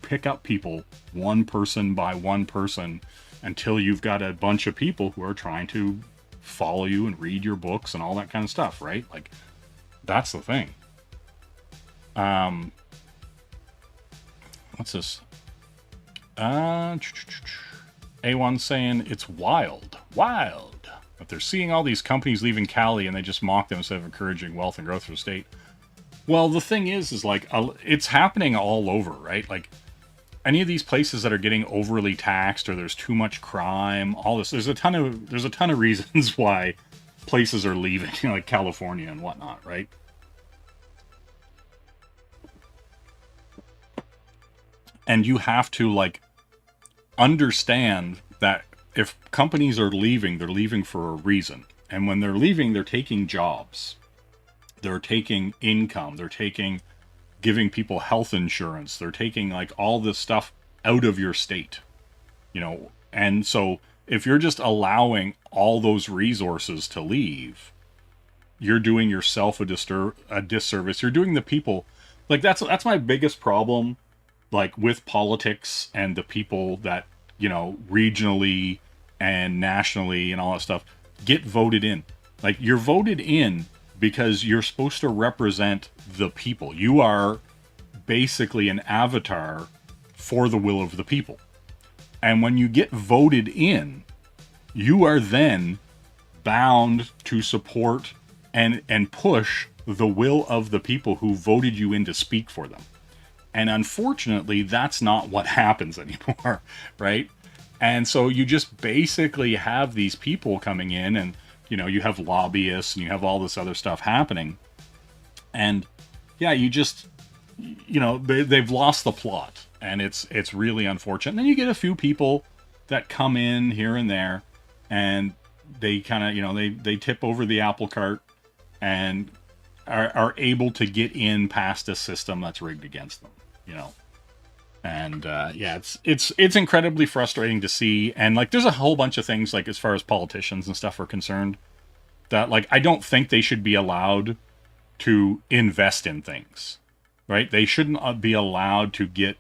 pick up people one person by one person until you've got a bunch of people who are trying to follow you and read your books and all that kind of stuff, right? Like, that's the thing. What's this? A1 saying it's wild. But they're seeing all these companies leaving Cali and they just mock them instead of encouraging wealth and growth for the state. Well, the thing is like, it's happening all over, right? Like, any of these places that are getting overly taxed or there's too much crime, all this, there's a ton of reasons why places are leaving, you know, like California and whatnot, right? And you have to, like, understand that if companies are leaving, they're leaving for a reason. And when they're leaving, they're taking jobs. They're taking income. They're giving people health insurance. They're taking, like, all this stuff out of your state, you know? And so if you're just allowing all those resources to leave, you're doing yourself a disservice. You're doing the people, like, that's my biggest problem, like, with politics and the people that, you know, regionally and nationally and all that stuff get voted in. Like, you're voted in because you're supposed to represent the people. You are basically an avatar for the will of the people. And when you get voted in, you are then bound to support and push the will of the people who voted you in to speak for them. And unfortunately, that's not what happens anymore, right? And so you just basically have these people coming in and, you know, you have lobbyists and you have all this other stuff happening. And yeah, you just, you know, they've lost the plot and it's really unfortunate. And then you get a few people that come in here and there and they kind of, you know, they tip over the apple cart and are able to get in past a system that's rigged against them, you know. And yeah, it's incredibly frustrating to see. And like, there's a whole bunch of things, like, as far as politicians and stuff are concerned, that, like, I don't think they should be allowed to invest in things, right? They shouldn't be allowed to get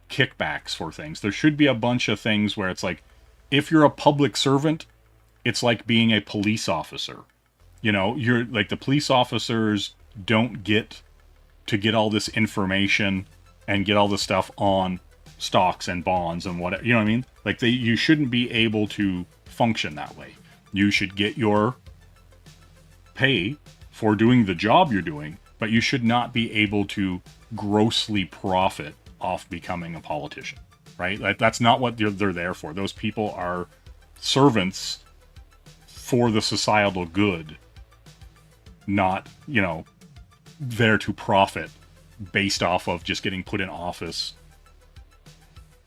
kickbacks for things. There should be a bunch of things where it's like, if you're a public servant, it's like being a police officer. You know, you're like, the police officers don't get to get all this information and get all this stuff on stocks and bonds and whatever, you know what I mean? Like, you shouldn't be able to function that way. You should get your pay for doing the job you're doing, but you should not be able to grossly profit off becoming a politician, right? Like, that's not what they're there for. Those people are servants for the societal good, not, you know, there to profit based off of just getting put in office,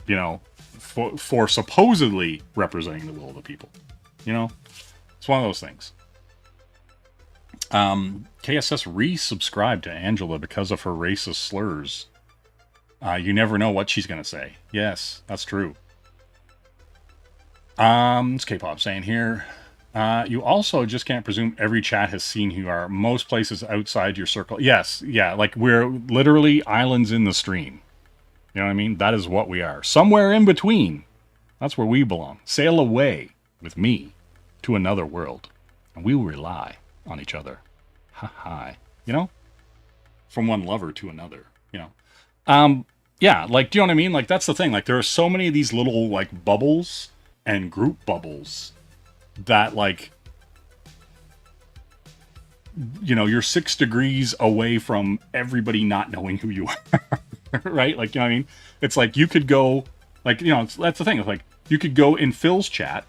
you know, for supposedly representing the will of the people. You know, it's one of those things. KSS resubscribed to Angela because of her racist slurs. You never know what she's going to say. Yes, that's true. It's K-pop saying here. You also just can't presume every chat has seen who you are. Most places outside your circle. Yes, yeah, like we're literally islands in the stream. You know what I mean? That is what we are. Somewhere in between. That's where we belong. Sail away with me to another world. And we will rely on each other. Ha. You know? From one lover to another. You know? Yeah, like, do you know what I mean? Like, that's the thing. Like, there are so many of these little, like, bubbles and group bubbles that, like, you know, you're 6 degrees away from everybody not knowing who you are. Right? Like, you know what I mean? It's like you could go, like, you know, that's the thing. It's like you could go in Phil's chat,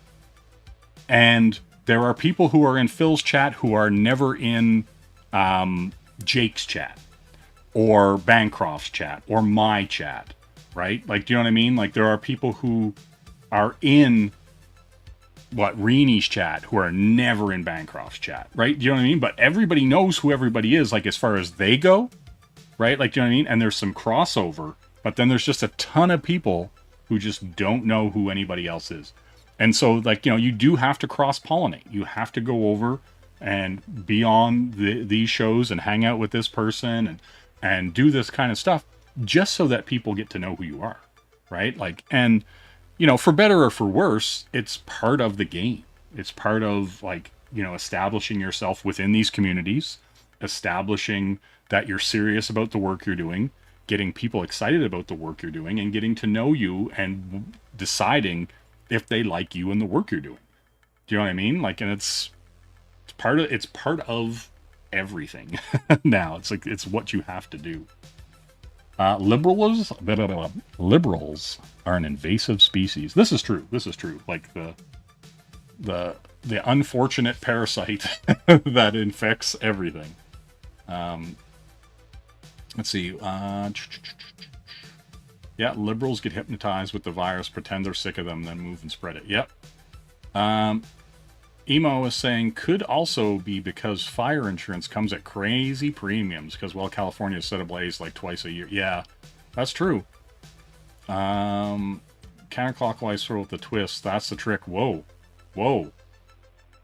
and there are people who are in Phil's chat who are never in Jake's chat or Bancroft's chat or my chat, right? Like, do you know what I mean? Like, there are people who are in Reenie's chat who are never in Bancroft's chat, right? Do you know what I mean? But everybody knows who everybody is, like, as far as they go. Right? Like, do you know what I mean? And there's some crossover, but then there's just a ton of people who just don't know who anybody else is. And so, like, you know, you do have to cross-pollinate. You have to go over and be on these shows and hang out with this person and do this kind of stuff just so that people get to know who you are, right? Like, and, you know, for better or for worse, it's part of the game. It's part of, like, you know, establishing yourself within these communities, establishing that you're serious about the work you're doing, getting people excited about the work you're doing, and getting to know you and deciding if they like you and the work you're doing. Do you know what I mean? Like, and it's part of everything now. It's like, it's what you have to do. Liberals are an invasive species. This is true. Like the unfortunate parasite that infects everything. Let's see. Yeah, liberals get hypnotized with the virus, pretend they're sick of them, then move and spread it. Yep. Emo is saying, could also be because fire insurance comes at crazy premiums because, well, California is set ablaze like twice a year. Yeah, that's true. Counterclockwise throw with the twist. That's the trick. Whoa.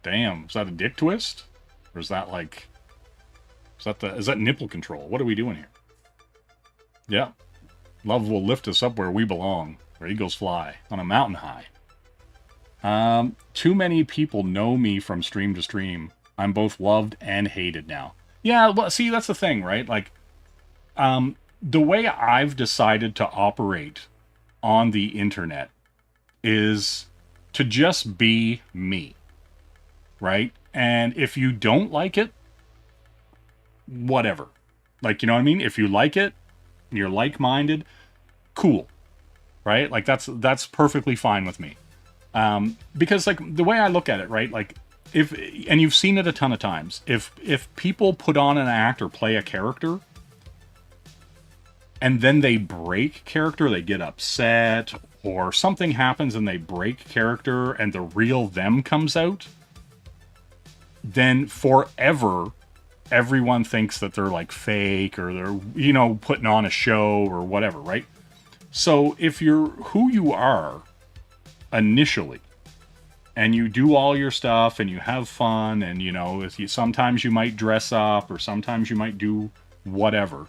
Damn. Is that a dick twist? Or is that like... Is that nipple control? What are we doing here? Yeah. Love will lift us up where we belong, where eagles fly, on a mountain high. Too many people know me from stream to stream. I'm both loved and hated now. Yeah, well, see, that's the thing, right? Like, the way I've decided to operate on the internet is to just be me, right? And if you don't like it, whatever. Like, you know what I mean? If you like it, you're like-minded, cool, right? Like, that's perfectly fine with me. Because, like, the way I look at it, right? Like, and you've seen it a ton of times, if people put on an act or play a character, and then they break character, they get upset, or something happens and they break character, and the real them comes out, then forever everyone thinks that they're like fake or they're, you know, putting on a show or whatever, right? So if you're who you are initially and you do all your stuff and you have fun and, you know, sometimes you might dress up or sometimes you might do whatever,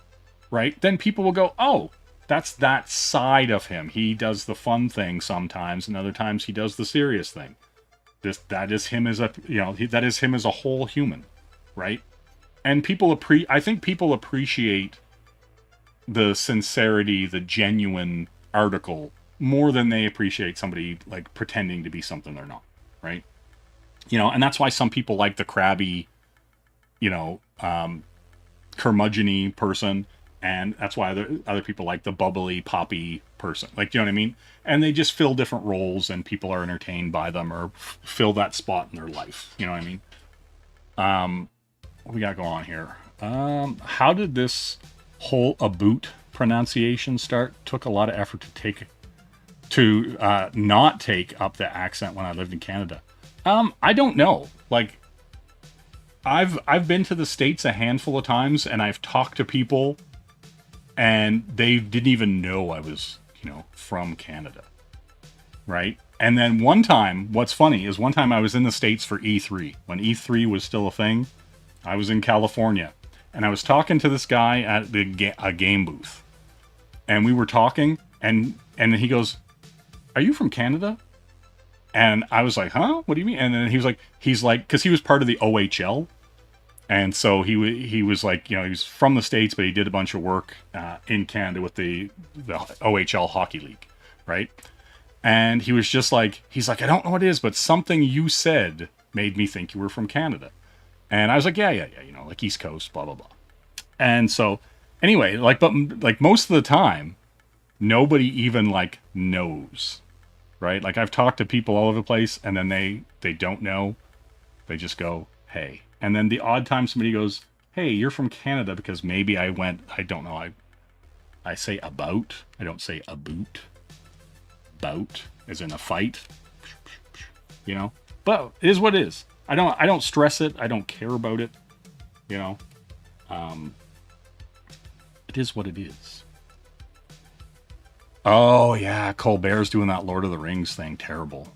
right? Then people will go, oh, that's that side of him. He does the fun thing sometimes and other times he does the serious thing. That is him as a, you know, that is him as a whole human, right? And I think people appreciate the sincerity, the genuine article more than they appreciate somebody like pretending to be something they're not, right? You know, and that's why some people like the crabby, you know, curmudgeon-y person, and that's why other people like the bubbly, poppy person. Like, you know what I mean? And they just fill different roles, and people are entertained by them or fill that spot in their life. You know what I mean? What we got going on here? How did this whole aboot pronunciation start? Took a lot of effort to not take up the accent when I lived in Canada. I don't know. Like, I've been to the States a handful of times, and I've talked to people, and they didn't even know I was, from Canada, right? And then one time, what's funny is one time I was in the States for E3 when E3 was still a thing. I was in California, and I was talking to this guy at a game booth, and we were talking, and he goes, "Are you from Canada?" And I was like, "Huh? What do you mean?" And then he's like, because he was part of the OHL, and so he was like, he was from the States, but he did a bunch of work in Canada with the OHL hockey league, right? And he was just like, he's like, "I don't know what it is, but something you said made me think you were from Canada." And I was like, yeah, like East Coast, blah blah blah. And so anyway, but most of the time, nobody even knows. Right? Like I've talked to people all over the place, and then they don't know. They just go, "Hey." And then the odd time somebody goes, "Hey, you're from Canada," because maybe I don't know. I say about. I don't say a boot. Bout as in a fight. But it is what it is. I don't stress it. I don't care about it. It is what it is. Oh, yeah, Colbert's doing that Lord of the Rings thing. Terrible.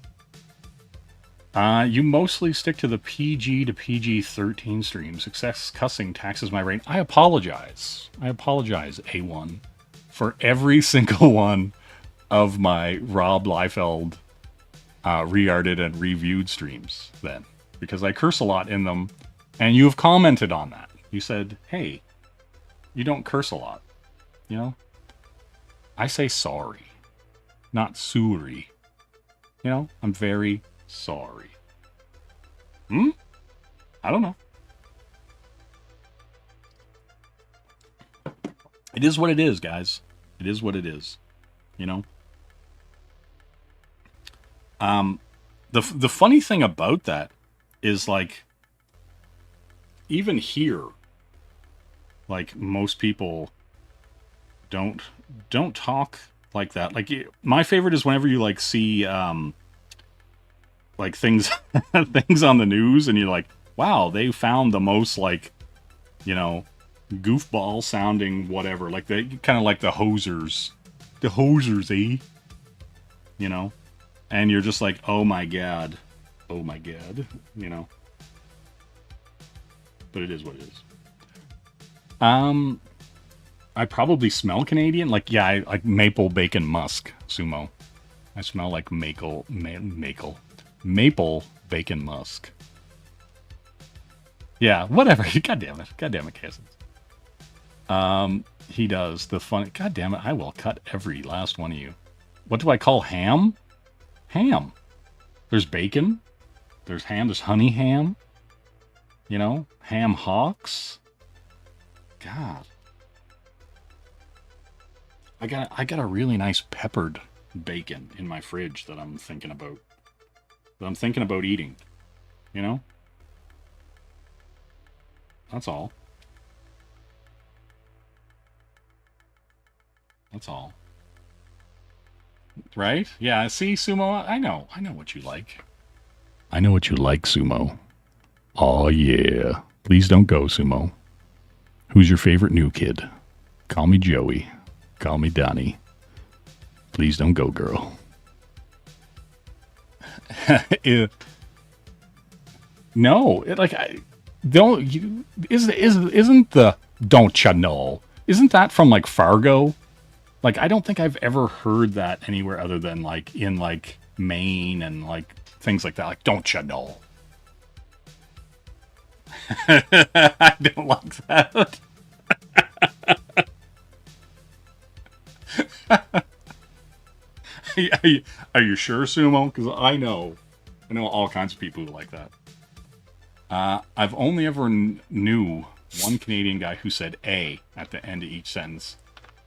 You mostly stick to the PG to PG-13 streams. Excess cussing taxes my brain. I apologize. A1, for every single one of my Rob Liefeld re-arted and reviewed streams then. Because I curse a lot in them, and you have commented on that. You said, "Hey, you don't curse a lot, I say sorry, not sorry. I'm very sorry. I don't know. It is what it is, guys. It is what it is. The funny thing about that is even here, most people don't talk like that. My favorite is whenever you see things things on the news, and you're like, wow, they found the most goofball sounding whatever, they kind of like the hosers, eh? And you're just like, oh my god, but it is what it is. I probably smell Canadian. I like maple bacon musk, Sumo. I smell like maple bacon musk. Yeah, whatever. God damn it, Cassins. He does the fun. God damn it, I will cut every last one of you. What do I call ham? Ham. There's bacon. There's ham. There's honey ham. Ham hocks. God. I got a really nice peppered bacon in my fridge that I'm thinking about. Eating. That's all. Right? Yeah, see, Sumo, I know what you like. I know what you like, Sumo. Oh yeah. Please don't go, Sumo. Who's your favorite new kid? Call me Joey. Call me Donnie. Please don't go, girl. No, I don't. Isn't the "don't ya know"? Isn't that from Fargo? I don't think I've ever heard that anywhere other than in Maine and things like that. Don't ya know? I don't like that. Are you sure, Sumo? Because I know all kinds of people who like that. I've only ever knew one Canadian guy who said "a" at the end of each sentence.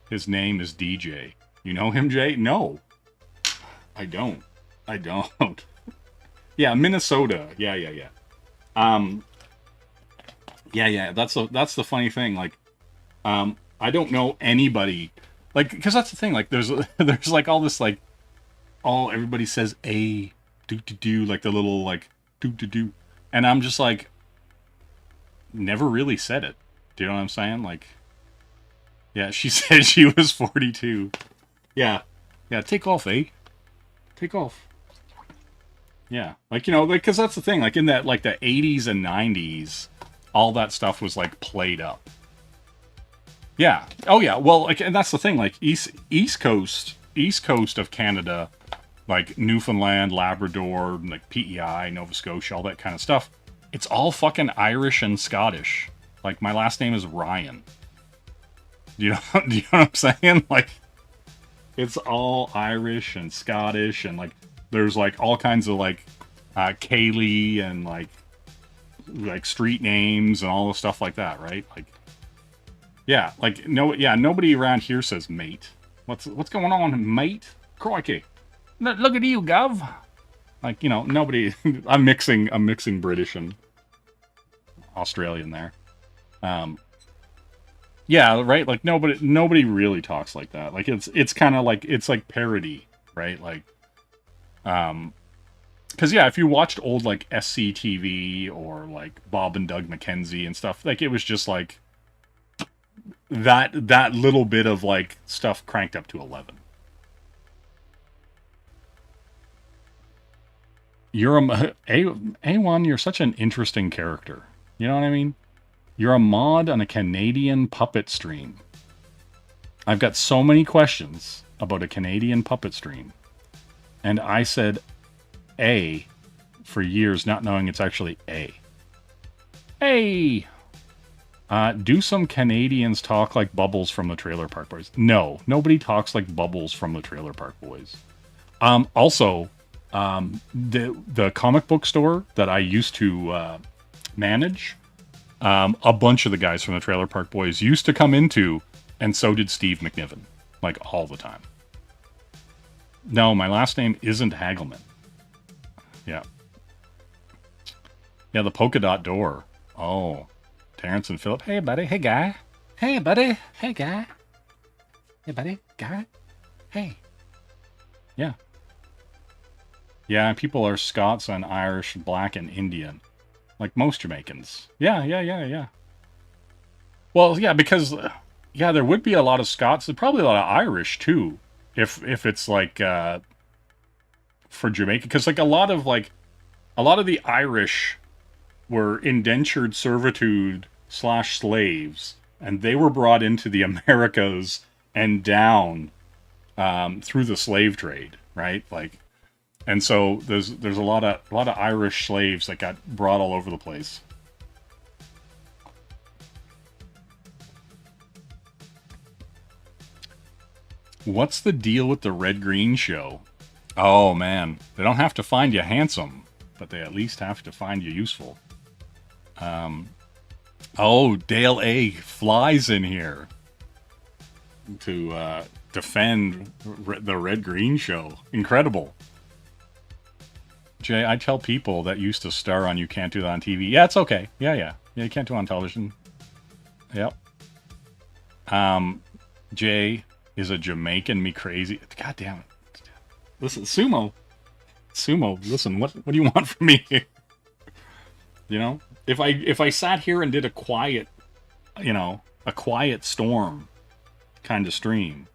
His name is DJ. You know him, Jay? No, I don't. Yeah, Minnesota. Yeah. Yeah. That's the funny thing. I don't know anybody. Because that's the thing. There's all this everybody says "a" do the little do, and I'm just never really said it. Do you know what I'm saying? Like, yeah, she said she was 42. Yeah. Yeah, take off, eh? Take off. Yeah. Like, you know, like, because that's the thing. Like, in that, like, the 80s and 90s, all that stuff was, like, played up. Yeah. Oh, yeah. Well, like, and that's the thing. Like, East Coast of Canada, like, Newfoundland, Labrador, like, PEI, Nova Scotia, all that kind of stuff, it's all fucking Irish and Scottish. Like, my last name is Ryan. Do you know what I'm saying? Like, it's all Irish and Scottish, and, like, there's, like, all kinds of, like, Kaylee and, like, street names and all the stuff like that, right? Like, yeah, like, nobody around here says mate. What's going on, mate? Crikey. Look at you, Gov. Like, you know, nobody... I'm mixing British and Australian there. Yeah, right? Like, nobody really talks like that. Like, it's kind of like... It's like parody, right? Like, because, yeah, if you watched old, like, SCTV or, like, Bob and Doug McKenzie and stuff, like, it was just, like, that little bit of, like, stuff cranked up to 11. You're A1, you're such an interesting character. You know what I mean? You're a mod on a Canadian puppet stream. I've got so many questions about a Canadian puppet stream. And I said A for years, not knowing it's actually A. Hey! Do some Canadians talk like Bubbles from the Trailer Park Boys? No, nobody talks like Bubbles from the Trailer Park Boys. Also, the comic book store that I used to manage, a bunch of the guys from the Trailer Park Boys used to come into, and so did Steve McNiven, like all the time. No, my last name isn't Hagelman. Yeah. Yeah, the polka dot door. Oh, Terrence and Philip. Hey, buddy. Hey, guy. Hey, buddy. Hey, guy. Hey, buddy. Guy. Hey. Yeah. Yeah, people are Scots and Irish, Black and Indian. Like most Jamaicans. Yeah. Well, yeah, because, yeah, there would be a lot of Scots. There's probably a lot of Irish, too. If it's, like, for Jamaica. Because, like, a lot of the Irish were indentured servitude / slaves. And they were brought into the Americas and down through the slave trade, right? Like, and so there's a lot of Irish slaves that got brought all over the place. What's the deal with the red-green show? Oh man, they don't have to find you handsome, but they at least have to find you useful. Oh, Dale A flies in here to defend the red-green show. Incredible. Jay, I tell people that used to star on You Can't Do That on TV. Yeah, it's okay. Yeah, you can't do it on television. Yep. Jay is a Jamaican me crazy. God damn it. Listen, Sumo, listen, what do you want from me? You know? If I sat here and did a quiet storm kind of stream,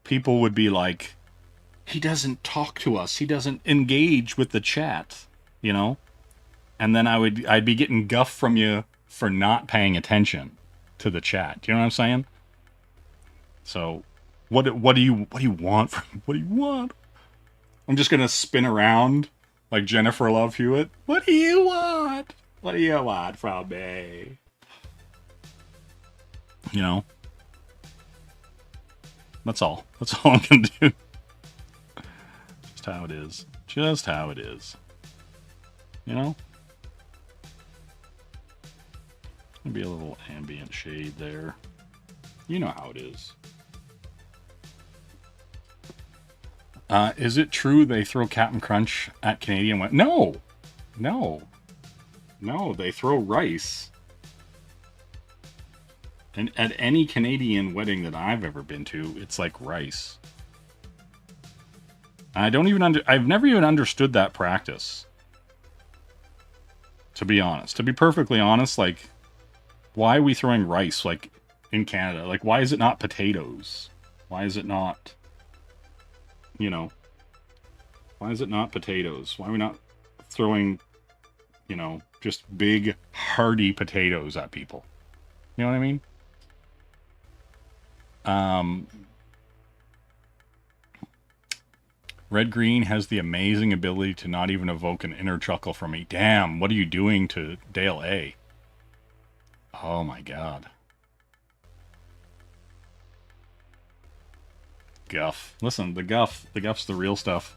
people would be like, he doesn't talk to us. He doesn't engage with the chat, you know? And then I'd be getting guff from you for not paying attention to the chat. Do you know what I'm saying? So, what do you want from? What do you want? I'm just gonna spin around like Jennifer Love Hewitt. What do you want? What do you want from me? You know? That's all. That's all I'm gonna do. Just how it is. Just how it is. You know? Maybe a little ambient shade there. You know how it is. Is it true they throw Captain Crunch at Canadian weddings? No, they throw rice. And at any Canadian wedding that I've ever been to, it's like rice. I've never even understood that practice. To be honest. To be perfectly honest, like, Why are we throwing rice, like, in Canada? Like, why is it not potatoes? Why is it not, you know, why is it not potatoes? Why are we not throwing, you know, just big, hearty potatoes at people? You know what I mean? Red Green has the amazing ability to not even evoke an inner chuckle from me. Damn, what are you doing to Dale A? Oh my god. Guff. Listen, the guff's the real stuff.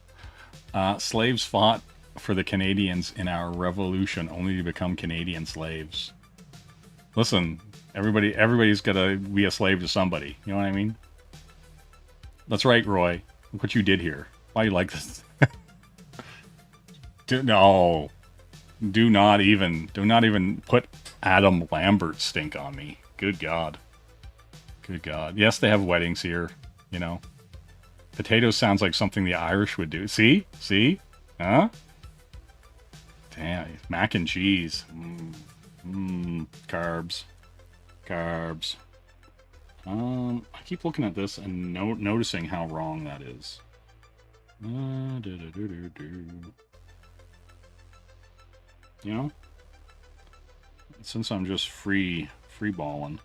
Slaves fought for the Canadians in our revolution only to become Canadian slaves. Listen, everybody's gotta be a slave to somebody. You know what I mean? That's right, Roy. Look what you did here. Why you like this? No. Do not even put Adam Lambert stink on me. Good God. Good God. Yes, they have weddings here, you know. Potatoes sounds like something the Irish would do. See? See? Huh? Damn. Mac and cheese. Carbs. Carbs. I keep looking at this and noticing how wrong that is. You know? Since I'm just free balling.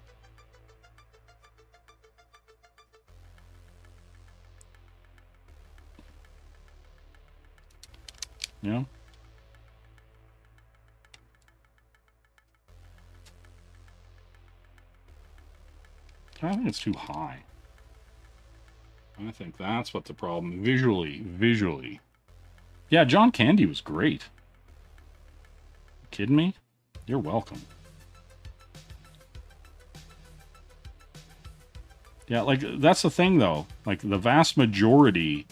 You know? I think it's too high. I think that's what the problem. Visually. Yeah, John Candy was great. Kidding me? You're welcome. Yeah, like, that's the thing, though. Like, the vast majority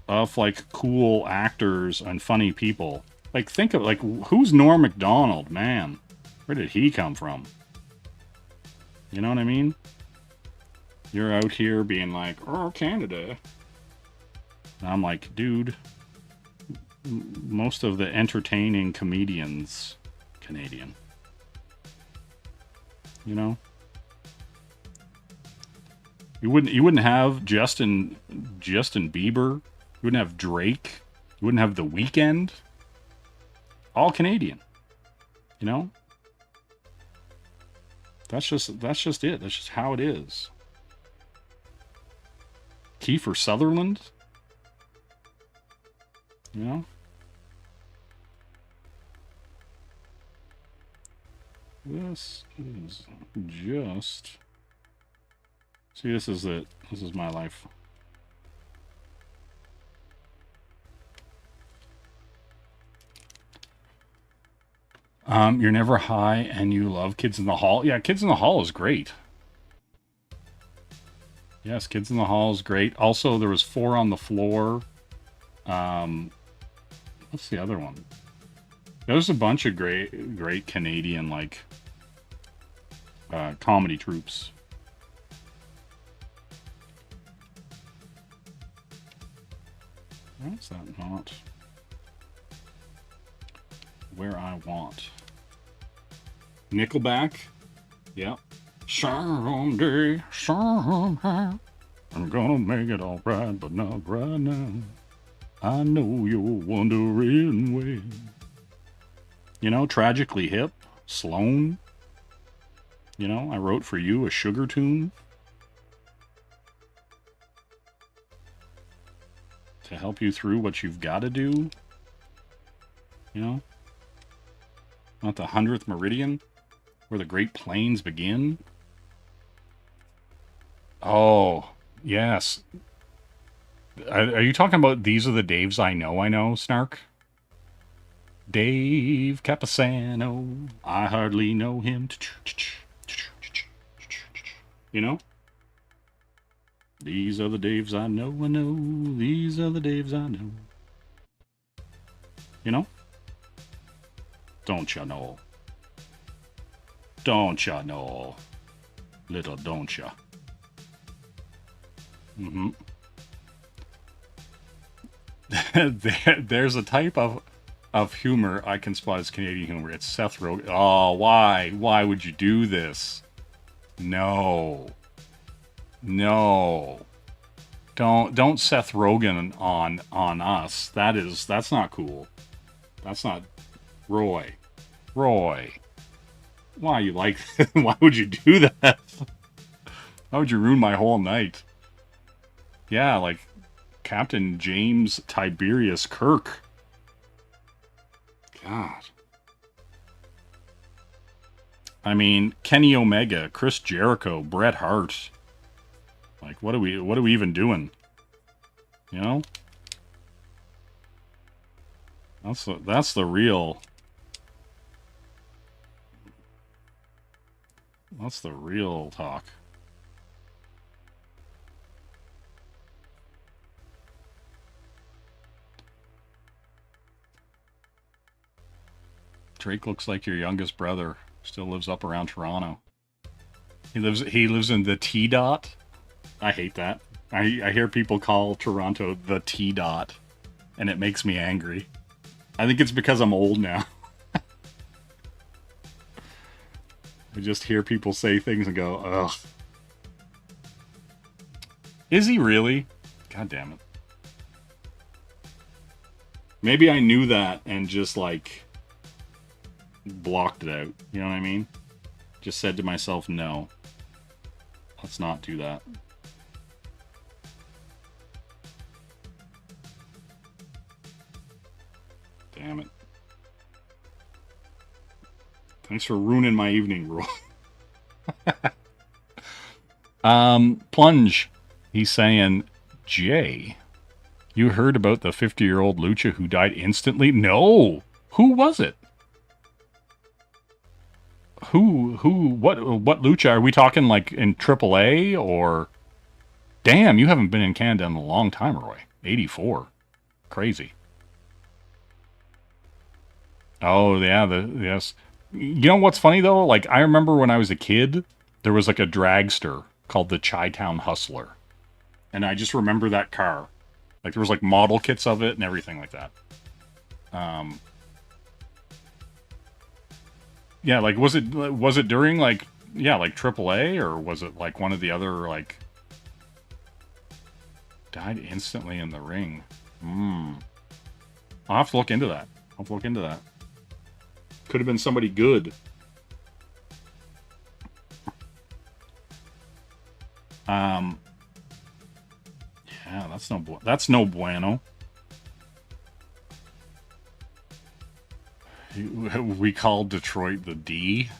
of, like, cool actors and funny people. Like, think of, like, who's Norm Macdonald, man? Where did he come from? You know what I mean? You're out here being like, oh, Canada. And I'm like, dude, most of the entertaining comedians, Canadian. You know? You wouldn't have Justin Bieber. You wouldn't have Drake. You wouldn't have The Weeknd. All Canadian. You know? That's just it. That's just how it is. Kiefer Sutherland. You know? This is just... See, this is it. This is my life. You're never high and you love Kids in the Hall. Yeah, Kids in the Hall is great. Yes, Kids in the Hall is great. Also, there was Four on the Floor. What's the other one? There's a bunch of great Canadian, like, comedy troupes. Why is that not where I want? Nickelback. Yep. Someday, somehow, I'm gonna make it all right, but not right now. I know you're wondering when. You know, Tragically Hip, Sloan. You know, I wrote for you a sugar tune. To help you through what you've got to do. You know? Not the 100th Meridian, where the Great Plains begin. Oh, yes. Are you talking about These Are the Daves I Know, Snark? Dave Capasano, I hardly know him. You know? These are the Daves I know. These are the Daves I know. You know? Don't ya know? Don't ya know? Little don't ya? Mm-hmm. There's a type of of humor I can spot as Canadian humor. It's Seth Rogen. Oh, why? Why would you do this? No. No. Don't Seth Rogen on us. That's not cool. That's not Roy. Roy. Why you like why would you do that? Why would you ruin my whole night? Yeah, like Captain James Tiberius Kirk. God. I mean, Kenny Omega, Chris Jericho, Bret Hart. Like, what are we even doing? You know? That's the real. That's the real talk. Drake looks like your youngest brother. Still lives up around Toronto. He lives in the T dot. I hate that. I hear people call Toronto the T dot, and it makes me angry. I think it's because I'm old now. I just hear people say things and go, ugh. Is he really? God damn it. Maybe I knew that and just like blocked it out. You know what I mean? Just said to myself, no. Let's not do that. Damn it. Thanks for ruining my evening, Roy. Plunge. He's saying, Jay, you heard about the 50-year-old Lucha who died instantly? No! Who was it? What Lucha? Are we talking like in AAA or... Damn, you haven't been in Canada in a long time, Roy. 84. Crazy. Oh, yeah, yes. You know what's funny, though? Like, I remember when I was a kid, there was like a dragster called the Chi-Town Hustler. And I just remember that car. Like, there was like model kits of it and everything like that. Yeah, like, was it during, like, yeah, like AAA, or was it like one of the other, like... Died instantly in the ring. I'll have to look into that. Could have been somebody good. Yeah, that's no bueno. We called Detroit the D.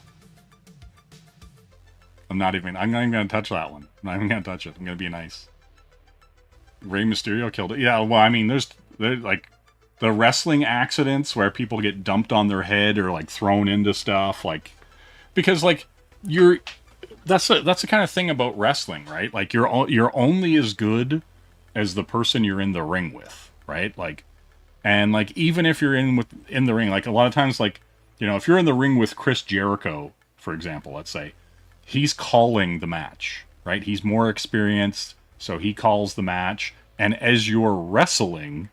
I'm not even gonna touch that one. I'm not even gonna touch it. I'm gonna be nice. Rey Mysterio killed it. Yeah, well, I mean, there's like the wrestling accidents where people get dumped on their head or like thrown into stuff, like, because like that's the kind of thing about wrestling, right? Like you're only as good as the person you're in the ring with, right? Like, and like even if you're in the ring, like a lot of times, like, you know, if you're in the ring with Chris Jericho, for example, let's say, he's calling the match, right? He's more experienced, so he calls the match, and as you're wrestling,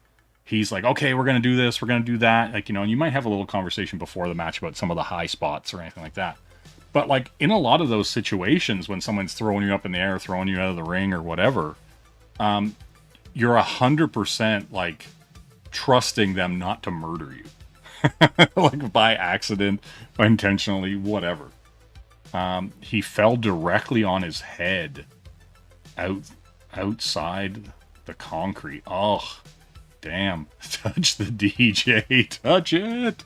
he's like, okay, we're going to do this, we're going to do that. Like, you know, and you might have a little conversation before the match about some of the high spots or anything like that. But, like, in a lot of those situations, when someone's throwing you up in the air, throwing you out of the ring or whatever, you're 100%, like, trusting them not to murder you. Like, by accident, intentionally, whatever. He fell directly on his head outside the concrete. Oh, damn. Touch the DJ. Touch it.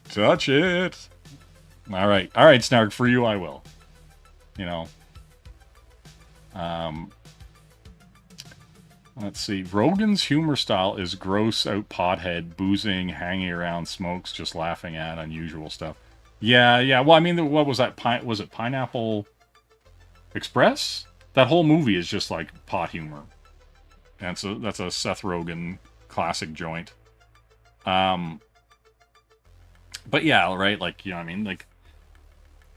Touch it. All right, Snark, for you I will. You know. Let's see. Rogan's humor style is gross out pothead, boozing, hanging around, smokes, just laughing at unusual stuff. Yeah. Well, I mean, what was that? Was it Pineapple Express? That whole movie is just like pot humor. And so that's a Seth Rogen classic joint. But yeah, right? Like, you know what I mean? Like,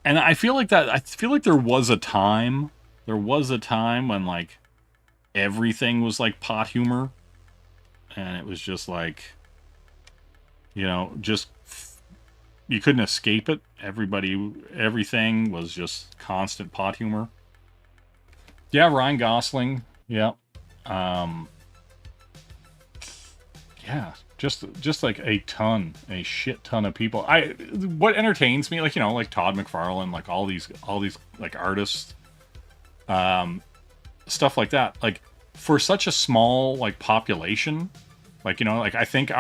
and I feel like there was a time when like everything was like pot humor. And it was just like, You know, just you couldn't escape it. Everything was just constant pot humor. Yeah, Ryan Gosling. Yeah. Yeah, just like a shit ton of people. What entertains me, like, you know, like Todd McFarlane, like all these like artists, stuff like that. Like for such a small like population, like, you know, like I think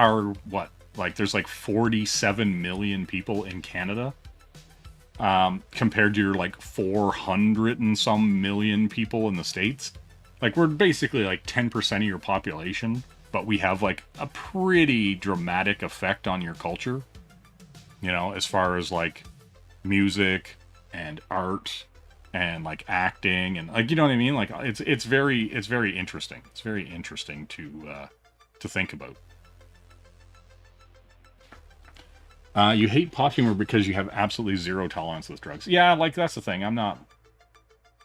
there's like 47 million people in Canada, compared to your like 400 and some million people in the States. Like we're basically like 10% of your population. But we have like a pretty dramatic effect on your culture, you know, as far as like music and art and like acting and like, you know what I mean? Like it's very interesting. It's very interesting to think about. You hate pot humor because you have absolutely zero tolerance with drugs. Yeah, like that's the thing. I'm not.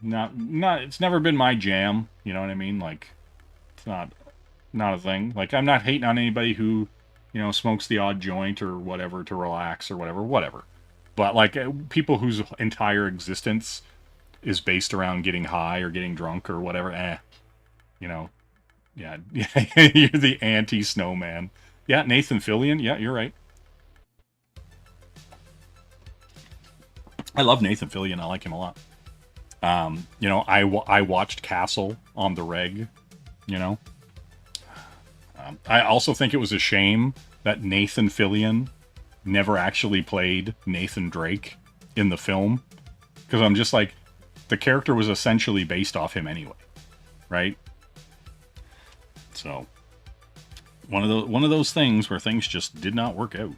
It's never been my jam. You know what I mean? Like it's not a thing. Like, I'm not hating on anybody who, you know, smokes the odd joint or whatever to relax or whatever. But, like, people whose entire existence is based around getting high or getting drunk or whatever, you know, yeah, you're the anti-snowman. Yeah, Nathan Fillion, yeah, you're right. I love Nathan Fillion, I like him a lot. You know, I watched Castle on the reg, you know. I also think it was a shame that Nathan Fillion never actually played Nathan Drake in the film. Because I'm just like, the character was essentially based off him anyway. Right? So, one of those things where things just did not work out.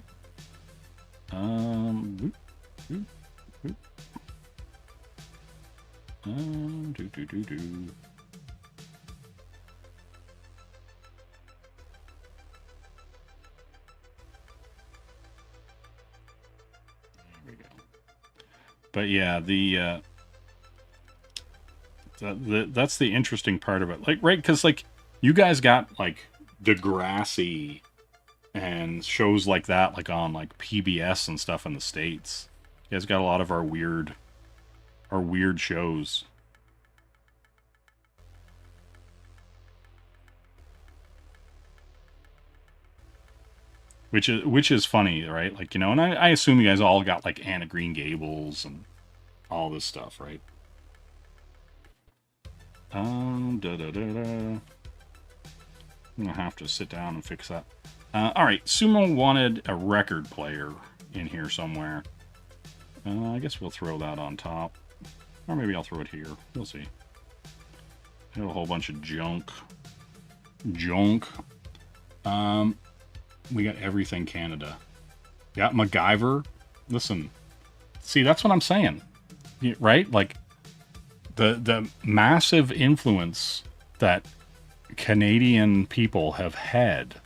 But yeah, that's the interesting part of it. Like, right, because like you guys got like Degrassi and shows like that, like on like PBS and stuff in the States. You guys got a lot of our weird shows. Which is funny, right? Like, you know, and I assume you guys all got like Anna Green Gables and all this stuff, right? I'm gonna have to sit down and fix that. All right, Sumo wanted a record player in here somewhere. I guess we'll throw that on top, or maybe I'll throw it here. We'll see. Got a whole bunch of junk. We got everything Canada. Got MacGyver. Listen, see, that's what I'm saying, right? Like the massive influence that Canadian people have had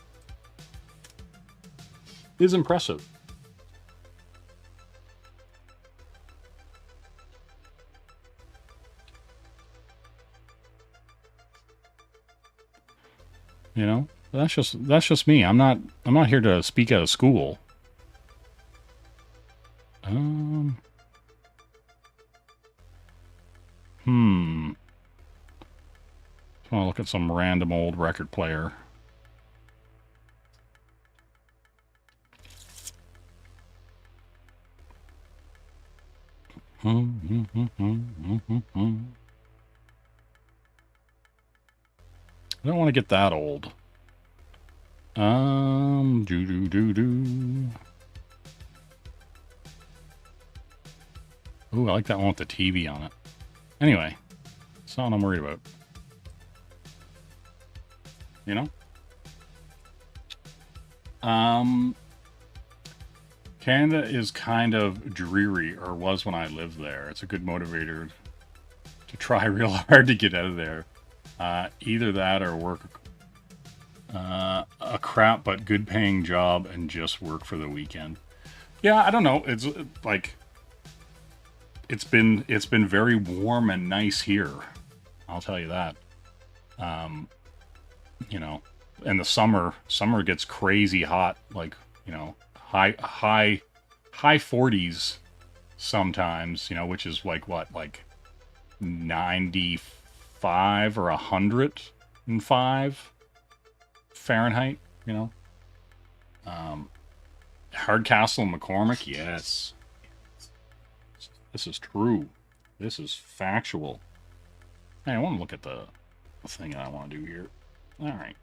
is impressive. You know, that's just me. I'm not here to speak out of school. I want to look at some random old record player. I don't want to get that old. Ooh, I like that one with the TV on it. Anyway, it's not what I'm worried about. You know? Canada is kind of dreary, or was when I lived there. It's a good motivator to try real hard to get out of there. Either that or work a crap but good paying job and just work for the weekend. Yeah, I don't know. It's like it's been very warm and nice here. I'll tell you that. You know, and the summer gets crazy hot. Like, you know, high 40s sometimes, you know, which is like what, like 95 or 105 Fahrenheit, you know. Hardcastle and McCormick, yes. This is true. This is factual. Hey, I want to look at the thing that I want to do here. All right.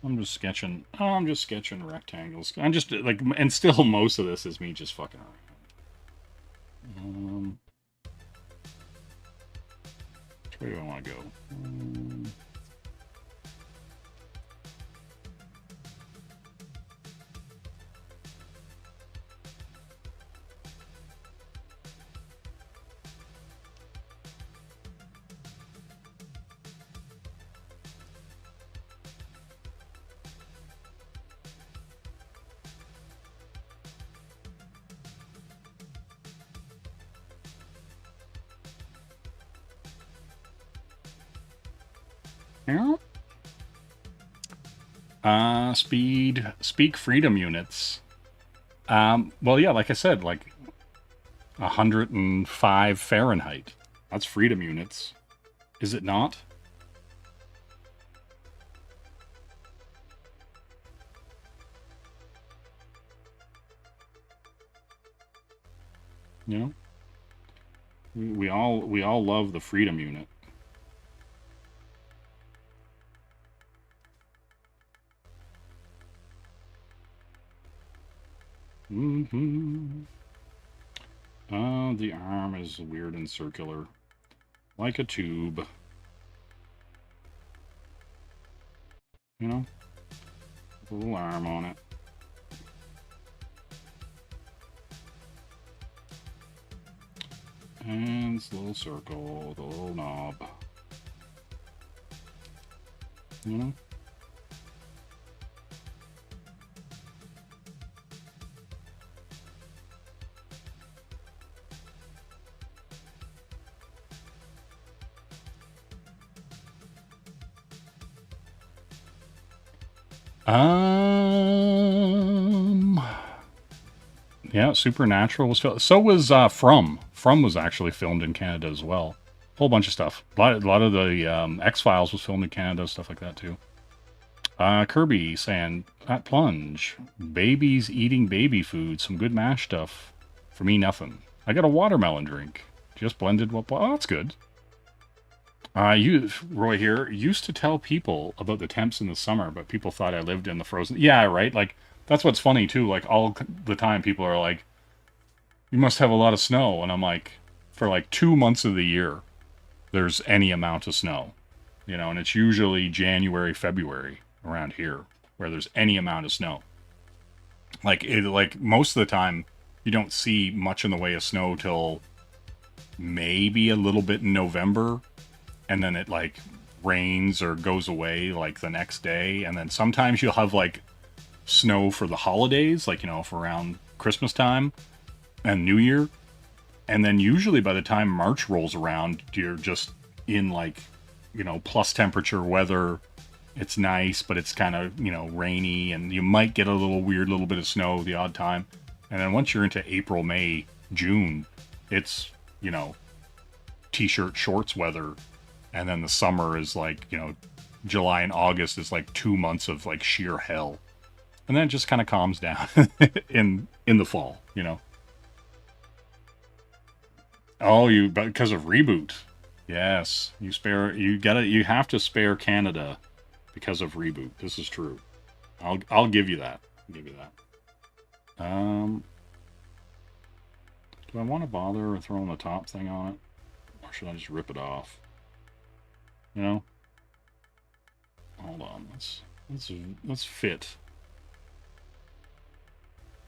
I'm just sketching. Oh, I'm just sketching rectangles. I'm just like, and still most of this is me just fucking around. Where do I want to go? Speak freedom units. Well, yeah, like I said, like 105 Fahrenheit. That's freedom units. Is it not? You know? We all love the freedom unit. The arm is weird and circular, like a tube. You know, a little arm on it. And this little circle, the little knob. You know? Yeah, Supernatural was filmed. So was From. From was actually filmed in Canada as well. Whole bunch of stuff. A lot of the X-Files was filmed in Canada, stuff like that too. Kirby saying, at Plunge, babies eating baby food, some good mash stuff. For me, nothing. I got a watermelon drink. Just blended what... Oh, that's good. Roy here, used to tell people about the temps in the summer, but people thought I lived in the frozen... Yeah, right? Like, that's what's funny, too. Like, all the time, people are like, you must have a lot of snow. And I'm like, for like 2 months of the year, there's any amount of snow. You know, and it's usually January, February around here, where there's any amount of snow. Like, most of the time, you don't see much in the way of snow till maybe a little bit in November. And then it, like, rains or goes away, like, the next day. And then sometimes you'll have, like, snow for the holidays, like, you know, for around Christmas time and New Year. And then usually by the time March rolls around, you're just in, like, you know, plus temperature weather. It's nice, but it's kind of, you know, rainy. And you might get a little weird little bit of snow the odd time. And then once you're into April, May, June, it's, you know, t-shirt, shorts weather. And then the summer is like, you know, July and August is like 2 months of like sheer hell. And then it just kind of calms down in the fall, you know. Oh, because of Reboot. Yes, you have to spare Canada because of Reboot. This is true. I'll give you that. Do I want to bother throwing the top thing on it? Or should I just rip it off? You know? Hold on. Let's fit.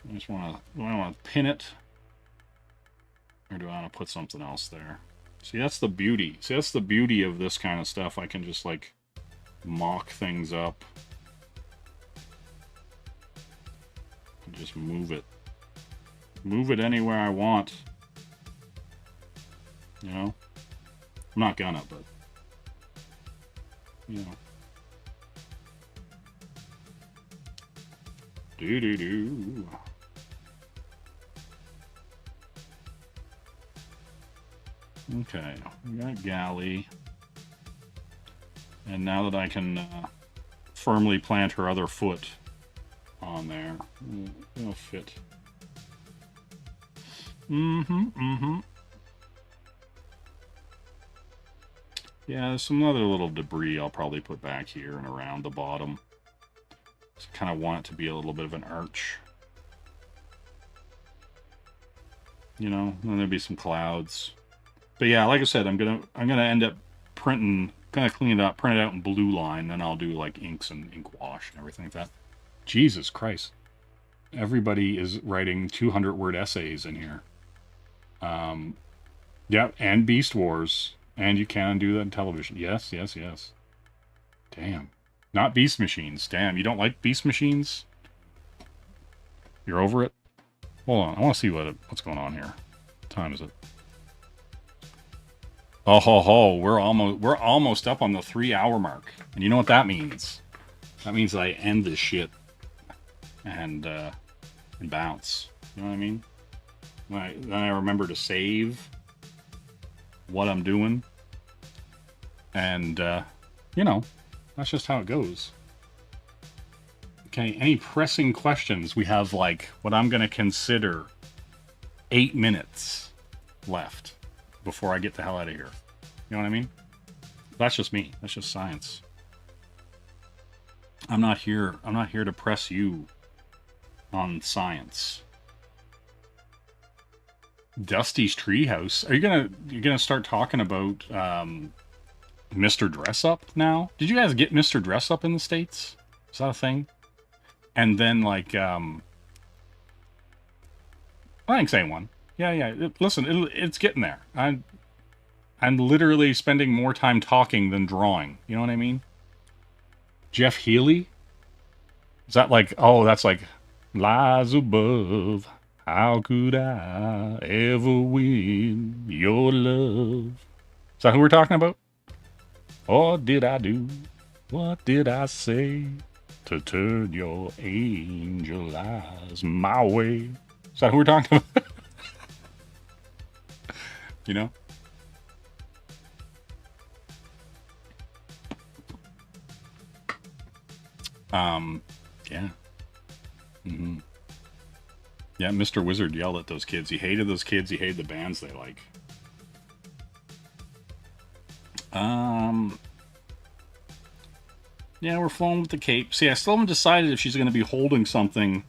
I just want to... Do I want to pin it? Or do I want to put something else there? See, that's the beauty. See, that's the beauty of this kind of stuff. I can just, like, mock things up. And just move it. Move it anywhere I want. You know? I'm not gonna, but... You know. Do-do-do. Okay, we got Galley. And now that I can firmly plant her other foot on there, it'll fit. Yeah, there's some other little debris I'll probably put back here and around the bottom. Just kind of want it to be a little bit of an arch. You know, then there'll be some clouds. But yeah, like I said, I'm gonna end up printing, kind of clean it up, print it out in blue line, then I'll do like inks and ink wash and everything like that. Jesus Christ. Everybody is writing 200-word essays in here. Yeah, and Beast Wars. And you can do that in television. Yes, yes, yes. Damn. Not Beast Machines. Damn, you don't like Beast Machines? You're over it? Hold on, I want to see what's going on here. What time is it? Oh ho ho, we're almost up on the 3-hour mark. And you know what that means? That means that I end this shit and bounce. You know what I mean? Then I remember to save what I'm doing. And you know, that's just how it goes. Okay, any pressing questions? We have like what I'm gonna consider 8 minutes left before I get the hell out of here. You know what I mean? That's just me. That's just science. I'm not here to press you on science. Dusty's Treehouse. Are you gonna start talking about Mr. Dress Up now? Did you guys get Mr. Dress Up in the States? Is that a thing? And then like thanks, A1. Yeah. Listen, it's getting there. I'm literally spending more time talking than drawing. You know what I mean? Jeff Healey? Is that like, oh, that's like lies above. How could I ever win your love? Is that who we're talking about? Or did I do? What did I say to turn your angel eyes my way? Is that who we're talking about? You know? Yeah. Mm-hmm. Yeah, Mr. Wizard yelled at those kids. He hated those kids. He hated the bands they like. Yeah, we're flowing with the cape. See, I still haven't decided if she's going to be holding something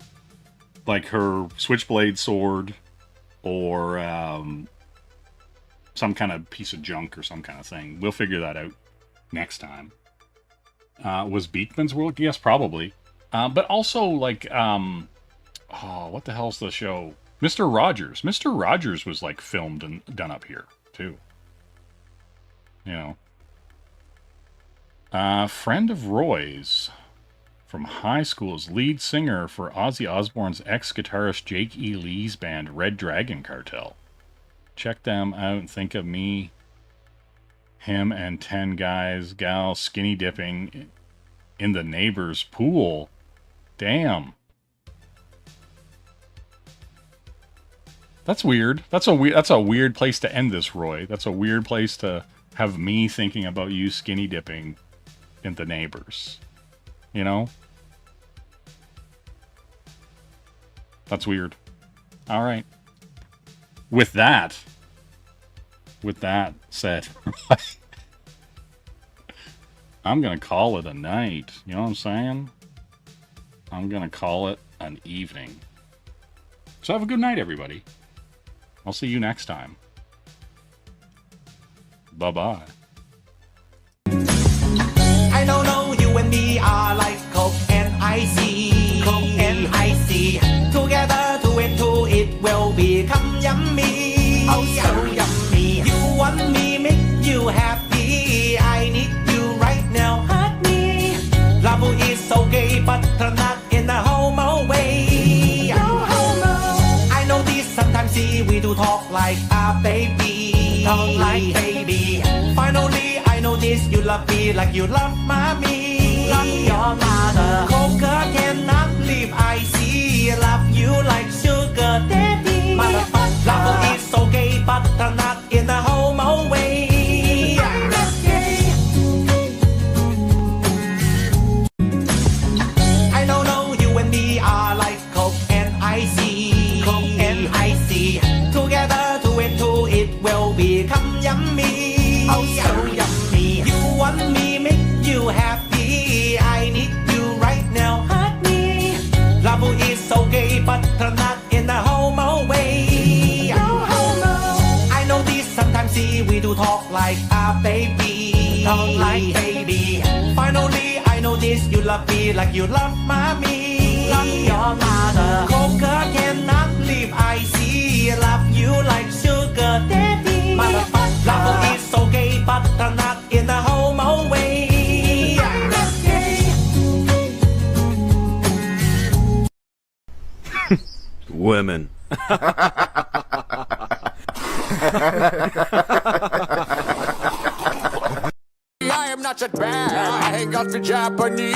like her switchblade sword or some kind of piece of junk or some kind of thing. We'll figure that out next time. Was Beekman's World? Yes, probably. But also, like, oh, what the hell's the show? Mr. Rogers. Mr. Rogers was, like, filmed and done up here, too. You know. Friend of Roy's from high school's lead singer for Ozzy Osbourne's ex-guitarist Jake E. Lee's band Red Dragon Cartel. Check them out and think of me, him and 10 gals skinny dipping in the neighbor's pool. Damn. That's weird. That's a weird place to end this, Roy. That's a weird place to have me thinking about you skinny dipping in the neighbors. You know? That's weird. All right. With that said, I'm going to call it a night. You know what I'm saying? I'm going to call it an evening. So have a good night, everybody. I'll see you next time. Bye-bye. I don't know, you and me are like Coke and icy. Coke and icy. Together, two and two, it will become yummy. Oh, so yummy. You want me, make you happy. I need you right now, hurt me. Love is so gay, but not in a homo way. No homo. I know this sometimes, see, we do talk like a baby. Talk like baby. Finally, I know this, you love me like you love mommy. Love your mother. Coca cannot live, I see. will become yummy. Oh, so yummy. You want me, make you happy. I need you right now, hug me. Love is so gay, but not in a homo way. No homo. I know this sometimes, see, we do talk like a baby. Talk like baby. Finally, I know this, you love me like you love mommy. Love your mother. Coca cannot live, I see. Love you like sugar daddy. Motherfucker. Love is so gay, but not in a homo way. I'm not gay. Women. I am not your dad. I hang out for Japanese.